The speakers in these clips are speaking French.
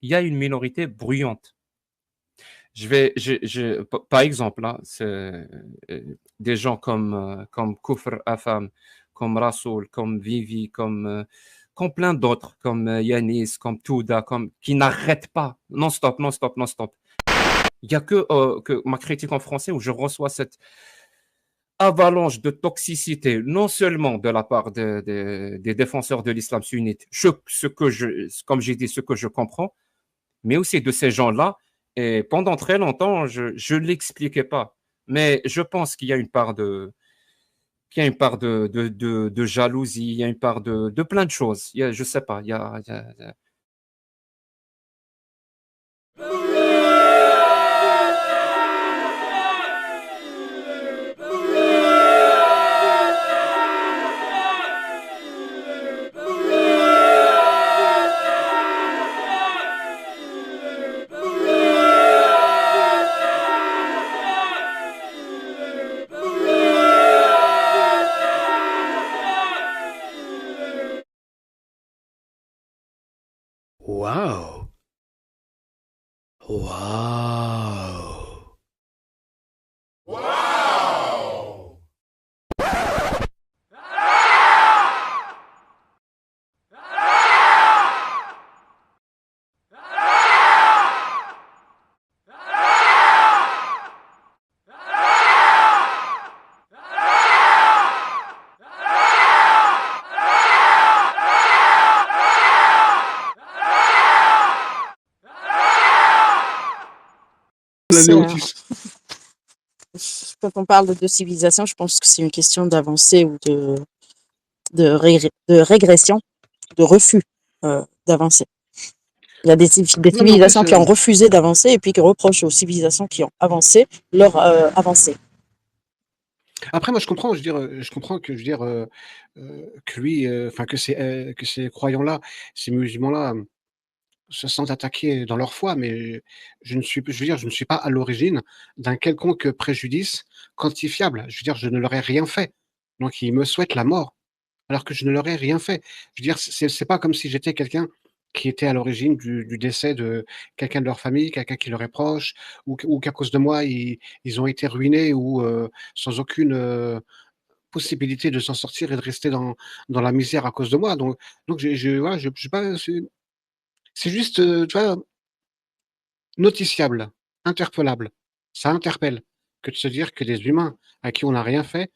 il y a une minorité bruyante. Par exemple, hein, des gens comme Kufr Afam, comme Rasoul, comme Vivi, comme plein d'autres, comme Yanis, comme Touda, qui n'arrêtent pas, non-stop, non-stop, non-stop. Il n'y a que ma critique en français où je reçois cette avalanche de toxicité, non seulement de la part des défenseurs de l'islam sunnite, comme j'ai dit, ce que je comprends, mais aussi de ces gens-là. Et pendant très longtemps, je ne l'expliquais pas. Mais je pense qu'il y a une part qu'il y a une part de jalousie, il y a une part de plein de choses. Je ne sais pas, Wow. Wow. Quand on parle de civilisation, je pense que c'est une question d'avancée ou de régression, de refus d'avancer. Il y a des civilisations qui ont refusé d'avancer et puis qui reprochent aux civilisations qui ont avancé leur avancée. Après, moi, je comprends. Je comprends que, que lui, enfin que ces croyants-là, ces musulmans-là, se sentent attaqués dans leur foi, mais je ne suis pas à l'origine d'un quelconque préjudice quantifiable. Je veux dire, je ne leur ai rien fait. Donc, ils me souhaitent la mort, alors que je ne leur ai rien fait. Je veux dire, c'est pas comme si j'étais quelqu'un qui était à l'origine du décès de quelqu'un de leur famille, quelqu'un qui leur est proche, ou qu'à cause de moi, ils ont été ruinés ou sans aucune possibilité de s'en sortir et de rester dans la misère à cause de moi. Donc voilà, je sais pas, c'est juste, tu vois, noticiable, interpellable. Ça interpelle que de se dire que des humains à qui on n'a rien fait,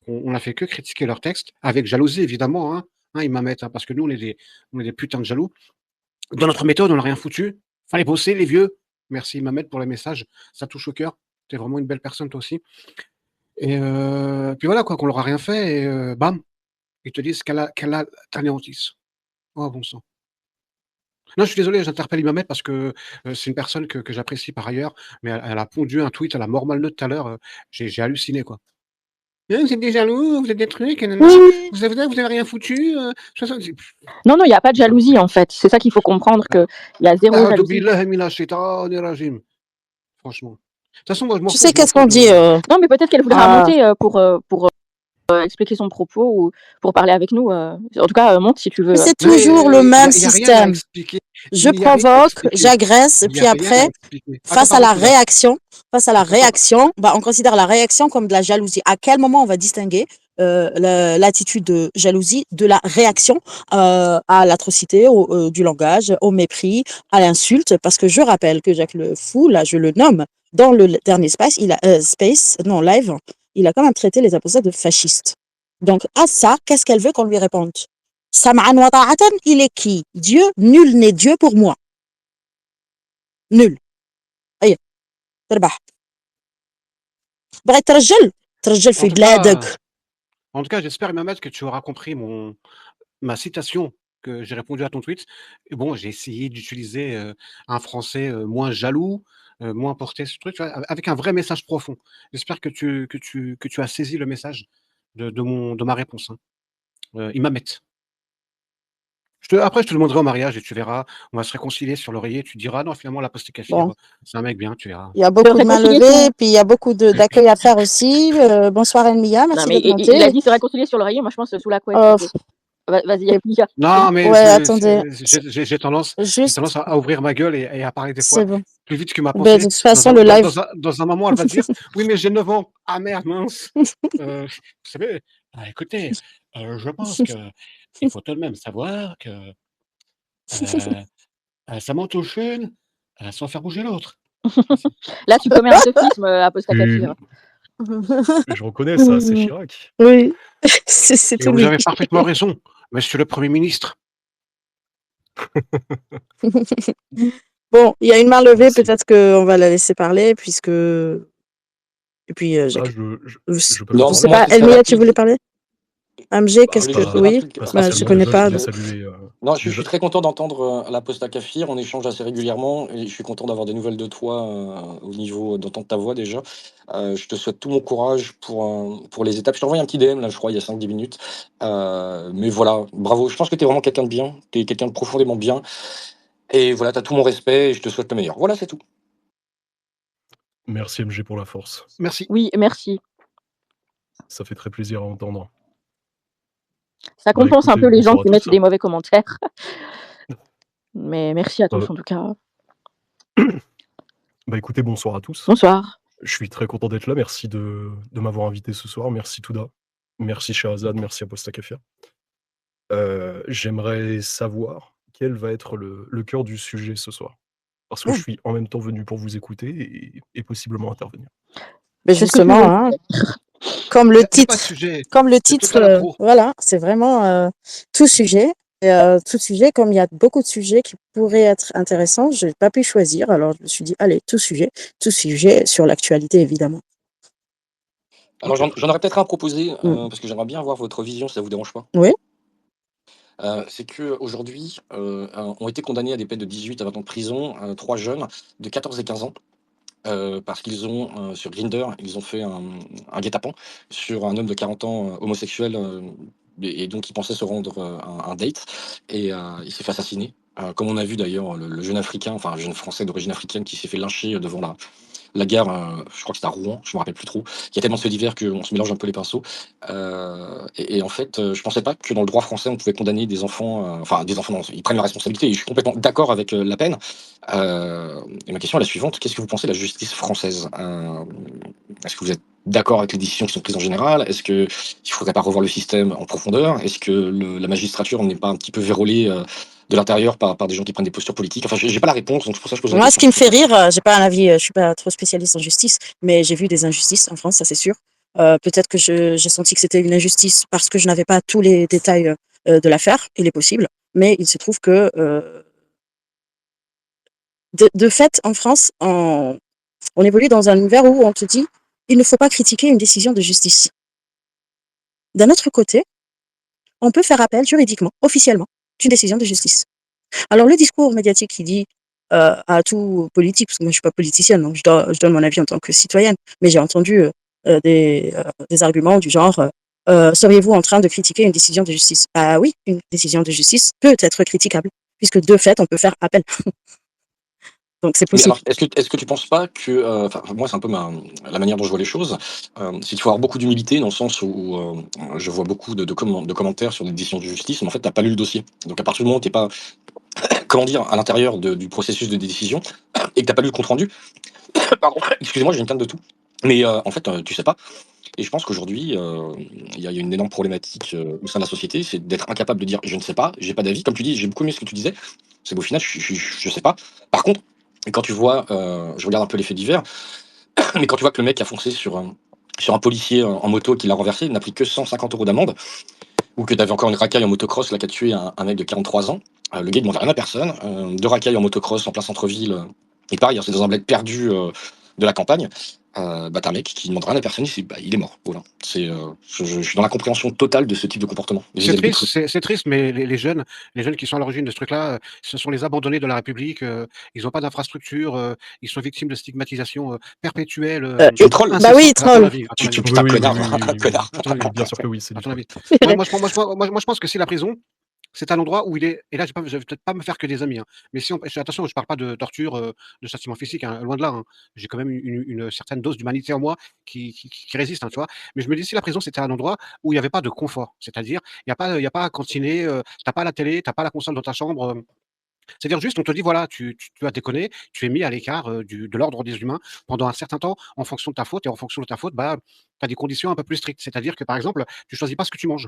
on n'a fait que critiquer leur texte, avec jalousie évidemment, hein, ils m'amettent, hein, parce que nous on est des putains de jaloux. Dans notre méthode, on n'a rien foutu. Fallait bosser les vieux. Merci Mamet pour les messages, ça touche au cœur. T'es vraiment une belle personne toi aussi. Et puis voilà quoi, qu'on leur a rien fait et bam, ils te disent qu'Allah t'anéantisse. Oh bon sang. Non, je suis désolé, j'interpelle Imam parce que c'est une personne que j'apprécie par ailleurs, mais elle a pondu un tweet à la mort malneutre tout à l'heure, j'ai halluciné quoi. Vous êtes des jaloux, vous êtes des trucs, Oui. vous avez rien foutu. Non, il n'y a pas de jalousie en fait. C'est ça qu'il faut comprendre, qu'il y a zéro jalousie. Franchement. De toute façon, moi, je m'en Tu fous. sais qu'est-ce qu'on dit Non, mais peut-être qu'elle voudra monter pour expliquer son propos ou pour parler avec nous. En tout cas, monte si tu veux. C'est toujours le même système. Je provoque, j'agresse, et puis après, face à la réaction, on considère la réaction comme de la jalousie. À quel moment on va distinguer l'attitude de jalousie de la réaction à l'atrocité, du langage, au mépris, à l'insulte? Parce que je rappelle que Jacques Le Fou, là, je le nomme, dans le dernier live, il a quand même traité les apostats de fascistes. Donc, à ça, qu'est-ce qu'elle veut qu'on lui réponde? Sam'an wa ta'atan, il est qui? Dieu, nul n'est Dieu pour moi. Nul. Aïe, تربح. بغيت ترجل في بلادك. En tout cas, j'espère, Mamed, que tu auras compris ma citation que j'ai répondu à ton tweet. Et bon, j'ai essayé d'utiliser un français moins jaloux, moins porté sur truc, tu vois, avec un vrai message profond. J'espère que tu as saisi le message de ma réponse. Hein. Imamet. Après, je te demanderai au mariage et tu verras. On va se réconcilier sur l'oreiller. Tu diras, non, finalement, la poste Kafir, Bon. c'est un mec bien, tu verras. Il y a beaucoup de mains levées, puis il y a beaucoup d'accueil à faire aussi. Bonsoir Elmia, merci d'être montée. Il a dit se réconcilier sur l'oreiller, moi je pense sous la couette. Vas-y, Mika. Non, mais Ouais, attendez. j'ai tendance Juste, à ouvrir ma gueule et à parler des fois c'est bon. plus vite que ma Ben, de pensée. toute façon, le live. Dans un moment, elle va dire oui, mais j'ai 9 ans. Ah merde, mince. Vous savez, écoutez, je pense que il faut tout de même savoir que ça m'en touche une sans faire bouger l'autre. Là, tu commets un sophisme, Apostacafir. Mais je reconnais ça, c'est Chirac. Oui, c'est Et tout vous lui. avez parfaitement raison, monsieur le Premier ministre. Bon, il y a une main levée, Merci. peut-être qu'on va la laisser parler, puisque... Et puis, Là, Jacques. je peux Non, Je pas sais moi, pas, ce serait Elmia, tu rapide. voulais parler? AMG, Bah, qu'est-ce je que... voulais juste dire un Oui, truc pas bah, je spécialement. connais Déjà, pas. je voulais donc. saluer. Non, je suis déjà- très content d'entendre l'Apostacafir. On échange assez régulièrement et je suis content d'avoir des nouvelles de toi au niveau d'entendre ta voix déjà. Je te souhaite tout mon courage pour les étapes. Je t'ai envoyé un petit DM là, je crois, il y a 5-10 minutes. Mais voilà, bravo. Je pense que tu es vraiment quelqu'un de bien. Tu es quelqu'un de profondément bien. Et voilà, tu as tout mon respect et je te souhaite le meilleur. Voilà, c'est tout. Merci MG pour la force. Merci. Oui, merci. Ça fait très plaisir à entendre. Ça Bah, compense un écoutez, peu les gens bonsoir à qui mettent tous. des mauvais commentaires. Mais merci à tous, Euh, en tout cas. Bah écoutez, bonsoir à tous. Bonsoir. Je suis très content d'être là. Merci de m'avoir invité ce soir. Merci Touda. Merci Sherazade. Merci Apostacafia. J'aimerais savoir quel va être le cœur du sujet ce soir. Parce que je suis en même temps venu pour vous écouter et possiblement intervenir. Mais C'est ce que tu justement, veux. hein, comme le Y a pas de titre, sujet. comme le C'est titre, total impro. voilà, c'est vraiment tout sujet. Et, tout sujet, comme il y a beaucoup de sujets qui pourraient être intéressants, je n'ai pas pu choisir. Alors je me suis dit, allez, tout sujet sur l'actualité évidemment. Alors, Ok, très j'en aurais peut-être un à proposer parce que j'aimerais bien avoir votre vision si ça vous dérange pas. Oui. C'est qu'aujourd'hui, ont été condamnés à des peines de 18 à 20 ans de prison 3 jeunes de 14 et 15 ans parce qu'ils ont, sur Grindr, ils ont fait un guet-apens sur un homme de 40 ans homosexuel et donc il pensait se rendre un date et il s'est fait assassiner. Comme on a vu d'ailleurs le jeune africain, enfin un jeune français d'origine africaine qui s'est fait lyncher devant la gare, je crois que c'était à Rouen, je me rappelle plus trop. Il y a tellement de faits divers qu'on se mélange un peu les pinceaux. Et en fait, je pensais pas que dans le droit français, on pouvait condamner des enfants, enfin des enfants, non, ils prennent la responsabilité. Et je suis complètement d'accord avec la peine. Et ma question est la suivante qu'est-ce que vous pensez de la justice française Est-ce que vous êtes d'accord avec les décisions qui sont prises en général Est-ce qu'il ne faudrait pas revoir le système en profondeur Est-ce que la magistrature n'est pas un petit peu vérolée de l'intérieur par des gens qui prennent des postures politiques? Enfin, j'ai pas la réponse, donc c'est pour ça que je pose la Moi, ce question. qui me fait rire, j'ai pas un avis, je suis pas trop spécialiste en justice, mais j'ai vu des injustices en France, ça c'est sûr. Peut-être que j'ai senti que c'était une injustice parce que je n'avais pas tous les détails de l'affaire, il est possible, mais il se trouve que de fait, en France, on évolue dans un univers où on te dit il ne faut pas critiquer une décision de justice. D'un autre côté, on peut faire appel juridiquement, officiellement, d'une décision de justice. Alors le discours médiatique qui dit à tout politique, parce que moi je suis pas politicienne, donc je donne mon avis en tant que citoyenne, mais j'ai entendu des arguments du genre seriez-vous en train de critiquer une décision de justice? Ah oui, une décision de justice peut être critiquable, puisque de fait on peut faire appel. Donc c'est Mais possible. alors, est-ce que tu penses pas que, enfin, moi, c'est un peu la manière dont je vois les choses, c'est qu'il faut avoir beaucoup d'humilité dans le sens où je vois beaucoup de commentaires sur des décisions de justice, mais en fait, t'as pas lu le dossier. Donc, à partir du moment où t'es pas, comment dire, à l'intérieur du processus de décision et que t'as pas lu le compte rendu, pardon, excusez-moi, j'ai une canne de tout. Mais en fait, tu sais pas. Et je pense qu'aujourd'hui, il y a une énorme problématique au sein de la société, c'est d'être incapable de dire je ne sais pas, j'ai pas d'avis. Comme tu dis, j'ai beaucoup aimé ce que tu disais. C'est qu'au final, je sais pas. Par contre, quand tu vois, je regarde un peu les faits divers, mais quand tu vois que le mec a foncé sur un policier en moto qui l'a renversé, il n'a pris que 150 € d'amende, ou que tu avais encore une racaille en motocross là, qui a tué un mec de 43 ans, le gars il demandait rien à personne, deux racailles en motocross en plein centre-ville, et pareil, hein, c'est dans un bled perdu de la campagne. T'as un mec qui demande rien à personne, il est mort. Voilà. Je suis dans la compréhension totale de ce type de comportement. C'est triste, mais les jeunes qui sont à l'origine de ce truc-là, ce sont les abandonnés de la République. Ils n'ont pas d'infrastructure, ils sont victimes de stigmatisation perpétuelle. Tu trolls. Bah oui, troll. Tu Oui, un oui, connard, oui, un connard. oui, bien sûr que oui, c'est du À ton troll. avis. Moi, je pense que c'est la prison. C'est un endroit où il est et là je vais peut-être pas me faire que des amis, hein, mais si on attention, je parle pas de torture, de châtiment physique, hein, loin de là, hein. J'ai quand même une certaine dose d'humanité en moi qui résiste, hein, tu vois? Mais je me dis si la prison, c'était un endroit où il y avait pas de confort, c'est-à-dire il y a pas à cantiner, tu pas la télé, t'as pas la console dans ta chambre, c'est-à-dire juste on te dit voilà, tu as déconné, tu es mis à l'écart, de l'ordre des humains pendant un certain temps en fonction de ta faute et en fonction de ta faute, bah, tu as des conditions un peu plus strictes. C'est-à-dire que par exemple, tu choisis pas ce que tu manges.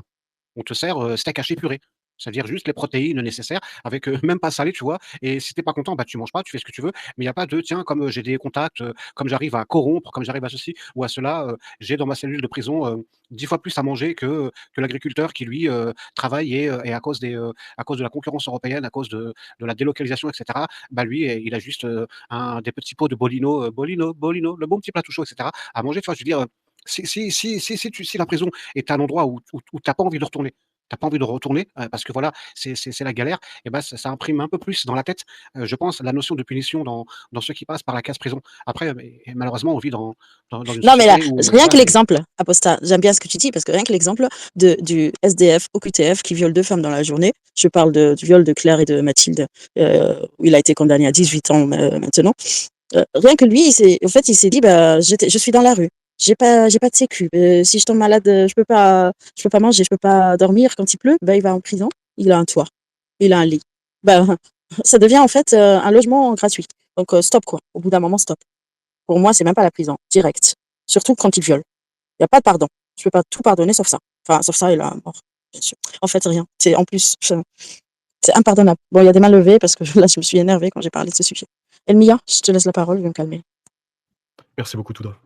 On te sert, steak haché purée. C'est-à-dire juste les protéines nécessaires avec, même pas salé, tu vois? Et si tu pas content, bah, tu manges pas, tu fais ce que tu veux, mais il y a pas de: «Tiens, comme, j'ai des contacts, comme j'arrive à corrompre, comme j'arrive à ceci ou à cela, j'ai dans ma cellule de prison, 10 fois plus à manger que l'agriculteur qui lui, travaille et à cause de la concurrence européenne, à cause de la délocalisation et cetera, bah, lui, il a juste, un des petits pots de Bolino, Bolino, le bon petit plat tout chaud et cetera à manger». Tu vois? Je veux dire, si la prison est un endroit où tu pas envie de retourner, t'as pas envie de retourner, parce que voilà, c'est la galère et ben ça imprime un peu plus dans la tête, je pense, la notion de punition dans ceux qui passent par la case prison. Après, mais malheureusement, on vit dans une Non, mais là, société où, rien que voilà, l'exemple, Apostat, j'aime bien ce que tu dis, parce que rien que l'exemple du SDF OQTF qui viole 2 femmes dans la journée, je parle du viol de Claire et de Mathilde, où il a été condamné à 18 ans maintenant. Rien que lui, en fait, il s'est dit, bah, je suis dans la rue. J'ai pas de sécu. Si je tombe malade, je peux pas manger, je peux pas dormir. Quand il pleut, bah, il va en prison. Il a un toit, il a un lit. Bah, ça devient en fait un logement gratuit. Donc stop quoi. Au bout d'un moment, stop. Pour moi, c'est même pas la prison, direct. Surtout quand il viole. Il y a pas de pardon. Je peux pas tout pardonner sauf ça. Enfin, sauf ça et la mort, bien sûr. En fait, rien. C'est en plus, c'est impardonnable. Bon, il y a des mains levées parce que là, je me suis énervée quand j'ai parlé de ce sujet. Elmia, je te laisse la parole, je vais me calmer. Merci beaucoup, Touda.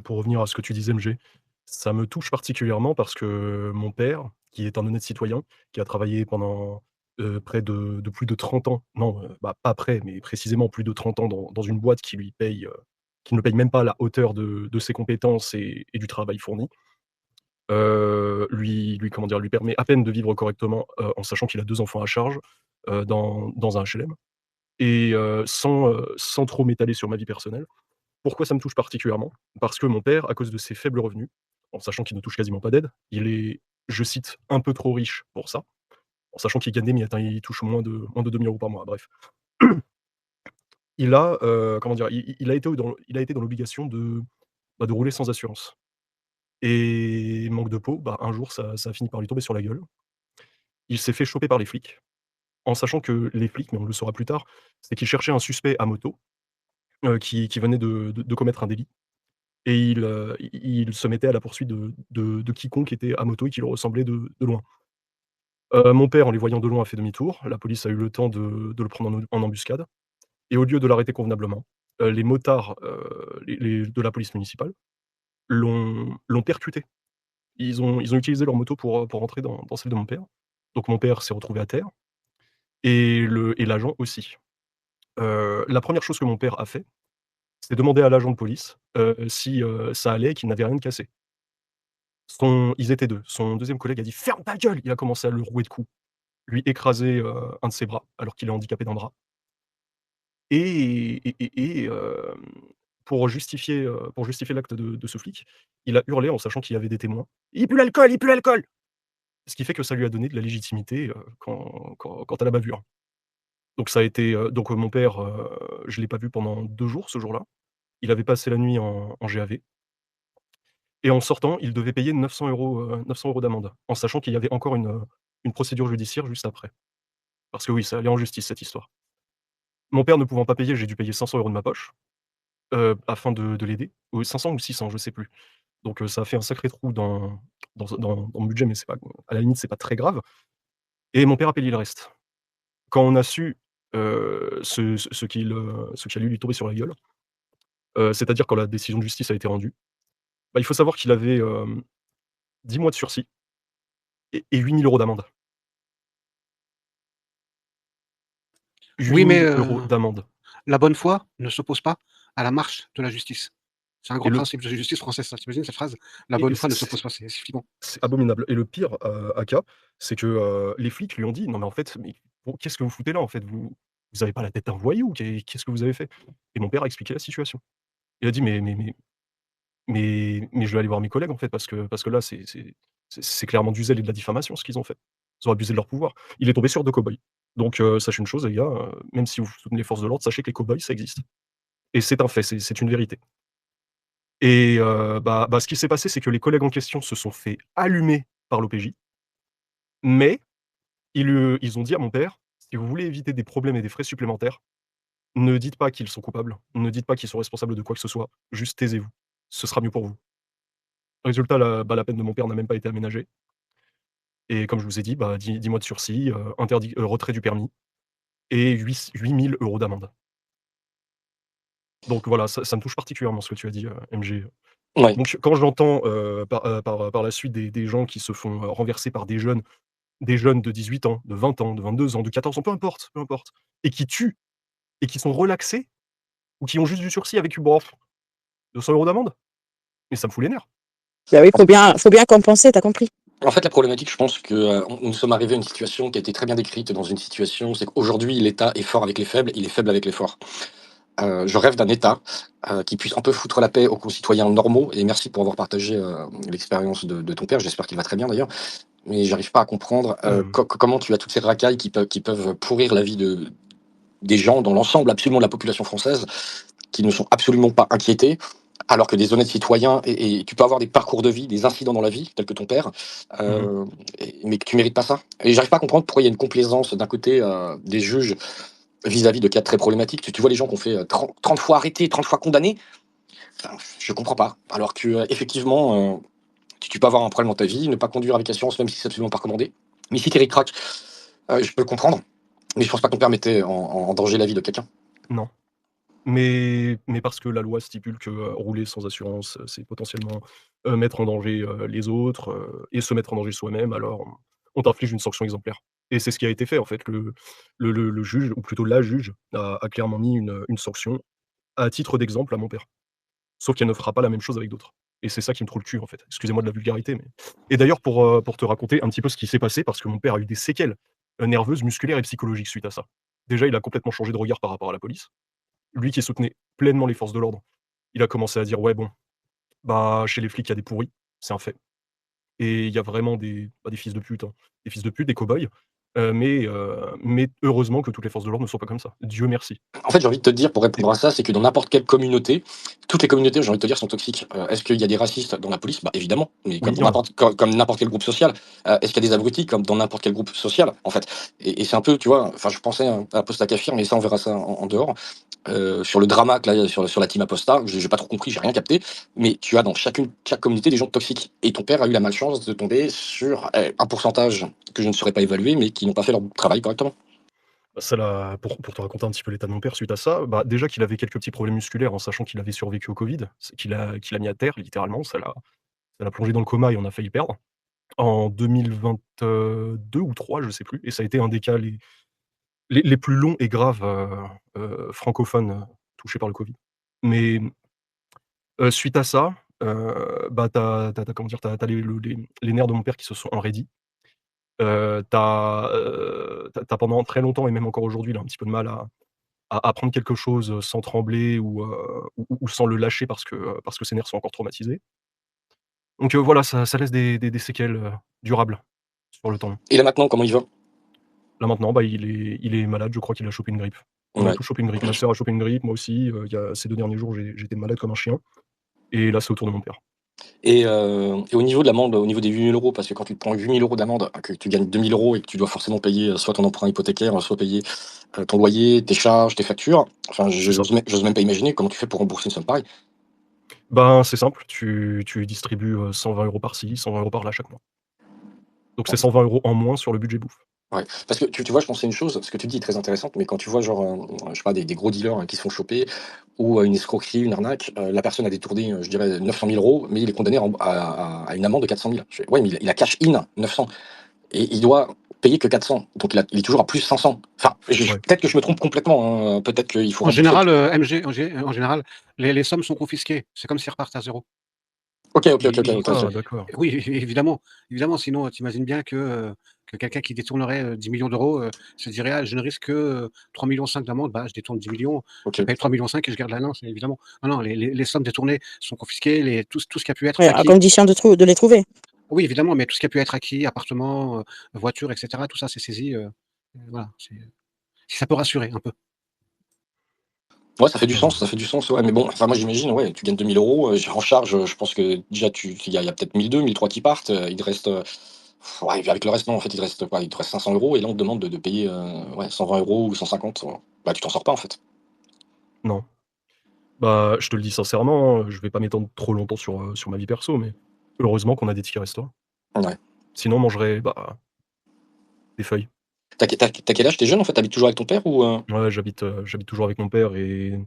Pour revenir à ce que tu disais, MG, ça me touche particulièrement parce que mon père, qui est un honnête citoyen, qui a travaillé pendant, près de plus de 30 ans, non, bah, pas près, mais précisément plus de 30 ans dans une boîte qui lui paye, qui ne paye même pas à la hauteur de ses compétences et du travail fourni. Comment dire? Lui permet à peine de vivre correctement, en sachant qu'il a 2 enfants à charge, dans un HLM et sans trop m'étaler sur ma vie personnelle. Pourquoi ça me touche particulièrement? Parce que mon père, à cause de ses faibles revenus, en sachant qu'il ne touche quasiment pas d'aide, il est, je cite, «un peu trop riche» pour ça, en sachant qu'il gagne des miettes, hein, il touche moins de 2 000 € par mois, bref. Il a, comment dire? Il a été dans l'obligation de rouler sans assurance et manque de peau, bah, un jour ça a fini par lui tomber sur la gueule. Il s'est fait choper par les flics, en sachant que les flics, mais on le saura plus tard, c'est qu'ils cherchaient un suspect à moto, qui venait de commettre un délit. Et il se mettait à la poursuite de quiconque était à moto et qui lui ressemblait de loin. Mon père, en les voyant de loin, a fait demi-tour. La police a eu le temps de le prendre en embuscade et au lieu de l'arrêter convenablement, les motards, les de la police municipale l'ont percuté. Ils ont utilisé leur moto pour rentrer dans celle de mon père. Donc mon père s'est retrouvé à terre et l'agent aussi. La première chose que mon père a fait, c'est demander à l'agent de police, si, ça allait et qu'il n'avait rien de cassé. Ils étaient 2. Son deuxième collègue a dit: «Ferme ta gueule!» Il a commencé à le rouer de coups, lui écraser, un de ses bras, alors qu'il est handicapé d'un bras et pour justifier l'acte de ce flic, il a hurlé en sachant qu'il y avait des témoins: «Il pue l'alcool, il pue l'alcool!» Ce qui fait que ça lui a donné de la légitimité, quant à la bavure. Donc ça a été, mon père, je l'ai pas vu pendant 2 jours ce jour-là. Il avait passé la nuit en GAV et en sortant, il devait payer 900 € d'amende, en sachant qu'il y avait encore une procédure judiciaire juste après. Parce que oui, ça allait en justice cette histoire. Mon père ne pouvant pas payer, j'ai dû payer 500 € de ma poche, afin de l'aider, ou 500 ou 600, je sais plus. Donc ça a fait un sacré trou dans mon budget, mais c'est pas à la limite, c'est pas très grave et mon père a payé le reste. Quand on a su, ce qui allait lui tomber sur la gueule, c'est-à-dire quand la décision de justice a été rendue, bah, il faut savoir qu'il avait, 10 mois de sursis et 8 000 € d'amende. Oui, 8 mais 000 € d'amende la bonne foi ne s'oppose pas à la marche de la justice. C'est un et grand le principe de justice française, ça. Tu imagines cette phrase? La et bonne foi ne s'oppose c'est pas, c'est flippant. c'est abominable et le pire, Aka, c'est que, les flics lui ont dit: «Non mais en fait, mais qu'est-ce que vous foutez là en fait? Vous avez pas la tête d'un voyou? Qu'est-ce que vous avez fait?» Et mon père a expliqué la situation. Il a dit: «Mais je vais aller voir mes collègues en fait parce que là c'est clairement du zèle et de la diffamation ce qu'ils ont fait». Ils ont abusé de leur pouvoir. Il est tombé sur 2 cow-boys. Donc sachez une chose les gars, même si vous soutenez les forces de l'ordre, sachez que les cow-boys ça existe. Et c'est un fait, c'est une vérité. Et ce qui s'est passé, c'est que les collègues en question se sont fait allumer par l'OPJ. Mais ils ont dit à mon père: «Si vous voulez éviter des problèmes et des frais supplémentaires, ne dites pas qu'ils sont coupables, ne dites pas qu'ils sont responsables de quoi que ce soit, juste taisez-vous. Ce sera mieux pour vous». Résultat, la peine de mon père n'a même pas été aménagée. Et comme je vous ai dit, 10 mois de sursis, retrait du permis et 8 000 € d'amende. Donc voilà, ça me touche particulièrement ce que tu as dit, MG. Ouais. Donc quand j'entends, par la suite des gens qui se font, renverser par des jeunes de 18 ans, de 20 ans, de 22 ans, de 14 ans, peu importe, et qui tuent et qui sont relaxés ou qui ont juste du sursis avec 200 € d'amende, mais ça me fout les nerfs. Bah oui, faut bien compenser, t'as compris. En fait, la problématique, je pense que nous sommes arrivés à une situation qui a été très bien décrite dans une situation, c'est qu'aujourd'hui, l'État est fort avec les faibles, il est faible avec les forts. Je rêve d'un État qui puisse un peu foutre la paix aux concitoyens normaux, et merci pour avoir partagé l'expérience de ton père, j'espère qu'il va très bien d'ailleurs, mais j'arrive pas à comprendre comment tu as toutes ces racailles qui peuvent pourrir la vie des gens dans l'ensemble absolument de la population française, qui ne sont absolument pas inquiétés, alors que des honnêtes citoyens, et tu peux avoir des parcours de vie, des incidents dans la vie, tels que ton père, mais que tu mérites pas ça. Et j'arrive pas à comprendre pourquoi il y a une complaisance d'un côté des juges vis-à-vis de cas très problématiques. Tu vois les gens qui ont fait 30 fois arrêtés, 30 fois condamnés, enfin, je comprends pas. Alors que effectivement, tu peux avoir un problème dans ta vie, ne pas conduire avec assurance, même si c'est absolument pas recommandé. Mais si t'es ric-rac, je peux le comprendre, mais je pense pas que ton père mettait en danger la vie de quelqu'un. Non. Mais parce que la loi stipule que rouler sans assurance, c'est potentiellement mettre en danger les autres et se mettre en danger soi-même, alors on t'inflige une sanction exemplaire. Et c'est ce qui a été fait en fait. Le juge, ou plutôt la juge, a clairement mis une sanction à titre d'exemple à mon père. Sauf qu'elle ne fera pas la même chose avec d'autres. Et c'est ça qui me trouve le cul en fait. Excusez-moi de la vulgarité, mais. Et d'ailleurs, pour te raconter un petit peu ce qui s'est passé, parce que mon père a eu des séquelles nerveuses, musculaires et psychologiques suite à ça. Déjà, il a complètement changé de regard par rapport à la police. Lui qui soutenait pleinement les forces de l'ordre, il a commencé à dire: «Ouais, bon, chez les flics, il y a des pourris, c'est un fait. Et il y a vraiment des fils de pute, hein, des fils de pute, des cow-boys, mais heureusement que toutes les forces de l'ordre ne sont pas comme ça. Dieu merci». En fait, j'ai envie de te dire, pour répondre à ça, c'est que dans n'importe quelle communauté, toutes les communautés, j'ai envie de te dire, sont toxiques. Est-ce qu'il y a des racistes dans la police? Évidemment, mais Oui, comme n'importe quel groupe social. Est-ce qu'il y a des abrutis comme dans n'importe quel groupe social, en fait? Et c'est un peu, tu vois, enfin, je pensais à Aposta Kafir, mais ça, on verra ça en dehors. Sur le drama que là, sur la team Aposta, j'ai pas trop compris, j'ai rien capté, mais tu as dans chaque communauté des gens toxiques. Et ton père a eu la malchance de tomber sur un pourcentage que je ne saurais pas évaluer, mais qui n'ont pas fait leur travail correctement. Pour te raconter un petit peu l'état de mon père suite à ça, déjà qu'il avait quelques petits problèmes musculaires en sachant qu'il avait survécu au Covid, qu'il a mis à terre littéralement, ça l'a plongé dans le coma et on a failli perdre. En 2022 ou 3, je sais plus, et ça a été un des cas les plus longs et graves francophones touchés par le Covid. Mais suite à ça, t'as comment dire, t'as les nerfs de mon père qui se sont enraidis. T'as pendant très longtemps et même encore aujourd'hui, il a un petit peu de mal à prendre quelque chose sans trembler ou sans le lâcher parce que ses nerfs sont encore traumatisés. Donc voilà, ça laisse des séquelles durables sur le temps. Et là maintenant, comment il va? Là maintenant, il est malade, je crois qu'il a chopé une grippe. On a Ouais. tous chopé une grippe. Ma sœur a chopé une grippe, moi aussi. Ces 2 derniers jours, j'étais malade comme un chien. Et là, c'est au tour de mon père. Et au niveau de l'amende, au niveau des 8 000 €, parce que quand tu te prends 8 000 € d'amende, que tu gagnes 2 000 € et que tu dois forcément payer soit ton emprunt hypothécaire, soit payer ton loyer, tes charges, tes factures, enfin, j'ose même pas imaginer comment tu fais pour rembourser une somme pareille. C'est simple, tu distribues 120 € par-ci, 120 € par-là chaque mois. Donc c'est 120 € en moins sur le budget bouffe. Ouais, parce que tu vois, je pensais une chose, ce que tu dis est très intéressante, mais quand tu vois genre, je sais pas, des gros dealers qui se font choper ou une escroquerie, une arnaque, la personne a détourné, je dirais 900 000 €, mais il est condamné à une amende de 400 000. Ouais, mais il a cash in 900 et il doit payer que 400, donc il est toujours à plus 500. Enfin, Ouais. peut-être que je me trompe complètement, hein, peut-être qu'il faut En rembourser. général, en général, les sommes sont confisquées. C'est comme s'ils repartent à zéro. OK. Ah d'accord. Oui, évidemment, sinon tu imagines bien que quelqu'un qui détournerait 10 millions d'euros se dirait: «Ah, je ne risque que 3,5 millions d'amende, je détourne 10 millions, OK. je paye 3,5 millions et je garde la». Non, c'est évidemment. Non, les sommes détournées sont confisquées, tout ce qui a pu être Ouais, à acquis. condition de les trouver. Oui, évidemment, mais tout ce qui a pu être acquis, appartement, voiture, et cetera, tout ça, c'est saisi, voilà, si ça peut rassurer un peu. Ouais, Voilà. ça fait du sens, ouais, mais bon, enfin, moi, j'imagine, ouais, tu gagnes 2 000 €, en charge, je pense que déjà il y a peut-être 1 200, 1 300 qui partent, il te reste, ouais, avec le reste, non, en fait, il te reste quoi? Il te reste 500 € et là, on te demande de payer, ouais, 120 € ou 150, bah, tu t'en sors pas, en fait. Non. Bah, je te le dis sincèrement, je vais pas m'étendre trop longtemps sur ma vie perso, mais heureusement qu'on a des tickets resto. Ouais. Sinon, on mangerait, bah, des feuilles. Tu quel âge? Tu jeune, en fait? Tu habites toujours avec ton père ou? Ouais, j'habite toujours avec mon père et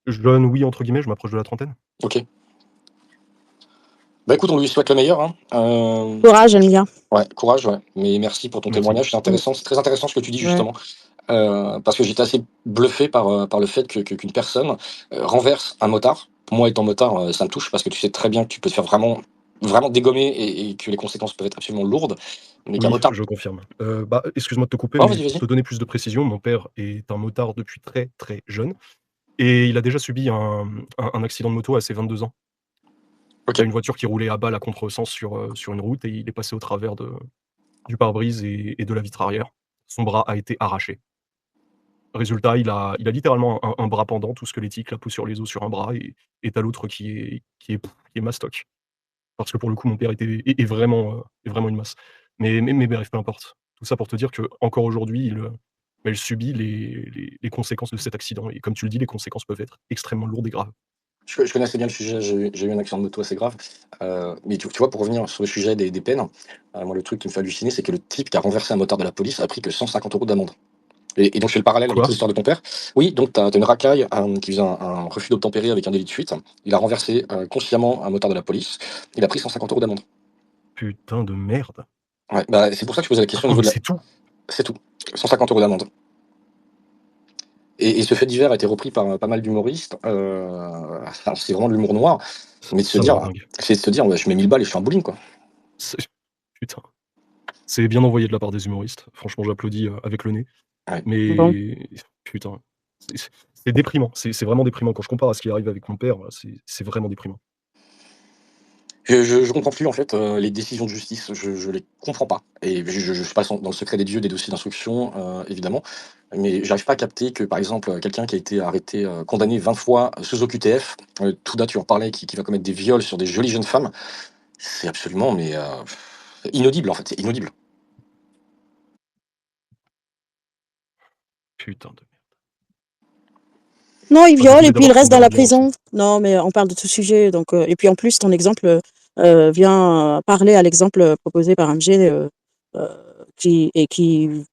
«jeune», oui, entre guillemets, je m'approche de la trentaine. OK. Bah, écoute, on lui souhaite le meilleur, hein. Courage, j'aime bien. Ouais, courage, ouais, mais merci pour ton Merci. témoignage, c'est très intéressant ce que tu dis, Ouais. justement, parce que j'étais assez bluffé par le fait qu'une personne, renverse un motard. Moi, étant motard, ça me touche parce que tu sais très bien que tu peux te faire vraiment dégommer et que les conséquences peuvent être absolument lourdes, mais qu'un Oui, motard je confirme. Bah, excuse-moi de te couper, oh, mais vas-y, pour vas-y. te donner plus de précision, mon père est un motard depuis très, très jeune et il a déjà subi un accident de moto à ses 22 ans. Il y a OK. une voiture qui roulait à balle à contresens sur une route et il est passé au travers du pare-brise et de la vitre arrière. Son bras a été arraché. Résultat, il a littéralement un bras pendant, tout squelettique, la peau sur les os sur un bras et tu l'autre qui est mastoc. Parce que pour le coup, mon père est vraiment une masse. Mais bref, peu importe. Tout ça pour te dire qu'encore aujourd'hui, il subit les conséquences de cet accident et comme tu le dis, les conséquences peuvent être extrêmement lourdes et graves. Je connais assez bien le sujet, j'ai eu un accident de moto assez grave, mais tu vois, pour revenir sur le sujet des peines, moi, le truc qui me fait halluciner, c'est que le type qui a renversé un motard de la police a pris que 150 € d'amende. Et donc je fais le parallèle avec Quoi? l'histoire de ton père. Oui, donc tu as une racaille, qui faisait un refus d'obtempérer avec un délit de fuite. Il a renversé, consciemment un motard de la police. Il a pris 150 € d'amende. Putain de merde. Ouais, bah, c'est pour ça que je posais la question au Oh niveau mais de la c'est tout? c'est tout, 150 € d'amende. Et ce fait divers a été repris par, pas mal d'humoristes, alors c'est vraiment de l'humour noir, mais Ça me rend dingue. c'est de se dire: «Ouais, je mets 1000 balles et je fais un bowling, quoi». C'est putain. C'est bien envoyé de la part des humoristes. Franchement, j'applaudis, avec le nez. Ouais. Bon. Mais putain, c'est déprimant. C'est vraiment déprimant. Quand je compare à ce qui arrive avec mon père, c'est vraiment déprimant. Je comprends plus en fait, les décisions de justice, je les comprends pas et je suis pas dans le secret des dieux des dossiers d'instruction, évidemment, mais j'arrive pas à capter que, par exemple, quelqu'un qui a été arrêté, condamné 20 fois sous OQTF, Touda, tu en parlais, qui va commettre des viols sur des jolies jeunes femmes, c'est absolument mais inaudible en fait, c'est inaudible. Putain de merde. Non, il Ah, viole désolé et puis il d'avoir reste plombé dans la l'ambiance. prison. Non, mais on parle de tout sujet. Donc, et puis en plus, ton exemple vient parler à l'exemple proposé par MG euh, qui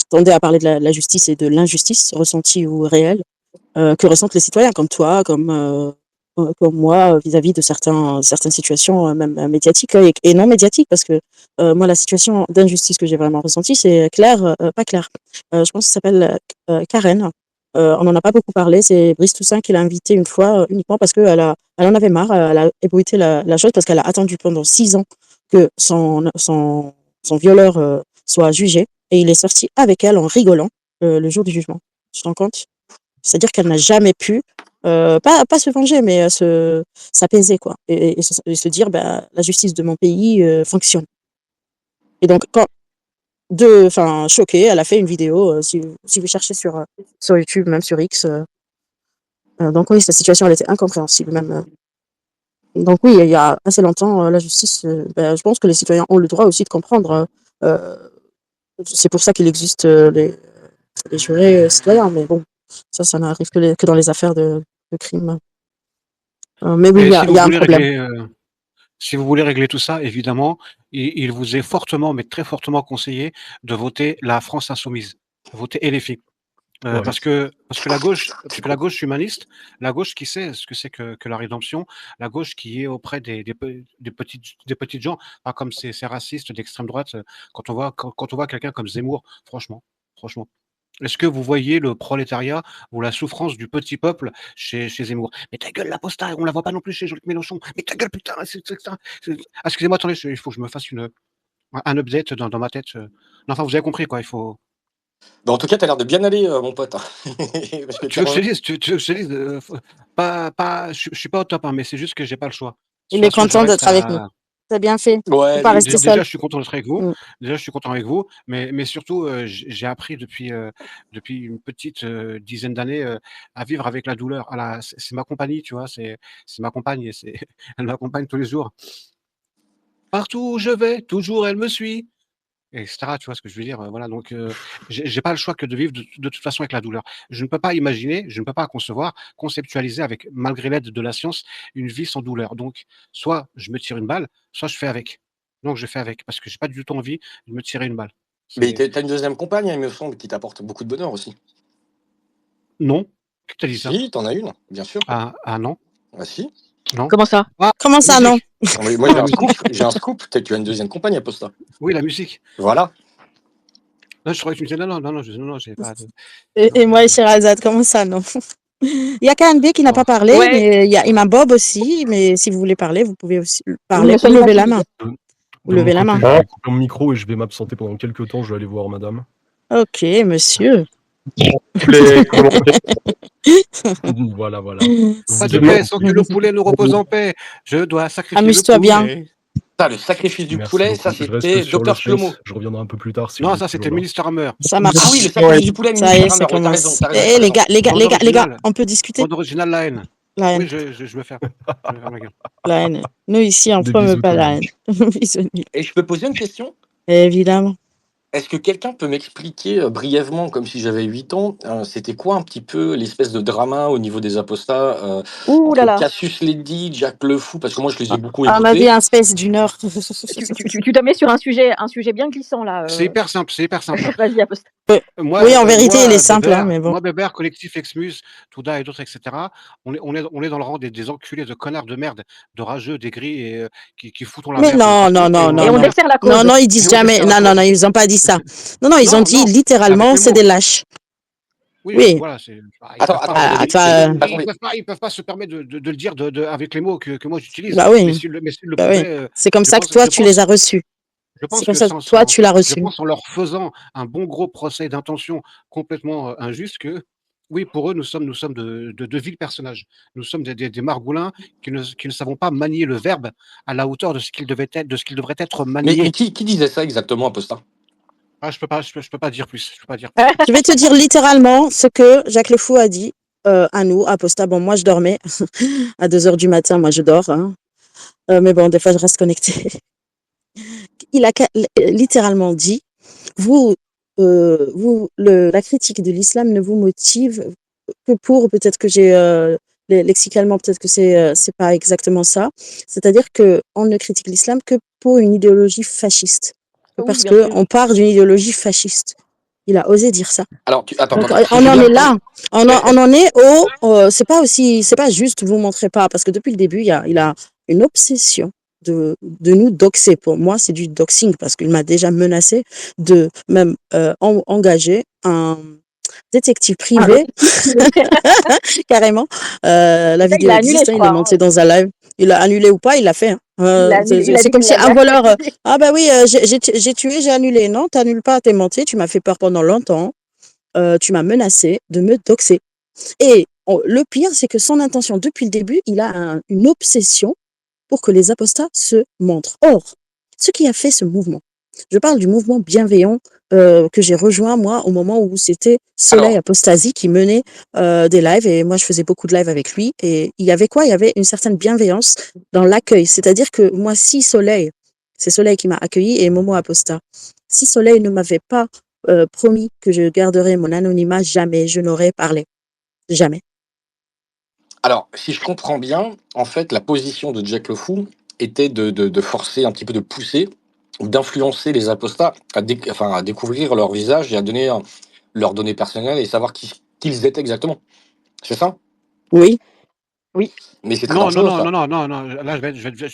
tendait à parler de la justice et de l'injustice ressentie ou réelle que ressentent les citoyens comme toi, comme moi, vis-à-vis de certaines situations, même médiatiques et non médiatiques, parce que moi, la situation d'injustice que j'ai vraiment ressentie, c'est Claire, pas Claire, je pense que ça s'appelle Karen. On n'en a pas beaucoup parlé, c'est Brice Toussaint qui l'a invitée une fois, uniquement parce elle en avait marre, elle a ébruité la chose parce qu'elle a attendu pendant 6 ans que son violeur soit jugé, et il est sorti avec elle en rigolant le jour du jugement. Tu te rends compte? C'est-à-dire qu'elle n'a jamais pu, pas se venger, mais s'apaiser, quoi. Et se dire, bah, la justice de mon pays fonctionne. Et donc, choquée, elle a fait une vidéo, si vous cherchez sur YouTube, même sur X. Donc oui, sa situation, elle était incompréhensible, même. Donc oui, il y a assez longtemps, la justice, je pense que les citoyens ont le droit aussi de comprendre. Euh, c'est pour ça qu'il existe les jurés citoyens, mais bon, ça n'arrive que dans les affaires de crime. Mais oui, Et il y a un problème. si vous voulez régler tout ça, évidemment, il vous est fortement, mais très fortement conseillé de voter la France insoumise. Voter LFI. Ouais. Parce que la gauche humaniste, la gauche qui sait ce que c'est que la rédemption, la gauche qui est auprès des petites gens, pas comme ces racistes d'extrême droite, quand on voit quelqu'un comme Zemmour, franchement. Est-ce que vous voyez le prolétariat ou la souffrance du petit peuple chez Zemmour? Mais ta gueule, l'apostat, on la voit pas non plus chez Jean-Luc Mélenchon. Mais ta gueule, putain, excusez-moi, attendez, il faut que je me fasse un update dans ma tête. Non, enfin, vous avez compris, quoi, il faut. Bah, en tout cas, tu as l'air de bien aller, mon pote, hein. Parce que Tu veux que je te dise, je suis pas au top, hein, mais c'est juste que j'ai pas le choix. Il est Soit je content reste d'être avec nous. à. T'as bien fait. Ouais, Faut pas rester Déjà, seul. je suis content d'être avec vous. Mm. Déjà, je suis content avec vous, mais surtout, j'ai appris depuis une petite dizaine d'années à vivre avec la douleur. C'est ma compagnie, tu vois, c'est ma compagne, elle m'accompagne tous les jours. Partout où je vais, toujours elle me suit, etc. Tu vois ce que je veux dire? Voilà, donc j'ai pas le choix que de vivre de toute façon avec la douleur. Je ne peux pas imaginer, je ne peux pas concevoir, conceptualiser avec, malgré l'aide de la science, une vie sans douleur. Donc, soit je me tire une balle, soit je fais avec. Donc je fais avec, parce que j'ai pas du tout envie de me tirer une balle. Mais C'est t'as une deuxième compagne, hein, il me semble, qui t'apporte beaucoup de bonheur aussi. non? Qui t'a dit ça? Si, t'en as une, bien sûr. Ah non, Ah si. non. Comment ça? Ah, Comment ça, non? musique. Non, mais moi Non, j'ai la un scoop, musique. j'ai un scoop. Tu as une deuxième compagne, Aposta. Oui, la musique. Voilà. Non, je croyais que tu me disais non, j'ai pas de. Et moi, Sherazade, comment ça, non? Il y a KNB qui n'a Bon. pas parlé, Ouais. mais il y a Imam Bob aussi. Mais si vous voulez parler, vous pouvez aussi parler Monsieur ou lever la Imam. main. Ou De mon lever la côté, main. je vais couper mon micro et je vais m'absenter pendant quelques temps. Je vais aller voir madame. Ok, monsieur. Voilà. Pas Vous de avez paix compris. sans que le poulet ne repose en paix. Je dois sacrifier Amuse-toi le bien. poulet. Ça, le sacrifice du Merci poulet, beaucoup. ça Je reste c'était sur le Dr Shlomo. silence. Je reviendrai un peu plus tard si Non, vous ça êtes c'était toujours là. Ministre Hammer. Ça marche. Ah oui, le sacrifice du poulet, Ça y est, ministre ça Hammer. Oui, t'as raison, commence. t'as raison, Eh, t'as les raison. gars, Bande originale. on peut discuter? Bande originale, la haine. La Oui, haine, je me ferme. Je me ferme la gueule. la haine. Nous, ici, on Des promeut bisous pas tout le la monde. haine. Bisous nuls. Et je peux poser une question? Évidemment. Est-ce que quelqu'un peut m'expliquer brièvement, comme si j'avais 8 ans, c'était quoi un petit peu l'espèce de drama au niveau des apostats Ouh là entre là. Cassius Lady, Jack le Fou, parce que moi je les ai beaucoup Ah, on a vu écoutés. un space d'une heure. Tu te mets sur un sujet bien glissant là. C'est hyper simple, c'est hyper simple. Vas-y, Aposta. Moi, Oui, en vérité, il est moi, simple, hein, Bébert, mais bon. moi, Bébert, Collectif Exmus, Touda et d'autres, etc. On est dans le rang des enculés de connards de merde, de rageux, d'aigris et qui foutent la Mais merde non, partout. non, Et non, on non, Et on non. dessert la Non, cause. non, ils et disent on jamais. dessert la Non, non, cause. non, ils ont pas dit ça. Non, non, ils ont Non, dit non, avec littéralement, les c'est mots. des lâches. Oui, Oui. voilà, c'est. Ils Attends, peuvent pas, Ah, attendez, toi, ils peuvent pas se permettre de le dire avec les mots que moi j'utilise. bah Mais oui, s'ils le bah oui. pouvaient, C'est comme je ça que pense, toi, je tu les pense, as reçus. je C'est pense comme que ça que toi, tu l'as je reçu. pense en leur faisant un bon gros procès d'intention complètement injuste que, oui, pour eux, nous sommes de vils personnages. Nous sommes des margoulins qui ne savons pas manier le verbe à la hauteur de ce qu'il devait être, de ce qu'il devrait être mais manié. qui disait ça exactement, Aposta? Ah, je peux pas dire plus. Je peux pas dire plus. Je vais te dire littéralement ce que Jacques Le Fou a dit à nous, à Posta. Bon, moi, je dormais à 2h du matin. Moi, je dors. Hein. Mais bon, des fois, je reste connectée. Il a littéralement dit, la critique de l'islam ne vous motive que pour, peut-être que j'ai, lexicalement, peut-être que c'est pas exactement ça. C'est-à-dire que on ne critique l'islam que pour une idéologie fasciste. Oui, Parce bien que sûr. on part d'une idéologie fasciste. Il a osé dire ça. Alors, attends, Donc, si on j'ai en bien est compris- là. On en est c'est pas juste vous montrez pas, parce que depuis le début, il a une obsession de nous doxer. Pour moi, c'est du doxing, parce qu'il m'a déjà menacé de même engager un détective privé, carrément. La Ça, il vidéo a annulé, existe, je hein, il crois. est monté dans un live. Il a annulé ou pas, il l'a fait. Hein. Il a annulé, il a C'est dit comme qu'il si l'avait un voleur. annulé. Ah bah oui, j'ai tué, j'ai annulé. Non, t'annules pas, t'es menti, tu m'as fait peur pendant longtemps. Tu m'as menacé de me doxer. Et le pire, c'est que son intention, depuis le début, il a une obsession pour que les apostats se montrent. Or, ce qui a fait ce mouvement, je parle du mouvement bienveillant que j'ai rejoint, moi, au moment où c'était Soleil Alors. Apostasie qui menait des lives, et moi, je faisais beaucoup de lives avec lui. Et il y avait quoi? Il y avait une certaine bienveillance dans l'accueil. C'est-à-dire que moi, si Soleil, c'est Soleil qui m'a accueilli, et Momo Apostat, si Soleil ne m'avait pas promis que je garderais mon anonymat, jamais je n'aurais parlé. Jamais. Alors, si je comprends bien, en fait, la position de Jack le Fou était de forcer un petit peu, de pousser ou d'influencer les apostats à découvrir leur visage et à donner leurs données personnelles et savoir qu'ils étaient exactement. C'est ça? Oui. Mais c'est très Non, dangereux, ça. non. Là, je vais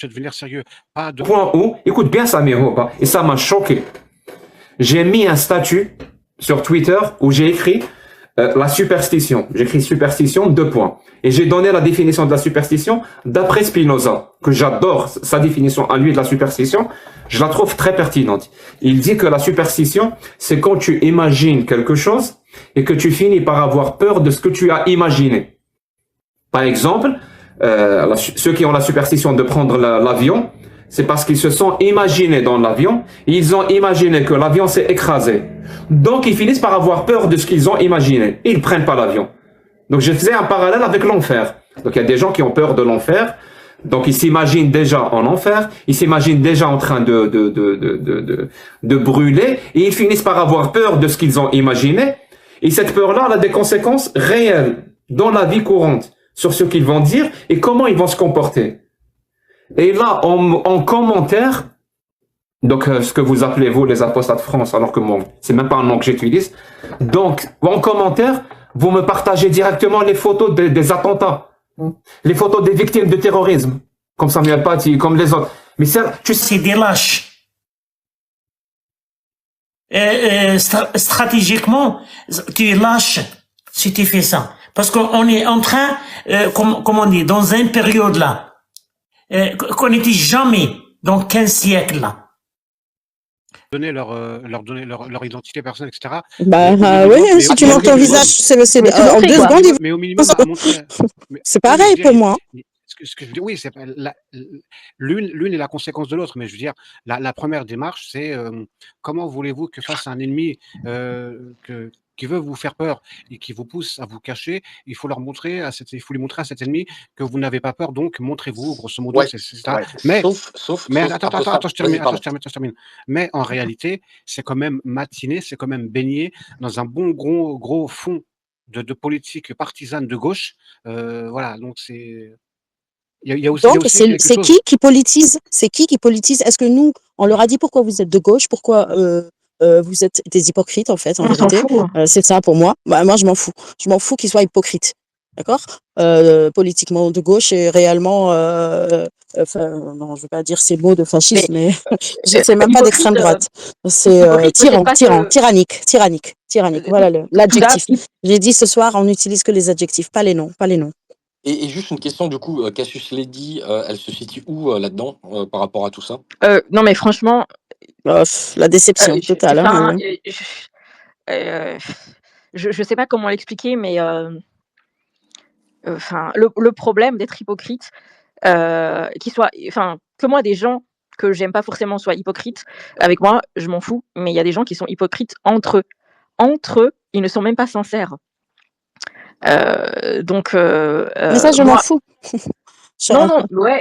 devenir sérieux. Pas de. Point où, écoute bien ça, Miro, et ça m'a choqué. J'ai mis un statut sur Twitter où j'ai écrit la superstition. J'écris superstition, 2 points. Et j'ai donné la définition de la superstition d'après Spinoza, que j'adore sa définition à lui de la superstition. Je la trouve très pertinente. Il dit que la superstition, c'est quand tu imagines quelque chose et que tu finis par avoir peur de ce que tu as imaginé. Par exemple, ceux qui ont la superstition de prendre l'avion, c'est parce qu'ils se sont imaginés dans l'avion, ils ont imaginé que l'avion s'est écrasé. Donc ils finissent par avoir peur de ce qu'ils ont imaginé. Ils prennent pas l'avion. Donc je faisais un parallèle avec l'enfer. Donc il y a des gens qui ont peur de l'enfer. Donc ils s'imaginent déjà en enfer, ils s'imaginent déjà en train de brûler, et ils finissent par avoir peur de ce qu'ils ont imaginé. Et cette peur-là, elle a des conséquences réelles dans la vie courante sur ce qu'ils vont dire et comment ils vont se comporter. Et là, en commentaire, donc ce que vous appelez vous les apostats de France, alors que moi, c'est même pas un nom que j'utilise. Donc en commentaire, vous me partagez directement les photos des attentats, les photos des victimes de terrorisme, comme Samuel Paty, comme les autres. Mais c'est des lâches. Stratégiquement, tu es lâche si tu fais ça. Parce qu'on est en train, comme on dit, dans une période là, qu'on n'était jamais dans 15 siècles là. Donner leur identité personnelle, etc. Oui, si tu montres ton visage, c'est en 2 secondes, mais au minimum, c'est pareil pour moi. Ce que je veux dire, oui, c'est l'une est la conséquence de l'autre, mais je veux dire, la première démarche, c'est comment voulez-vous que face à un ennemi qui veut vous faire peur et qui vous pousse à vous cacher, il faut lui montrer à cet ennemi que vous n'avez pas peur, donc montrez-vous, grosso modo, c'est ça. Ouais. Mais Attends, je termine. Mais en réalité, c'est quand même matiné, c'est quand même baigné dans un bon gros fond de politique partisane de gauche. Voilà, donc c'est. Il y a aussi, donc, c'est qui politise? C'est qui politise? Est-ce que nous, on leur a dit pourquoi vous êtes de gauche, pourquoi vous êtes des hypocrites, en fait, en vérité. C'est ça pour moi. Bah, moi, je m'en fous. Je m'en fous qu'ils soient hypocrites. D'accord? Politiquement de gauche et réellement, non, je veux pas dire ces mots de fascisme, mais c'est même pas d'extrême droite. C'est tyrannique. Voilà l'adjectif. J'ai dit ce soir, on n'utilise que les adjectifs, pas les noms. Et juste une question, du coup, Cassius Lady, elle se situe où là-dedans par rapport à tout ça? Non, mais franchement. La déception totale. Je sais pas comment l'expliquer, mais le problème d'être hypocrite, que moi, des gens que j'aime pas forcément soient hypocrites avec moi, je m'en fous, mais il y a des gens qui sont hypocrites entre eux. Entre eux, ils ne sont même pas sincères. Donc, mais ça, je m'en fous.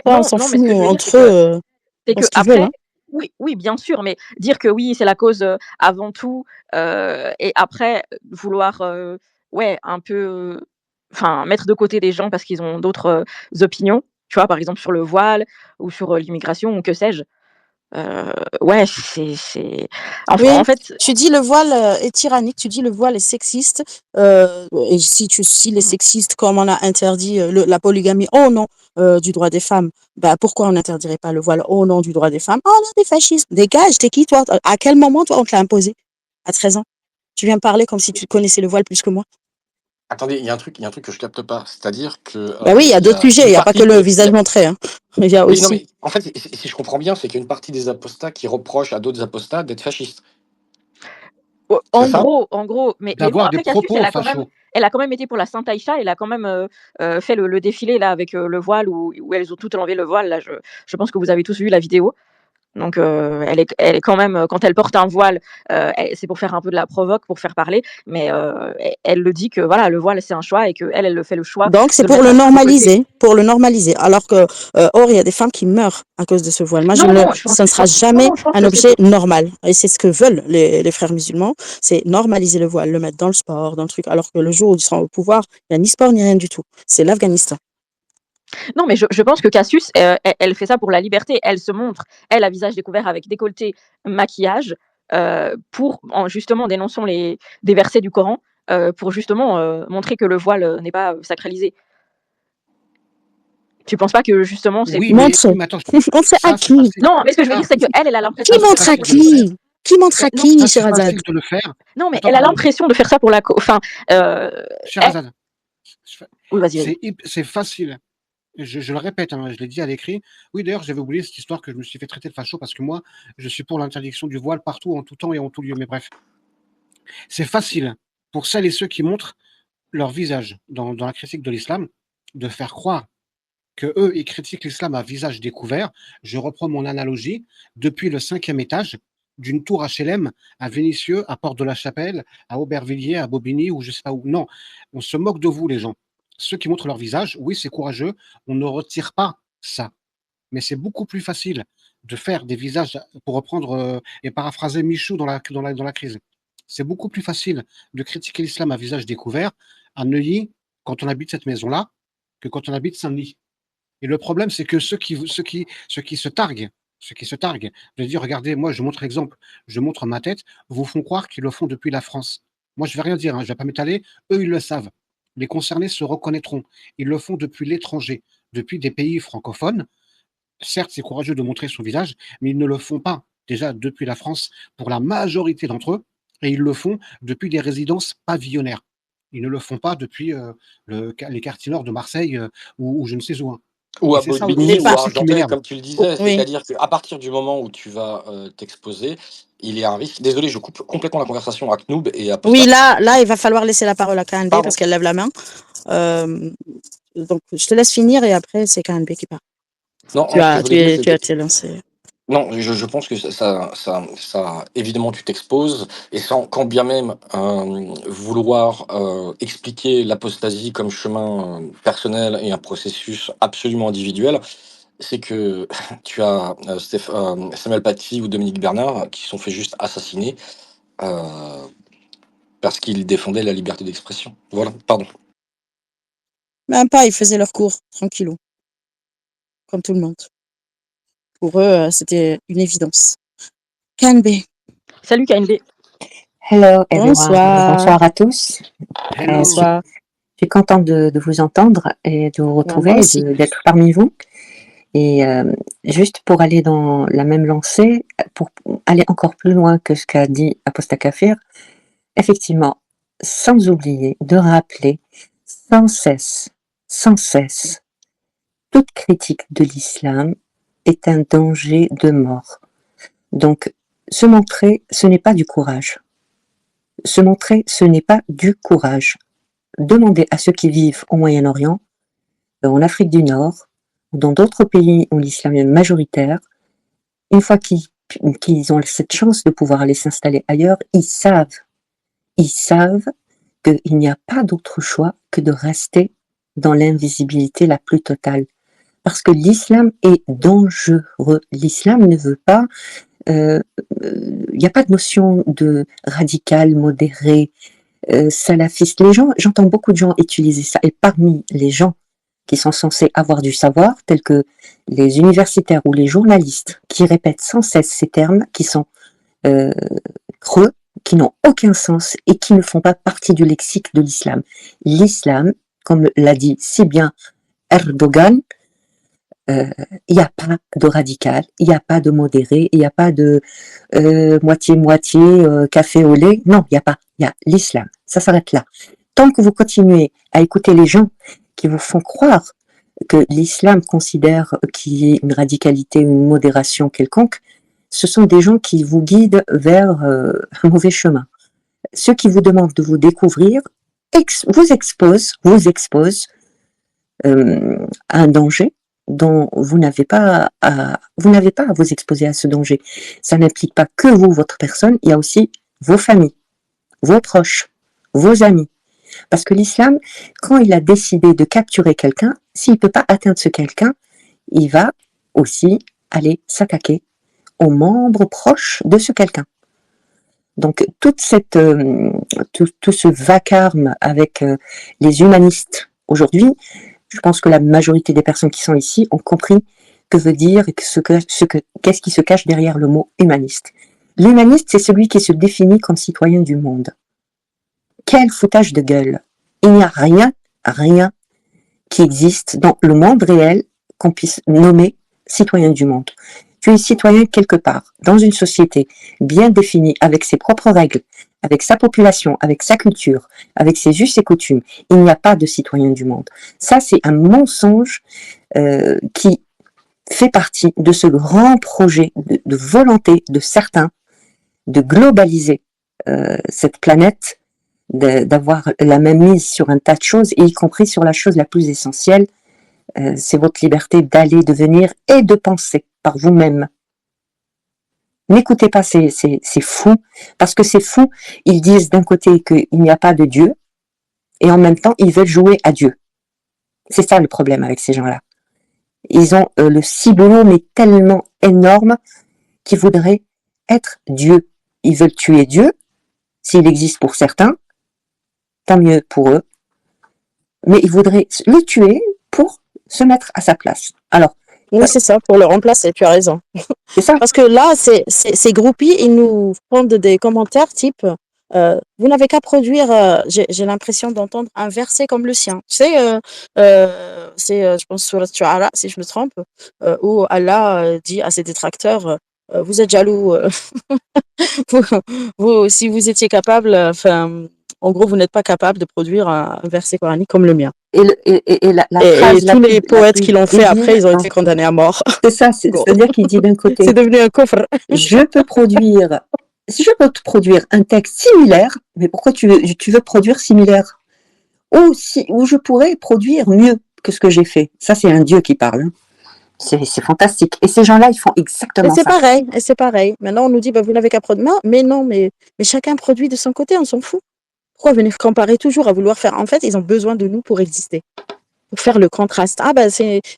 On s'en fout entre eux. C'est que après, oui, bien sûr, mais dire que oui, c'est la cause avant tout, et après vouloir, un peu, mettre de côté des gens parce qu'ils ont d'autres opinions, tu vois, par exemple sur le voile ou sur l'immigration ou que sais-je. C'est. En fait. Tu dis le voile est tyrannique, tu dis le voile est sexiste. Et si les sexistes, comme on a interdit la polygamie au nom du droit des femmes, bah pourquoi on n'interdirait pas le voile au nom du droit des femmes? Oh non, des fascistes. Dégage, t'es qui toi? À quel moment toi on te l'a imposé? À 13 ans? Tu viens parler comme si tu connaissais le voile plus que moi. Attendez, il y a un truc que je capte pas, c'est-à-dire que. Oui, il y a d'autres sujets, il n'y a pas que le visage montré. Hein. Il y a aussi. Non, mais en fait, si je comprends bien, c'est qu'il y a une partie des apostats qui reprochent à d'autres apostats d'être fascistes. En gros, mais d'avoir des propos fachos. Elle a quand même été pour la Sainte Aïcha, elle a quand même fait le défilé là avec le voile où elles ont toutes enlevé le voile. Là, je pense que vous avez tous vu la vidéo. Donc, elle est quand même, quand elle porte un voile, c'est pour faire un peu de la provoque, pour faire parler, mais elle le dit que voilà, le voile c'est un choix et que elle le fait le choix. Donc c'est pour le normaliser, alors que il y a des femmes qui meurent à cause de ce voile. Moi, ça ne sera jamais un objet normal, et c'est ce que veulent les frères musulmans, c'est normaliser le voile, le mettre dans le sport, dans le truc, alors que le jour où ils seront au pouvoir, il n'y a ni sport ni rien du tout. C'est l'Afghanistan. Non, mais je pense que Cassius, elle fait ça pour la liberté. Elle se montre, elle, à visage découvert avec décolleté, maquillage, pour, en justement dénonçant des versets du Coran, pour justement montrer que le voile n'est pas sacralisé. Tu penses pas que justement c'est... Oui, montre à qui? Non, mais ce que je veux dire, c'est qu'elle a l'impression... Qui montre à qui? Qui montre à qui, Sherazade? de le faire. Non, mais elle a l'impression de faire ça pour la... Sherazade. Oui, vas-y. C'est facile. Je le répète, hein, je l'ai dit à l'écrit. Oui, d'ailleurs, j'avais oublié cette histoire que je me suis fait traiter de facho parce que moi, je suis pour l'interdiction du voile partout, en tout temps et en tout lieu. Mais bref, c'est facile pour celles et ceux qui montrent leur visage dans la critique de l'islam de faire croire qu'eux, ils critiquent l'islam à visage découvert. Je reprends mon analogie. Depuis le 5e étage d'une tour HLM à Vénissieux, à Porte de la Chapelle, à Aubervilliers, à Bobigny ou je sais pas où. Non, on se moque de vous, les gens. Ceux qui montrent leur visage, oui, c'est courageux. On ne retire pas ça. Mais c'est beaucoup plus facile de faire des visages, pour reprendre et paraphraser Michou dans la crise. C'est beaucoup plus facile de critiquer l'islam à visage découvert à Neuilly, quand on habite cette maison-là, que quand on habite Saint-Denis. Et le problème, c'est que ceux qui se targuent, de dire, regardez, moi, je montre l'exemple, je montre ma tête, vous font croire qu'ils le font depuis la France. Moi, je vais rien dire, hein, je vais pas m'étaler, eux, ils le savent. Les concernés se reconnaîtront. Ils le font depuis l'étranger, depuis des pays francophones. Certes, c'est courageux de montrer son visage, mais ils ne le font pas déjà depuis la France pour la majorité d'entre eux, et ils le font depuis des résidences pavillonnaires. Ils ne le font pas depuis les quartiers nord de Marseille ou je ne sais où. Ou Et à c'est ça Bobigny aussi ou à qui Argenteuil, m'énerve. comme tu le disais. Oui. C'est-à-dire qu'à partir du moment où tu vas t'exposer, il y a un risque. Désolé, je coupe complètement la conversation à Knoub et à Oui, Posta. là, il va falloir laisser la parole à KNB Pardon. parce qu'elle lève la main. Donc, je te laisse finir et après, c'est KNB qui parle. Non, Tu ce que as, je voulais dire, tu c'était... as lancé. Non, je pense que évidemment, tu t'exposes, et sans, quand bien même vouloir expliquer l'apostasie comme chemin personnel et un processus absolument individuel, c'est que tu as Samuel Paty ou Dominique Bernard qui se sont fait juste assassiner parce qu'ils défendaient la liberté d'expression. Voilà, pardon. Même pas, ils faisaient leur cours, tranquillou, comme tout le monde. Pour eux, c'était une évidence. KNB. Salut KNB. Hello everyone. Bonsoir. Bonsoir à tous. Hello. Bonsoir. Je suis contente de vous entendre et de vous retrouver, Moi aussi. d'être parmi vous. Et juste pour aller dans la même lancée, pour aller encore plus loin que ce qu'a dit Aposta Kafir, effectivement, sans oublier de rappeler sans cesse, toute critique de l'islam est un danger de mort. Donc, se montrer, ce n'est pas du courage. Se montrer, ce n'est pas du courage. Demandez à ceux qui vivent au Moyen-Orient, en Afrique du Nord, ou dans d'autres pays où l'islam est majoritaire, une fois qu'ils ont cette chance de pouvoir aller s'installer ailleurs, ils savent qu'il n'y a pas d'autre choix que de rester dans l'invisibilité la plus totale. Parce que l'islam est dangereux. L'islam ne veut pas, il n'y a pas de notion de radical, modéré, salafiste. J'entends beaucoup de gens utiliser ça, et parmi les gens qui sont censés avoir du savoir, tels que les universitaires ou les journalistes, qui répètent sans cesse ces termes, qui sont creux, qui n'ont aucun sens et qui ne font pas partie du lexique de l'islam. L'islam, comme l'a dit si bien Erdogan, il n'y a pas de radical, il n'y a pas de modéré, il n'y a pas de moitié-moitié, café au lait. Non, il n'y a pas. Il y a l'islam. Ça s'arrête là. Tant que vous continuez à écouter les gens qui vous font croire que l'islam considère qu'il y ait une radicalité, une modération quelconque, ce sont des gens qui vous guident vers un mauvais chemin. Ceux qui vous demandent de vous découvrir vous exposent à un danger dont vous n'avez pas à vous exposer à ce danger. Ça n'implique pas que vous, votre personne, il y a aussi vos familles, vos proches, vos amis. Parce que l'islam, quand il a décidé de capturer quelqu'un, s'il ne peut pas atteindre ce quelqu'un, il va aussi aller s'attaquer aux membres proches de ce quelqu'un. Donc tout ce vacarme avec les humanistes aujourd'hui, je pense que la majorité des personnes qui sont ici ont compris que veut dire et qu'est-ce qui se cache derrière le mot humaniste. L'humaniste, c'est celui qui se définit comme citoyen du monde. Quel foutage de gueule! Il n'y a rien qui existe dans le monde réel qu'on puisse nommer citoyen du monde. Tu es citoyen quelque part, dans une société bien définie, avec ses propres règles, avec sa population, avec sa culture, avec ses us et coutumes. Il n'y a pas de citoyen du monde. Ça, c'est un mensonge qui fait partie de ce grand projet de volonté de certains de globaliser cette planète, d'avoir la même mise sur un tas de choses, et y compris sur la chose la plus essentielle, c'est votre liberté d'aller, de venir et de penser par vous-même. N'écoutez pas ces fous, parce que ces fous, ils disent d'un côté qu'il n'y a pas de Dieu, et en même temps, ils veulent jouer à Dieu. C'est ça le problème avec ces gens-là. Ils ont le ciboulot, mais tellement énorme, qu'ils voudraient être Dieu. Ils veulent tuer Dieu, s'il existe pour certains, tant mieux pour eux, mais ils voudraient le tuer pour se mettre à sa place. Alors, oui, c'est ça, pour le remplacer, tu as raison. C'est ça. Parce que là, ces groupies, ils nous font des commentaires type vous n'avez qu'à produire, j'ai l'impression d'entendre un verset comme le sien. Tu sais, je pense, Surat Shu'ara, si je me trompe, où Allah dit à ses détracteurs vous êtes jaloux, si vous étiez capable, en gros, vous n'êtes pas capable de produire un verset coranique comme le mien. Et tous les poètes qui l'ont fait après, ils ont été condamnés à mort. C'est ça, c'est-à-dire qu'il dit d'un côté, c'est devenu un coffre. Si je peux te produire un texte similaire, mais pourquoi tu veux produire similaire? Ou je pourrais produire mieux que ce que j'ai fait. Ça, c'est un Dieu qui parle. C'est fantastique. Et ces gens-là, ils font exactement ça. Et c'est pareil. Maintenant, on nous dit, vous n'avez qu'à produire. Mais non, mais chacun produit de son côté, on s'en fout. Pourquoi venir comparer toujours à vouloir faire? En fait, ils ont besoin de nous pour exister. Pour faire le contraste.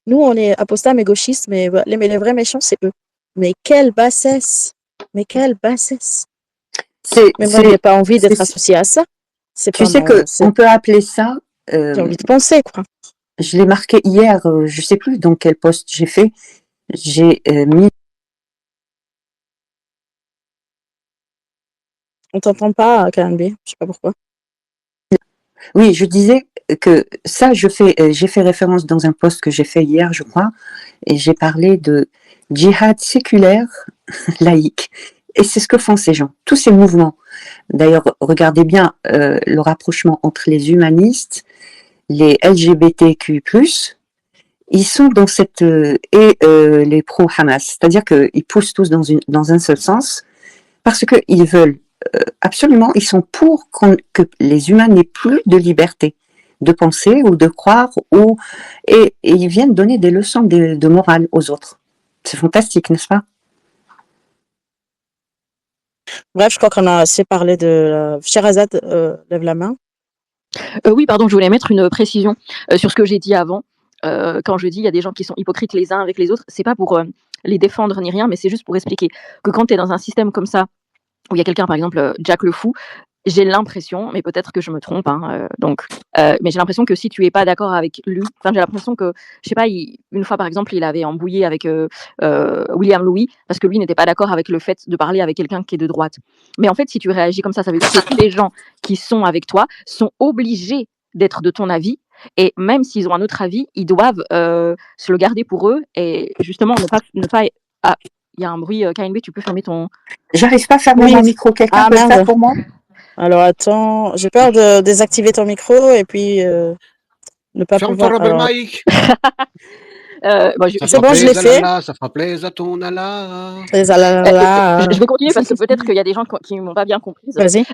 Nous, on est apostats, mais gauchistes, mais les vrais méchants, c'est eux. Mais quelle bassesse! Mais quelle bassesse! Mais moi, je n'ai pas envie d'être associée à ça. Tu sais qu'on peut appeler ça... j'ai envie de penser, quoi. Je l'ai marqué hier, je ne sais plus dans quel post j'ai fait. J'ai mis... On t'entend pas, KNB, je ne sais pas pourquoi. Oui, je disais que ça, j'ai fait référence dans un post que j'ai fait hier, je crois, et j'ai parlé de djihad séculaire, laïque. Et c'est ce que font ces gens, tous ces mouvements. D'ailleurs, regardez bien le rapprochement entre les humanistes, les LGBTQ+, ils sont dans cette... et les pro-Hamas. C'est-à-dire qu'ils poussent tous dans un seul sens, parce qu'ils veulent absolument, ils sont pour que les humains n'aient plus de liberté de penser ou de croire, et ils viennent donner des leçons de morale aux autres. C'est fantastique, n'est-ce pas? Bref, je crois qu'on a assez parlé de... Sherazade, lève la main. Oui, pardon, je voulais mettre une précision sur ce que j'ai dit avant. Quand je dis il y a des gens qui sont hypocrites les uns avec les autres, c'est pas pour les défendre ni rien, mais c'est juste pour expliquer que quand tu es dans un système comme ça, où il y a quelqu'un, par exemple, Jack le Fou, j'ai l'impression, mais peut-être que je me trompe, mais j'ai l'impression que si tu es pas d'accord avec lui, j'ai l'impression que, je sais pas, une fois par exemple, il avait embrouillé avec William Louis parce que lui n'était pas d'accord avec le fait de parler avec quelqu'un qui est de droite. Mais en fait, si tu réagis comme ça veut dire que tous les gens qui sont avec toi sont obligés d'être de ton avis. Et même s'ils ont un autre avis, ils doivent se le garder pour eux et justement ne pas il y a un bruit, KNB, tu peux fermer ton... J'arrive pas à fermer mon micro, quelqu'un peut le faire pour moi? Alors attends, j'ai peur de désactiver ton micro et puis ne pas ferme pouvoir... Ferme ton mic. C'est bon, je l'ai fait. Ça fera plaisir à ton Allah. Je vais continuer parce que peut-être qu'il y a des gens qui ne m'ont pas bien compris. Vas-y.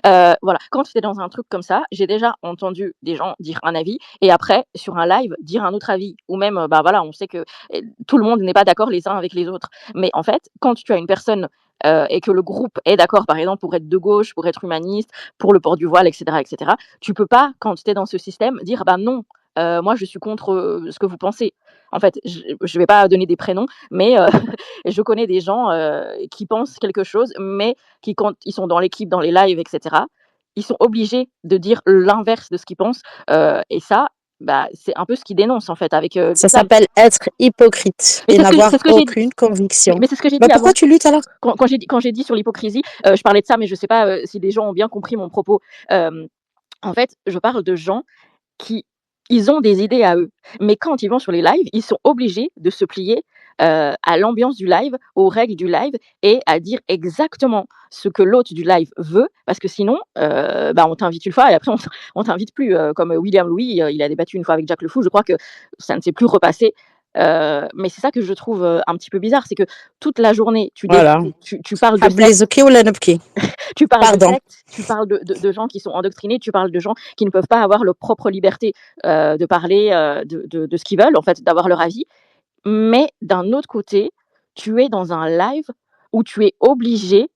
Voilà, quand tu es dans un truc comme ça, j'ai déjà entendu des gens dire un avis et après, sur un live, dire un autre avis. Ou même, on sait que tout le monde n'est pas d'accord les uns avec les autres. Mais en fait, quand tu as une personne et que le groupe est d'accord, par exemple, pour être de gauche, pour être humaniste, pour le port du voile, etc., tu peux pas, quand tu es dans ce système, dire non, moi je suis contre ce que vous pensez. En fait, je vais pas donner des prénoms, mais je connais des gens qui pensent quelque chose, mais qui, quand ils sont dans l'équipe, dans les lives, etc., ils sont obligés de dire l'inverse de ce qu'ils pensent. Et ça, c'est un peu ce qu'ils dénoncent, en fait. Ça s'appelle être hypocrite et n'avoir aucune conviction. Mais c'est ce que j'ai dit pourquoi tu luttes alors? Quand j'ai dit sur l'hypocrisie, je parlais de ça, mais je sais pas si les gens ont bien compris mon propos. En fait, je parle de gens qui... Ils ont des idées à eux. Mais quand ils vont sur les lives, ils sont obligés de se plier à l'ambiance du live, aux règles du live et à dire exactement ce que l'hôte du live veut. Parce que sinon, on t'invite une fois et après, on t'invite plus. Comme William Louis, il a débattu une fois avec Jack le Fou. Je crois que ça ne s'est plus repassé. Mais c'est ça que je trouve un petit peu bizarre, c'est que toute la journée, Voilà. tu parles de secte, Hablezuki ou Lanupki. tu parles de Pardon. secte, tu parles de gens qui sont endoctrinés, tu parles de gens qui ne peuvent pas avoir leur propre liberté de parler de ce qu'ils veulent, en fait, d'avoir leur avis. Mais d'un autre côté, tu es dans un live où tu es obligé,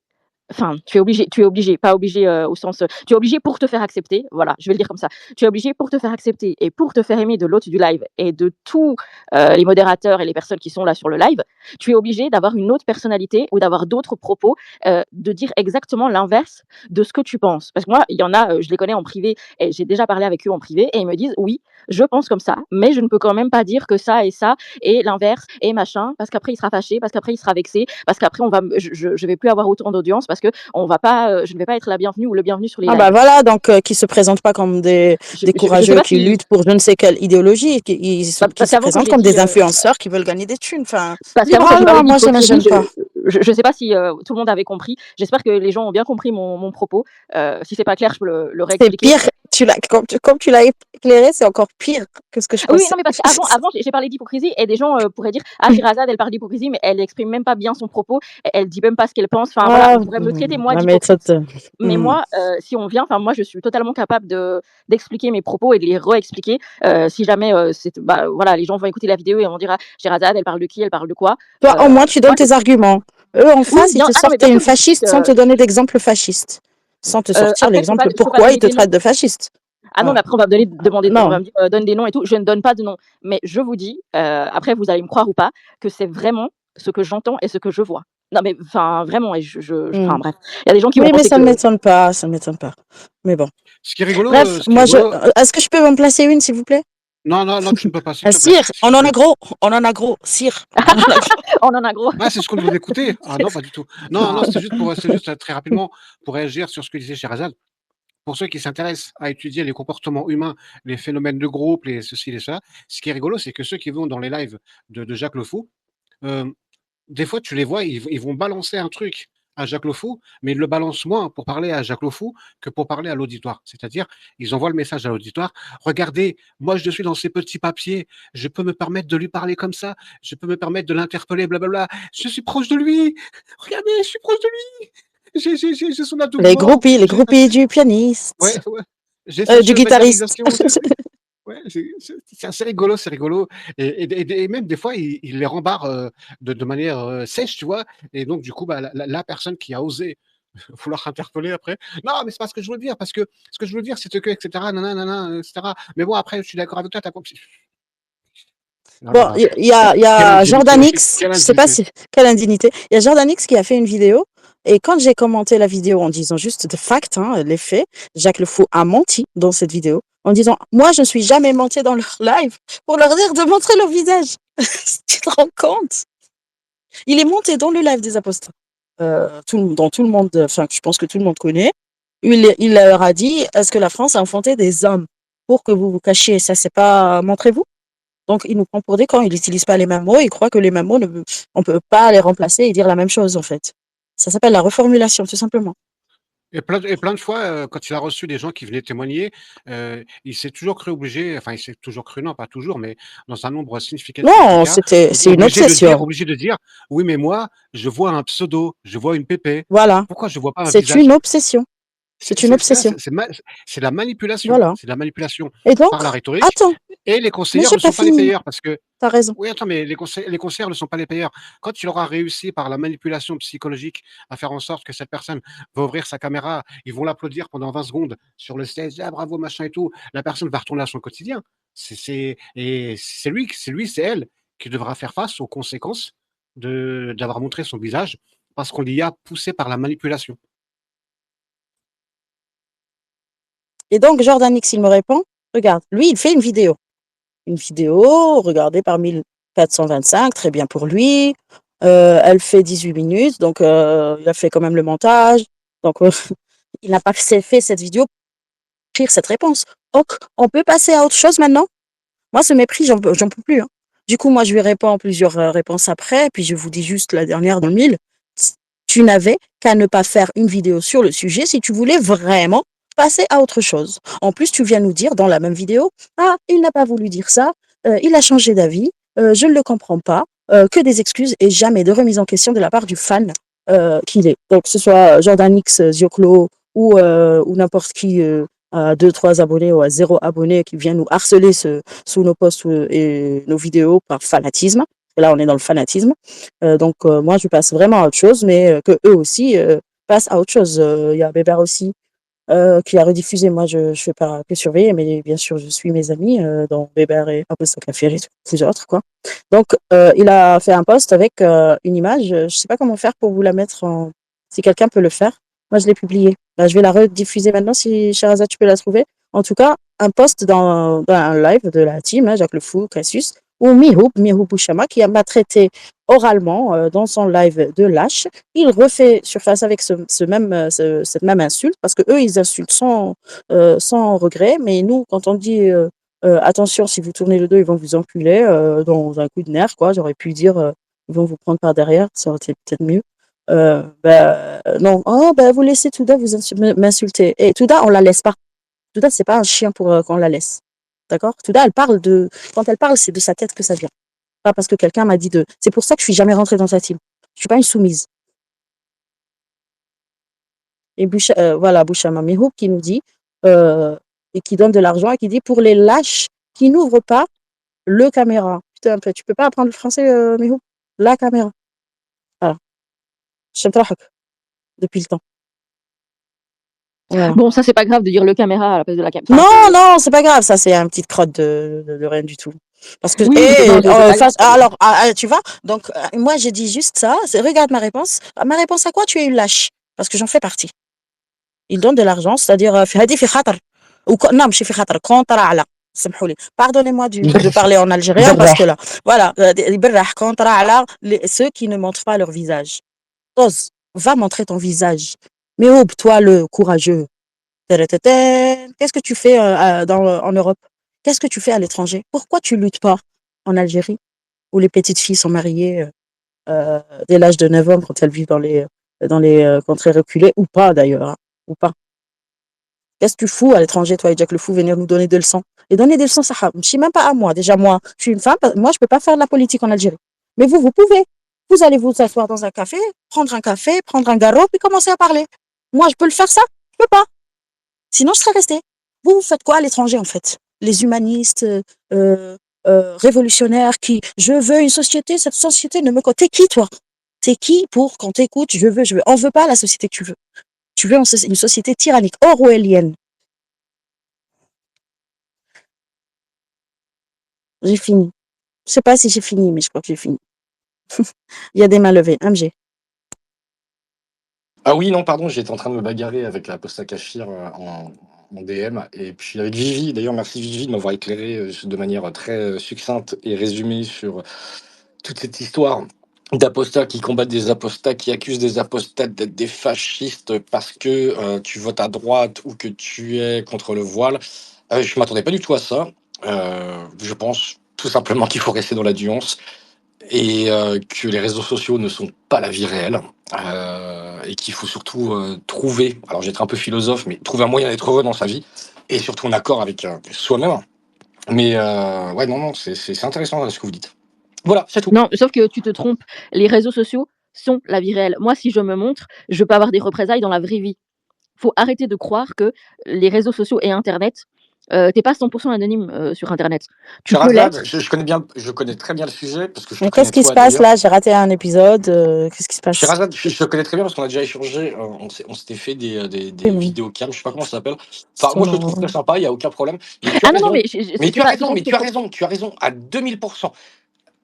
pas obligé au sens, tu es obligé pour te faire accepter, voilà, je vais le dire comme ça. Tu es obligé pour te faire accepter et pour te faire aimer de l'hôte du live et de tous les modérateurs et les personnes qui sont là sur le live, tu es obligé d'avoir une autre personnalité ou d'avoir d'autres propos, de dire exactement l'inverse de ce que tu penses. Parce que moi, il y en a, je les connais en privé et j'ai déjà parlé avec eux en privé et ils me disent oui, je pense comme ça, mais je ne peux quand même pas dire que ça et l'inverse et machin, parce qu'après il sera fâché, parce qu'après il sera vexé, parce qu'après je vais plus avoir autant d'audience parce que on va pas, je ne vais pas être la bienvenue ou le bienvenu sur les Ah lives. bah voilà, donc qui se présentent pas comme des Je sais courageux pas qui si, luttent pour je ne sais quelle idéologie, qui se parce qu'avant, quand présentent j'ai comme dit, des influenceurs qui veulent gagner des thunes. Enfin, parce libre qu'avant, quand à j'ai eux, parlé hein, moi je d'hypocrisie, n'imagine pas. je sais pas si tout le monde avait compris. J'espère que les gens ont bien compris mon propos. Si c'est pas clair, je peux le C'est réexpliquer. pire, comme tu l'as éclairé, c'est encore pire que ce que je Oui, pensais. non, mais parce qu'avant j'ai parlé d'hypocrisie et des gens pourraient dire ah, Shirazade, elle parle d'hypocrisie, mais elle exprime même pas bien son propos, elle dit même pas ce qu'elle pense. Enfin voilà, Ah, on pourrait me traiter moi la méthode. d'hypocrite. Mais moi, si on vient, enfin moi, je suis totalement capable d'expliquer mes propos et de les réexpliquer. Si jamais voilà, les gens vont écouter la vidéo et on dira Shirazade, elle parle de qui, elle parle de quoi. Toi, au moins, tu donnes Moi, tes arguments. Eux, en oui, face, ils bien, te ah non, mais sortent bien une sûr, je discute. fasciste sans te donner d'exemple fasciste. Sans te sortir Après, l'exemple je peux pas pourquoi donner ils te des noms. traitent de fasciste. Ah non, mais après, on va me on va Non. me dire donne des noms et tout. Je ne donne pas de noms. Mais je vous dis, après, vous allez me croire ou pas, que c'est vraiment ce que j'entends et ce que je vois. Non, mais enfin, vraiment, et enfin, bref. Il y a des gens qui vont Oui, mais penser ça ne que. m'étonne pas, ça ne m'étonne pas. Mais bon. Ce qui est rigolo, Bref, moi, est-ce que je peux m'en placer une, s'il vous plaît? Non, tu ne peux pas, s'il te plaît. Sire, on en a gros, sire. On en a gros. Ah, c'est ce qu'on veut écouter. Ah non, pas du tout. Non, c'est juste très rapidement pour réagir sur ce que disait Sherazade. Pour ceux qui s'intéressent à étudier les comportements humains, les phénomènes de groupe, les ceci, les ça, ce qui est rigolo, c'est que ceux qui vont dans les lives de Jacques Le Fou, des fois, tu les vois, ils vont balancer un truc à Jacques Le Fou, mais ils le balancent moins pour parler à Jacques Le Fou que pour parler à l'auditoire. C'est-à-dire, ils envoient le message à l'auditoire. Regardez, moi, je suis dans ces petits papiers. Je peux me permettre de lui parler comme ça. Je peux me permettre de l'interpeller, blablabla. Je suis proche de lui. Regardez, je suis proche de lui. J'ai son abdomen. Les groupies du pianiste. Ouais. J'ai du guitariste. Ouais, c'est assez rigolo, c'est rigolo. Et même des fois, il les rembarre de manière sèche, tu vois. Et donc, du coup, la personne qui a osé vouloir interpeller après, non, mais c'est pas ce que je veux dire, parce que ce que je veux dire, c'est que, etc., nanana, etc. Mais bon, après, je suis d'accord avec toi, t'as compris. Bon, il y a Jordan X, je sais pas si, quelle indignité. Il y a Jordan X qui a fait une vidéo. Et quand j'ai commenté la vidéo en disant juste de fact, les faits, Jacques Le Fou a menti dans cette vidéo en disant moi je ne suis jamais menti dans leur live pour leur dire de montrer leur visage. Tu te rends compte? Il est monté dans le live des apostats, dans tout le monde, enfin je pense que tout le monde connaît. Il leur a dit est-ce que la France a enfanté des hommes pour que vous vous cachiez? Ça c'est pas montrez-vous. Donc il nous prend pour des cons. Il n'utilise pas les mêmes mots. Il croit que les mêmes mots on peut pas les remplacer et dire la même chose en fait. Ça s'appelle la reformulation, tout simplement. Et plein de fois, quand il a reçu des gens qui venaient témoigner, il s'est toujours cru obligé, enfin, il s'est toujours cru, non, pas toujours, mais dans un nombre significatif Non, de cas, c'est une obsession. obligé de dire, oui, mais moi, je vois un pseudo, je vois une pépé. Voilà. Pourquoi je vois pas un visage? C'est une obsession. C'est une obsession. C'est la manipulation. Voilà. C'est la manipulation Et donc, par la rhétorique. attends. Et les conseillers ne sont pas les payeurs parce que. T'as raison. Oui, attends, mais les conseillers ne sont pas les payeurs. Quand il aura réussi par la manipulation psychologique à faire en sorte que cette personne va ouvrir sa caméra, ils vont l'applaudir pendant 20 secondes sur le stage, ah bravo, machin et tout. La personne va retourner à son quotidien. C'est elle qui devra faire face aux conséquences d'avoir montré son visage parce qu'on l'y a poussé par la manipulation. Et donc, Jordan X, il me répond, regarde, lui, il fait une vidéo, regardée par 1425, très bien pour lui. Elle fait 18 minutes, donc il a fait quand même le montage. Donc, il n'a pas fait cette vidéo pour écrire cette réponse. Donc, on peut passer à autre chose maintenant? Moi, ce mépris, j'en peux plus. Hein. Du coup, moi, je lui réponds plusieurs réponses après, puis je vous dis juste la dernière dans le mille. Tu n'avais qu'à ne pas faire une vidéo sur le sujet si tu voulais vraiment passer à autre chose. En plus, tu viens nous dire dans la même vidéo, ah, il n'a pas voulu dire ça, il a changé d'avis, je ne le comprends pas, que des excuses et jamais de remise en question de la part du fan qu'il est. Donc, que ce soit Jordan X, Zioclo ou n'importe qui à 2-3 abonnés ou à 0 abonnés qui vient nous harceler sous nos posts et nos vidéos par fanatisme. Là, on est dans le fanatisme. Donc, moi, je passe vraiment à autre chose, mais que eux aussi passent à autre chose. Il y a Bébert aussi qui a rediffusé. Moi, je fais pas que surveiller, mais bien sûr, je suis mes amis, dont Bébert et Apostle Kafir et plusieurs autres, quoi. Donc, il a fait un post avec une image. Je sais pas comment faire pour vous la mettre en... Si quelqu'un peut le faire. Moi, je l'ai publiée. Là, je vais la rediffuser maintenant si Sherazade, tu peux la trouver. En tout cas, un post dans un live de la team, hein, Jacques Le Fou, Cassius, ou Mihoub Bouchama, qui m'a traité oralement dans son live de lâche. Il refait surface avec cette même insulte, parce que eux, ils insultent sans regret, mais nous, quand on dit attention, si vous tournez le dos, ils vont vous enculer dans un coup de nerf, quoi. J'aurais pu dire ils vont vous prendre par derrière, ça aurait été peut-être mieux. Non, oh, vous laissez Touda m'insulter. Et Touda, on la laisse pas. Touda, c'est pas un chien pour qu'on la laisse. D'accord? Touda, quand elle parle, c'est de sa tête que ça vient. Pas parce que quelqu'un m'a dit de... C'est pour ça que je suis jamais rentrée dans sa team. Je suis pas une soumise. Et voilà, Bouchama Mihoub qui nous dit, et qui donne de l'argent et qui dit pour les lâches qui n'ouvrent pas le caméra. Putain, tu peux pas apprendre le français, Mihoub? La caméra. Voilà. Je depuis le temps. Voilà. Bon, ça, c'est pas grave de dire le caméra à la place de la caméra. Non, c'est pas grave. Ça, c'est une petite crotte de rien du tout. Parce que, oui, alors, tu vois, donc, moi, j'ai dit juste ça. Regarde ma réponse. Ma réponse à quoi? Tu es une lâche. Parce que j'en fais partie. Il donne de l'argent, c'est-à-dire, pardonnez-moi de parler en algérien parce que là, voilà, ceux qui ne montrent pas leur visage. Ose, va montrer ton visage. Mais toi, le courageux. Qu'est-ce que tu fais en Europe? Qu'est-ce que tu fais à l'étranger? Pourquoi tu luttes pas en Algérie, où les petites filles sont mariées dès l'âge de 9 ans quand elles vivent dans les contrées reculées, ou pas d'ailleurs, hein, ou pas. Qu'est-ce que tu fous à l'étranger, toi et Jack Le Fou, venir nous donner des leçons? Et donner des leçons, ça ne chie même pas à moi. Déjà, moi, je suis une femme, moi, je peux pas faire de la politique en Algérie. Mais vous pouvez. Vous allez vous asseoir dans un café, prendre un garrot, puis commencer à parler. Moi, je peux le faire ça? Je peux pas. Sinon, je serais restée. Vous faites quoi à l'étranger, en fait? Les humanistes, révolutionnaires qui, je veux une société, cette société ne me... T'es qui, toi? T'es qui pour qu'on t'écoute? Je veux. On veut pas la société que tu veux. Tu veux une société tyrannique, orwellienne. J'ai fini. Je sais pas si j'ai fini, mais je crois que j'ai fini. Il y a des mains levées. MG. Ah oui, non, pardon, j'étais en train de me bagarrer avec la Posta Kafir en DM. Et puis avec Vivi, d'ailleurs, merci Vivi de m'avoir éclairé de manière très succincte et résumée sur toute cette histoire d'apostats qui combattent des apostats, qui accusent des apostats d'être des fascistes parce que tu votes à droite ou que tu es contre le voile. Je m'attendais pas du tout à ça. Je pense tout simplement qu'il faut rester dans la nuance et que les réseaux sociaux ne sont pas la vie réelle et qu'il faut surtout trouver, alors j'étais un peu philosophe, mais trouver un moyen d'être heureux dans sa vie et surtout en accord avec soi-même. Mais ouais, non, c'est intéressant ce que vous dites. Voilà, c'est tout. Non, sauf que tu te trompes. Les réseaux sociaux sont la vie réelle. Moi, si je me montre, je peux avoir des représailles dans la vraie vie. Faut arrêter de croire que les réseaux sociaux et Internet, t'es pas 100% anonyme sur Internet. Tu peux l'être. Je connais très bien le sujet parce que je te Mais qu'est-ce qui se passe là? J'ai raté un épisode. Qu'est-ce qui se passe? Sherazade, je connais très bien parce qu'on a déjà échangé. On s'était fait des vidéos cam, je sais pas comment ça s'appelle. Enfin, moi, je le trouve très sympa, il y a aucun problème. Mais tu as raison à 2000%.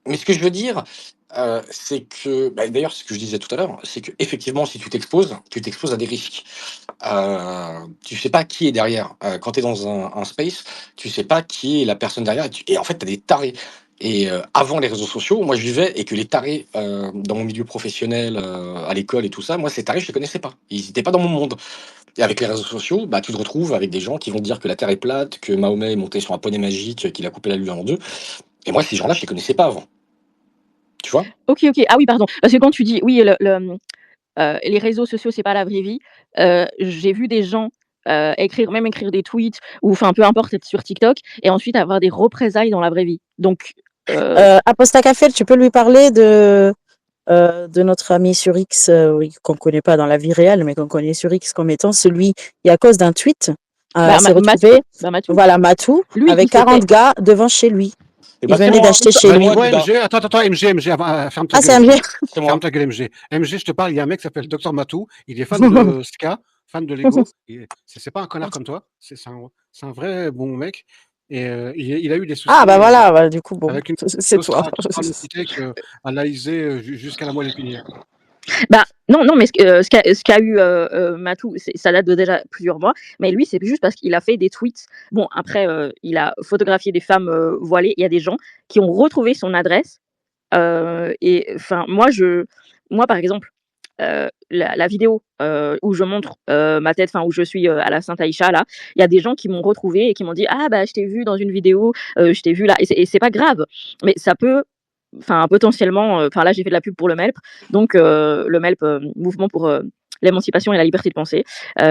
Mais ce que je veux dire, c'est que, d'ailleurs, ce que je disais tout à l'heure, c'est que effectivement, si tu t'exposes à des risques. Tu sais pas qui est derrière. Quand tu es dans un space, tu sais pas qui est la personne derrière. Et en fait, tu as des tarés. Et avant les réseaux sociaux, moi je vivais et que les tarés dans mon milieu professionnel, à l'école et tout ça, moi ces tarés je les connaissais pas. Ils n'étaient pas dans mon monde. Et avec les réseaux sociaux, tu te retrouves avec des gens qui vont te dire que la Terre est plate, que Mahomet est monté sur un poney magique, qu'il a coupé la lune en deux. Et moi ces gens-là, je les connaissais pas avant. Tu vois? Ok. Ah oui, pardon. Parce que quand tu dis, oui, les réseaux sociaux, c'est pas la vraie vie, j'ai vu des gens écrire des tweets, ou enfin peu importe, être sur TikTok, et ensuite avoir des représailles dans la vraie vie. Donc, Aposta Kafir, tu peux lui parler de notre ami sur X, oui, qu'on connaît pas dans la vie réelle, mais qu'on connaît sur X comme étant celui qui, à cause d'un tweet, s'est retrouvé, Matou. voilà, Matou, Lui, avec il s'était 40 gars devant chez lui. Eh Il ben, c'est venait moi. d'acheter chez C'est lui. moi, Niveau Dida. MG, attends, MG, ferme ta Ah, c'est gueule, MG. MG. C'est moi. Ferme ta gueule, MG. MG, je te parle, il y a un mec qui s'appelle Dr Matou, il est fan de ska, fan de Lego. C'est pas un connard comme toi, c'est un vrai bon mec. Et il a eu des soucis Ah, bah voilà, bah, du coup, bon, avec une c'est toi. à l'Aïsé jusqu'à la moelle épinière. Bah, non, mais ce qu'a eu Matou, ça date de déjà plusieurs mois, mais lui, c'est juste parce qu'il a fait des tweets. Bon, après, il a photographié des femmes voilées. Il y a des gens qui ont retrouvé son adresse. Et enfin, moi, par exemple, la vidéo où je montre ma tête, enfin, où je suis à la Sainte-Aïcha, là, il y a des gens qui m'ont retrouvé et qui m'ont dit: Ah, bah, je t'ai vu dans une vidéo, je t'ai vu là. Et c'est pas grave, mais ça peut. Enfin, potentiellement, enfin là, j'ai fait de la pub pour le MELP, donc le MELP, Mouvement pour l'émancipation et la liberté de penser.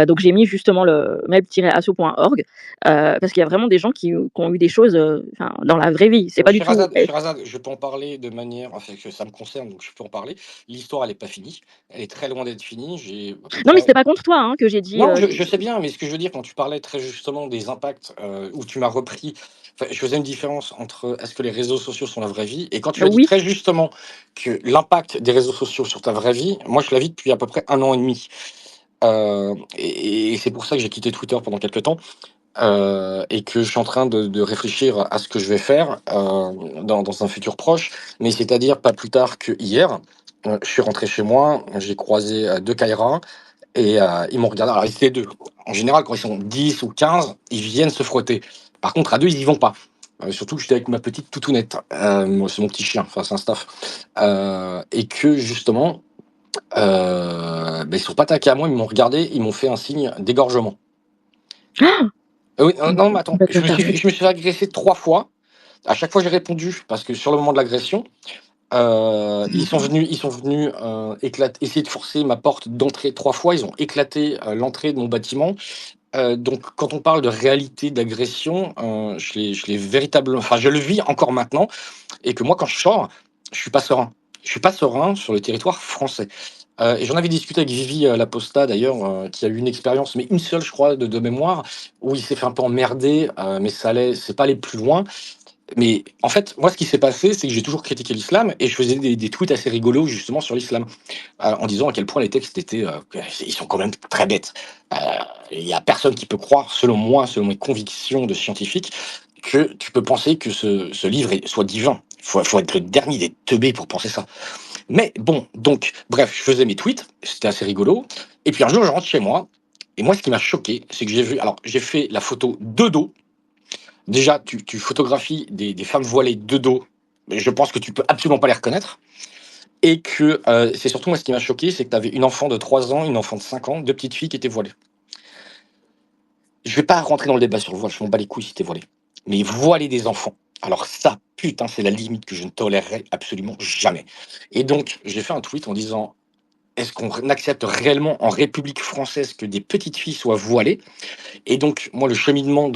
Donc j'ai mis justement le melp-asso.org parce qu'il y a vraiment des gens qui ont eu des choses dans la vraie vie. C'est pas du tout. Sherazade, je peux en parler de manière, enfin, que ça me concerne, donc je peux en parler. L'histoire, elle n'est pas finie. Elle est très loin d'être finie. Non, mais c'était pas contre toi que j'ai dit. Non, je sais bien, mais ce que je veux dire, quand tu parlais très justement des impacts, où tu m'as repris, je faisais une différence entre est-ce que les réseaux sociaux sont la vraie vie, et quand tu as dit très justement que l'impact des réseaux sociaux sur ta vraie vie, moi je la vis depuis à peu près 1 an et demi. Et c'est pour ça que j'ai quitté Twitter pendant quelques temps, et que je suis en train de réfléchir à ce que je vais faire dans un futur proche, mais c'est-à-dire pas plus tard que hier, je suis rentré chez moi, j'ai croisé 2 Kairas, et ils m'ont regardé. Alors, ils étaient 2. En général, quand ils sont 10 ou 15, ils viennent se frotter. Par contre, à 2, ils y vont pas. Surtout que j'étais avec ma petite toutounette. C'est mon petit chien, enfin, c'est un staff. Et que justement, ils sont pas attaqués à moi, ils m'ont regardé, ils m'ont fait un signe d'égorgement. Oui, non, mais attends, je me suis fait agresser 3 fois. À chaque fois, j'ai répondu parce que sur le moment de l'agression, ils sont venus essayer de forcer ma porte d'entrée 3 fois. Ils ont éclaté l'entrée de mon bâtiment. Donc, quand on parle de réalité d'agression, je l'ai véritablement, enfin, je le vis encore maintenant, et que moi, quand je sors, je suis pas serein. Je suis pas serein sur le territoire français. Et j'en avais discuté avec Vivi Laposta d'ailleurs, qui a eu une expérience, mais une seule, je crois, de mémoire, où il s'est fait un peu emmerder, mais c'est pas aller plus loin. Mais en fait, moi, ce qui s'est passé, c'est que j'ai toujours critiqué l'islam et je faisais des tweets assez rigolos justement sur l'islam, en disant à quel point les textes étaient, ils sont quand même très bêtes. Il y a personne qui peut croire, selon moi, selon mes convictions de scientifique, que tu peux penser que ce livre soit divin. Faut être le dernier des teubés pour penser ça. Mais bon, donc, bref, je faisais mes tweets, c'était assez rigolo. Et puis un jour, je rentre chez moi. Et moi, ce qui m'a choqué, c'est que j'ai fait la photo de dos. Déjà, tu photographies des femmes voilées de dos, mais je pense que tu peux absolument pas les reconnaître. Et que c'est surtout moi ce qui m'a choqué, c'est que tu avais une enfant de 3 ans, une enfant de 5 ans, 2 petites filles qui étaient voilées. Je vais pas rentrer dans le débat sur le voile, je m'en bats les couilles si t'es voilé. Mais voiler des enfants, alors ça, putain, c'est la limite que je ne tolérerai absolument jamais. Et donc, j'ai fait un tweet en disant: est-ce qu'on accepte réellement en République française que des petites filles soient voilées? Et donc, moi, le cheminement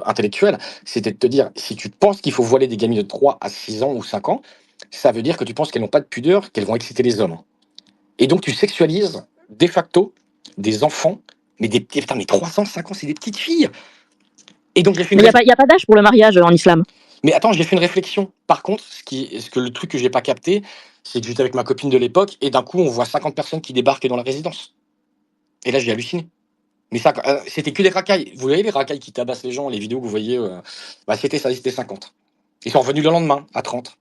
intellectuel, c'était de te dire, si tu penses qu'il faut voiler des gamines de 3 à 6 ans ou 5 ans, ça veut dire que tu penses qu'elles n'ont pas de pudeur, qu'elles vont exciter les hommes. Et donc, tu sexualises, de facto, des enfants, mais putain, mais 305 ans, c'est des petites filles. Et donc, j'ai fait il n'y a pas d'âge pour le mariage en islam. Mais attends, j'ai fait une réflexion. Par contre, le truc que j'ai pas capté, c'est que j'étais avec ma copine de l'époque, et d'un coup, on voit 50 personnes qui débarquent dans la résidence. Et là, j'ai halluciné. Mais ça, c'était que des racailles. Vous voyez les racailles qui tabassent les gens, les vidéos que vous voyez, c'était ça, c'était 50. Ils sont revenus le lendemain, à 30.